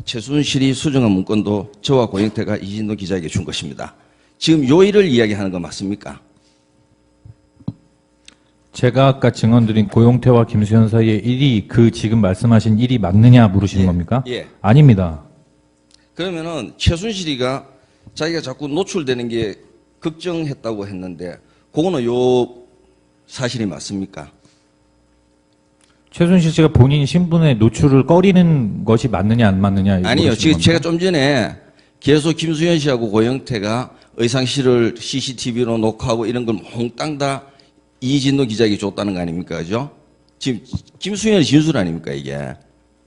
최순실이 수정한 문건도 저와 고영태가 이진동 기자에게 준 것입니다. 지금 요 일을 이야기하는 거 맞습니까? 제가 아까 증언드린 고용태와 김수현 사이의 일이 지금 말씀하신 일이 맞느냐 물으시는 겁니까? 예. 아닙니다. 그러면은 최순실이가 자기가 자꾸 노출되는 게 걱정했다고 했는데 그거는 요 사실이 맞습니까? 최순실 씨가 본인 신분의 노출을 꺼리는 것이 맞느냐 안 맞느냐 아니요. 물으시는 지금 겁니까? 제가 좀 전에 계속 김수현 씨하고 고영태가 의상실을 CCTV로 녹화하고 이런 걸 몽땅 다 이진도 기자에게 줬다는 거 아닙니까? 그죠? 지금 김수현의 진술 아닙니까? 이게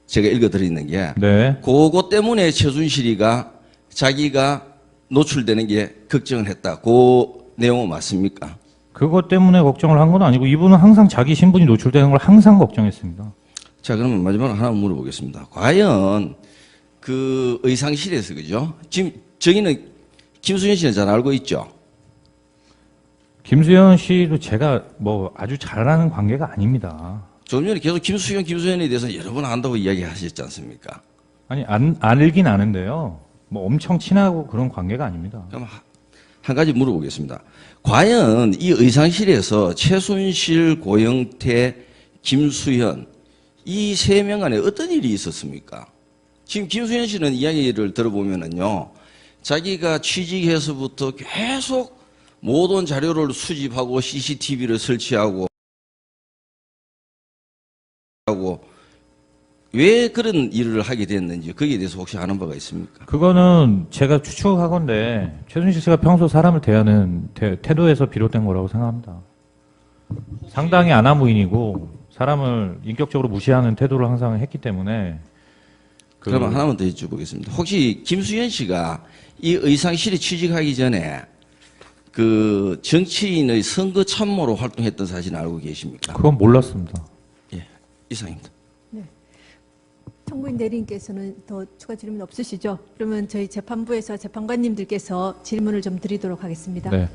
제가 읽어드리는 게 네. 그거 때문에 최순실이가 자기가 노출되는 게 걱정을 했다. 그 내용은 맞습니까? 그것 때문에 걱정을 한 건 아니고 이분은 항상 자기 신분이 노출되는 걸 항상 걱정했습니다. 자, 그러면 마지막으로 하나 물어보겠습니다. 과연 그 의상실에서 그죠? 지금 저기는 김수현 씨는 잘 알고 있죠? 김수현 씨도 제가 뭐 아주 잘 아는 관계가 아닙니다. 조금 전에 계속 김수현에 대해서 여러 번 안다고 이야기하셨지 않습니까? 아니 알긴 아는데요. 뭐 엄청 친하고 그런 관계가 아닙니다. 그럼 한 가지 물어보겠습니다. 과연 이 의상실에서 최순실, 고영태, 김수현 이 세 명 간에 어떤 일이 있었습니까? 지금 김수현 씨는 이야기를 들어보면은요, 자기가 취직해서부터 계속 모든 자료를 수집하고 CCTV를 설치하고 왜 그런 일을 하게 됐는지 거기에 대해서 혹시 아는 바가 있습니까? 그거는 제가 추측하건데 최순실 씨가 평소 사람을 대하는 태도에서 비롯된 거라고 생각합니다. 상당히 아나무인이고 사람을 인격적으로 무시하는 태도를 항상 했기 때문에 그러면 하나만 더 여쭤보겠습니다. 혹시 김수현 씨가 이 의상실에 취직하기 전에 그 정치인의 선거 참모로 활동했던 사실은 알고 계십니까? 그건 몰랐습니다. 예, 이상입니다. 청구인 대리인께서는 더 추가 질문 없으시죠? 그러면 저희 재판부에서 재판관님들께서 질문을 좀 드리도록 하겠습니다. 네.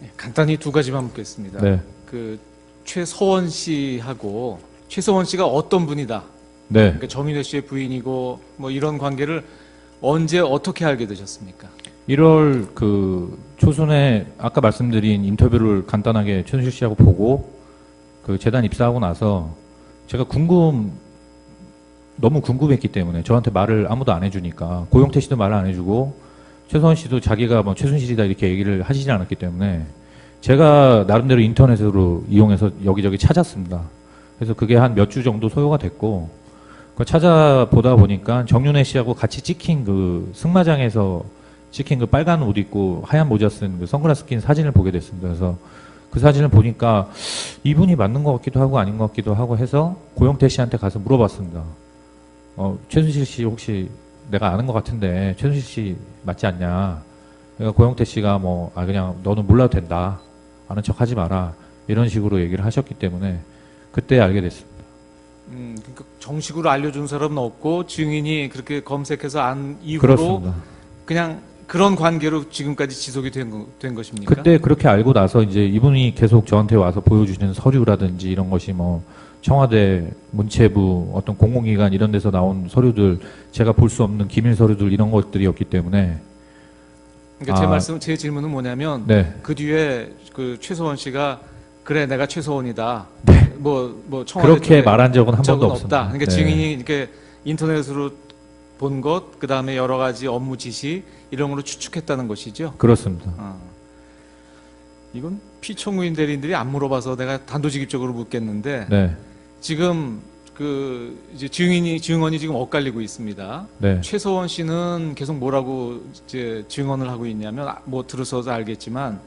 네, 간단히 두 가지만 묻겠습니다. 네. 그 최서원 씨하고 최서원 씨가 어떤 분이다. 네. 그러니까 정윤회 씨의 부인이고 뭐 이런 관계를 언제 어떻게 알게 되셨습니까? 1월 그 초순에 아까 말씀드린 인터뷰를 간단하게 최순실 씨하고 보고 그 재단 입사하고 나서 제가 너무 궁금했기 때문에 저한테 말을 아무도 안 해주니까 고용태 씨도 말을 안 해주고 최서원 씨도 자기가 뭐 최순실이다 이렇게 얘기를 하시지 않았기 때문에 제가 나름대로 인터넷으로 이용해서 여기저기 찾았습니다. 그래서 그게 한 몇 주 정도 소요가 됐고 그 찾아보다 보니까 정윤회 씨하고 같이 찍힌 그 승마장에서 찍힌 그 빨간 옷 입고 하얀 모자 쓴 그 선글라스 낀 사진을 보게 됐습니다. 그래서 그 사진을 보니까 이분이 맞는 것 같기도 하고 아닌 것 같기도 하고 해서 고용태 씨한테 가서 물어봤습니다. 최순실 씨 혹시 내가 아는 것 같은데 최순실 씨 맞지 않냐? 그러니까 고용태 씨가 그냥 너는 몰라도 된다. 아는 척 하지 마라. 이런 식으로 얘기를 하셨기 때문에 그때 알게 됐습니다. 그러니까 정식으로 알려준 사람은 없고 증인이 그렇게 검색해서 안 이후로 그렇습니다. 그냥 그런 관계로 지금까지 지속이 된 것입니까? 그때 그렇게 알고 나서 이제 이분이 계속 저한테 와서 보여주시는 서류라든지 이런 것이 청와대 문체부 어떤 공공기관 이런 데서 나온 서류들 제가 볼 수 없는 기밀 서류들 이런 것들이었기 때문에 그러니까 제 질문은 뭐냐면 네. 그 뒤에 그 최서원 씨가 그래 내가 최서원이다. 네. 청와대 그렇게 말한 적은 한 번도 없다. 없습니다. 그러니까 네. 증인이 이렇게 인터넷으로 본 것, 그 다음에 여러 가지 업무 지시 이런 걸로 추측했다는 것이죠. 그렇습니다. 이건 피청구인 대리인들이 안 물어봐서 내가 단도직입적으로 묻겠는데 네. 지금 이제 증언이 지금 엇갈리고 있습니다. 네. 최서원 씨는 계속 뭐라고 이제 증언을 하고 있냐면 들어서서 알겠지만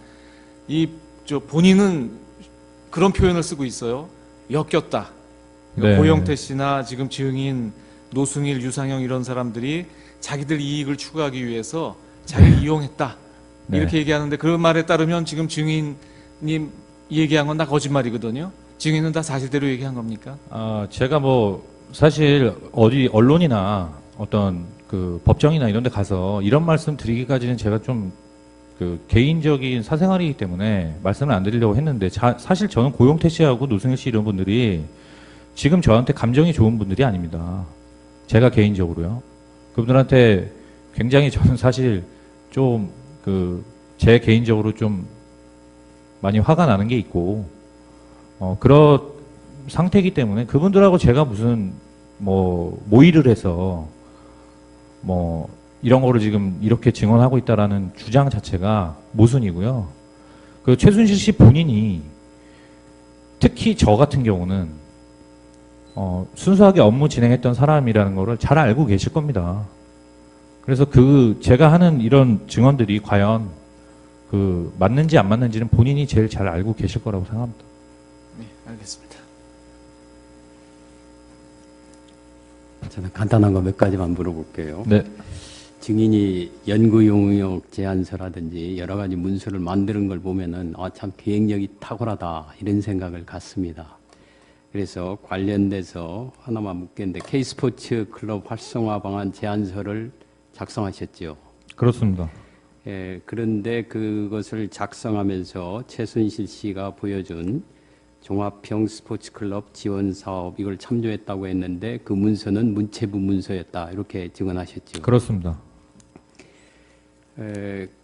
본인은 그런 표현을 쓰고 있어요. 엮였다. 그러니까 네. 고영태 씨나 지금 증인 노승일, 유상영 이런 사람들이 자기들 이익을 추구하기 위해서 자기를 이용했다. 네. 이렇게 얘기하는데 그 말에 따르면 지금 증인님 얘기한 건 다 거짓말이거든요. 증인은 다 사실대로 얘기한 겁니까? 제가 사실 어디 언론이나 어떤 그 법정이나 이런 데 가서 이런 말씀 드리기까지는 제가 좀 그 개인적인 사생활이기 때문에 말씀을 안 드리려고 했는데 사실 저는 고용태 씨하고 노승일 씨 이런 분들이 지금 저한테 감정이 좋은 분들이 아닙니다. 제가 개인적으로요. 그분들한테 굉장히 저는 사실 좀 제 개인적으로 좀 많이 화가 나는 게 있고 그런 상태이기 때문에 그분들하고 제가 무슨 모의를 해서 이런 거를 지금 이렇게 증언하고 있다라는 주장 자체가 모순이고요. 그 최순실 씨 본인이 특히 저 같은 경우는 순수하게 업무 진행했던 사람이라는 거를 잘 알고 계실 겁니다. 그래서 제가 하는 이런 증언들이 과연 맞는지 안 맞는지는 본인이 제일 잘 알고 계실 거라고 생각합니다. 네, 알겠습니다. 저는 간단한 거 몇 가지만 물어볼게요. 네. 증인이 연구 용역 제안서라든지 여러 가지 문서를 만드는 걸 보면은 참 기획력이 탁월하다 이런 생각을 갖습니다. 그래서 관련돼서 하나만 묻겠는데 K스포츠 클럽 활성화 방안 제안서를 작성하셨죠? 그렇습니다. 예, 그런데 그것을 작성하면서 최순실 씨가 보여준 종합형 스포츠클럽 지원 사업 이걸 참조했다고 했는데 그 문서는 문체부 문서였다 이렇게 증언하셨죠. 그렇습니다.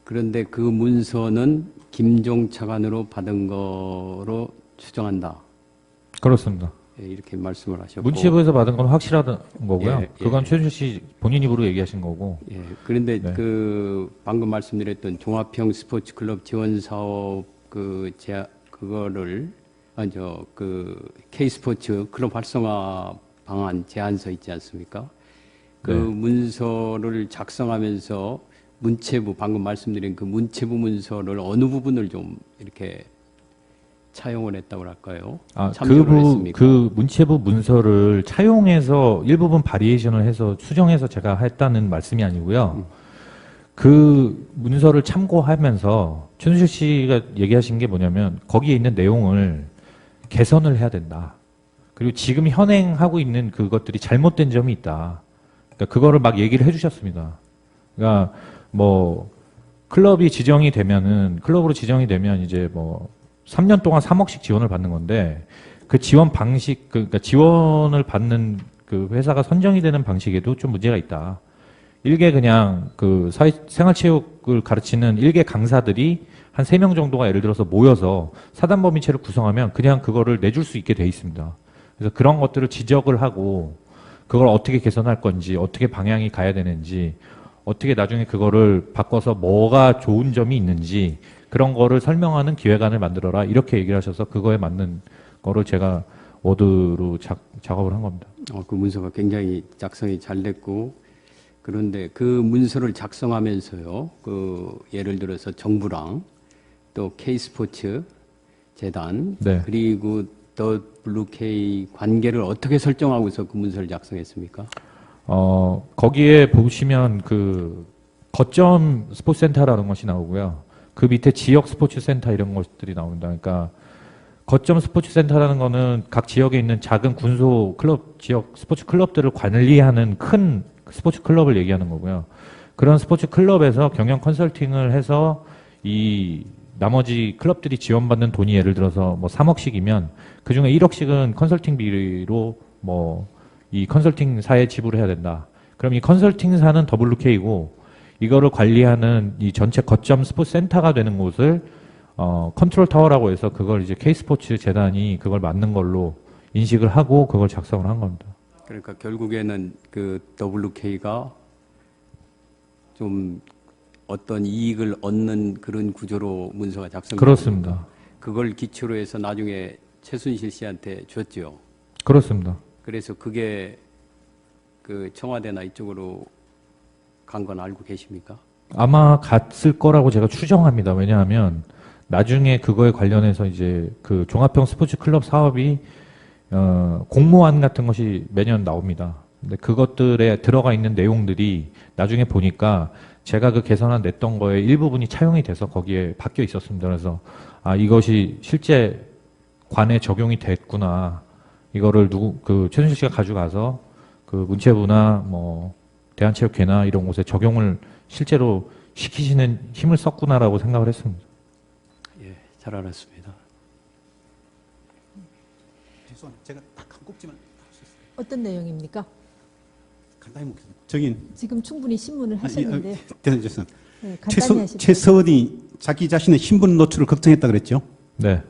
그런데 그 문서는 김종 차관으로 받은 거로 추정한다. 그렇습니다. 예, 이렇게 말씀을 하셨고. 문체부에서 받은 건 확실한 거고요. 예, 그건 예. 최순실 씨 본인 입으로 얘기하신 거고. 예, 그런데 네. 방금 말씀드렸던 종합형 스포츠클럽 지원 사업 그거를 K스포츠 클럽 활성화 방안 제안서 있지 않습니까? 그 네. 문서를 작성하면서 문체부 방금 말씀드린 그 문체부 문서를 어느 부분을 좀 이렇게 차용을 했다고 할까요? 아, 참조를 했습니까? 그 문체부 문서를 차용해서 일부분 바리에이션을 해서 수정해서 제가 했다는 말씀이 아니고요. 그 문서를 참고하면서 최순실 씨가 얘기하신 게 뭐냐면 거기에 있는 내용을 개선을 해야 된다. 그리고 지금 현행하고 있는 그것들이 잘못된 점이 있다. 그러니까 그거를 막 얘기를 해주셨습니다. 그러니까 뭐 클럽으로 지정이 되면 이제 뭐 3년 동안 3억씩 지원을 받는 건데 그 지원 방식, 그러니까 지원을 받는 그 회사가 선정이 되는 방식에도 좀 문제가 있다. 일개 그냥 그 생활체육을 가르치는 일개 강사들이 한 3명 정도가 예를 들어서 모여서 사단법인체를 구성하면 그냥 그거를 내줄 수 있게 돼 있습니다. 그래서 그런 것들을 지적을 하고 그걸 어떻게 개선할 건지, 어떻게 방향이 가야 되는지, 어떻게 나중에 그거를 바꿔서 뭐가 좋은 점이 있는지 그런 거를 설명하는 기획안을 만들어라 이렇게 얘기를 하셔서 그거에 맞는 거를 제가 워드로 작업을 한 겁니다. 그 문서가 굉장히 작성이 잘 됐고 그런데 그 문서를 작성하면서요. 그 예를 들어서 정부랑 또 K스포츠 재단 네. 그리고 WK 관계를 어떻게 설정하고서 그 문서를 작성했습니까? 거기에 보시면 그 거점 스포츠센터라는 것이 나오고요. 그 밑에 지역 스포츠센터 이런 것들이 나옵니다. 그러니까 거점 스포츠센터라는 거는 각 지역에 있는 작은 군소 클럽, 지역 스포츠 클럽들을 관리하는 큰 스포츠 클럽을 얘기하는 거고요. 그런 스포츠 클럽에서 경영 컨설팅을 해서 이 나머지 클럽들이 지원받는 돈이 예를 들어서 뭐 3억씩이면 그 중에 1억씩은 컨설팅비로 뭐 이 컨설팅사에 지불을 해야 된다. 그럼 이 컨설팅사는 WK고 이거를 관리하는 이 전체 거점 스포츠 센터가 되는 곳을 컨트롤 타워라고 해서 그걸 이제 K스포츠 재단이 그걸 맡는 걸로 인식을 하고 그걸 작성을 한 겁니다. 그러니까 결국에는 그 WK가 좀 어떤 이익을 얻는 그런 구조로 문서가 작성됩니다. 그렇습니다. 그걸 기초로 해서 나중에 최순실 씨한테 줬죠. 그렇습니다. 그래서 그게 그 청와대나 이쪽으로 간 건 알고 계십니까? 아마 갔을 거라고 제가 추정합니다. 왜냐하면 나중에 그거에 관련해서 이제 그 종합형 스포츠 클럽 사업이 공모안 같은 것이 매년 나옵니다. 근데 그것들에 들어가 있는 내용들이 나중에 보니까 제가 그 개선안 냈던 거에 일부분이 차용이 돼서 거기에 바뀌어 있었습니다. 그래서 이것이 실제 관에 적용이 됐구나. 이거를 그 최순실 씨가 가져가서 그 문체부나 뭐 대한체육회나 이런 곳에 적용을 실제로 시키시는 힘을 썼구나라고 생각을 했습니다. 예, 잘 알았습니다. 죄송합니다. 제가 딱 한 꼭지만 어떤 내용입니까? 간단히 묻겠습니다. 저긴 지금 충분히 신문을 하셨는데요. 죄송합니다. 네, 간단히 하시죠. 최서원이 자기 자신의 신분 노출을 걱정했다 그랬죠? 네.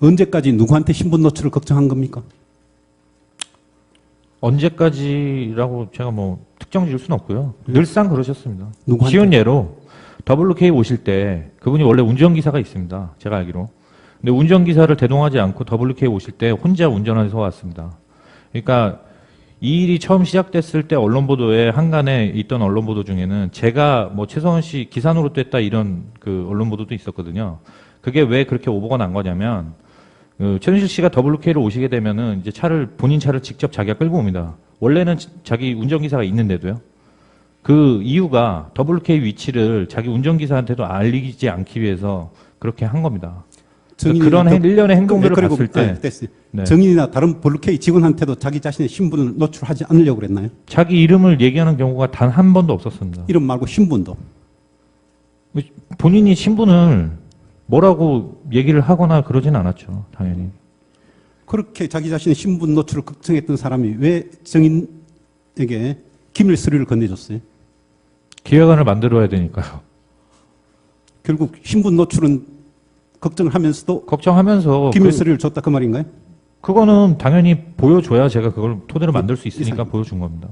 언제까지 누구한테 신분 노출을 걱정한 겁니까? 언제까지라고 제가 뭐 특정 지을 수는 없고요. 늘상 그러셨습니다. 누구한테? 쉬운 예로 WK 오실 때 그분이 원래 운전기사가 있습니다. 제가 알기로. 근데 운전기사를 대동하지 않고 WK 오실 때 혼자 운전해서 왔습니다. 그러니까 이 일이 처음 시작됐을 때 언론 보도에 한간에 있던 언론 보도 중에는 제가 뭐 최서원 씨 기사 노릇됐다 이런 그 언론 보도도 있었거든요. 그게 왜 그렇게 오보가 난 거냐면 최순실 씨가 WK로 오시게 되면은 이제 본인 차를 직접 자기가 끌고 옵니다. 원래는 자기 운전기사가 있는데도요. 그 이유가 WK 위치를 자기 운전기사한테도 알리지 않기 위해서 그렇게 한 겁니다. 그런 일련의 행동들을 봤을 때 네. 정인이나 다른 WK 직원한테도 자기 자신의 신분을 노출하지 않으려고 그랬나요? 자기 이름을 얘기하는 경우가 단 한 번도 없었습니다. 이름 말고 신분도. 본인이 신분을 뭐라고 얘기를 하거나 그러진 않았죠. 당연히. 그렇게 자기 자신의 신분 노출을 걱정했던 사람이 왜 정인에게 기밀 서류를 건네줬어요? 기획안을 만들어야 되니까요. 결국 신분 노출은 걱정을 하면서도 걱정하면서 기밀 서류를 줬다 그 말인가요? 그거는 당연히 보여줘야 제가 그걸 토대로 만들 수 있으니까 보여준 겁니다.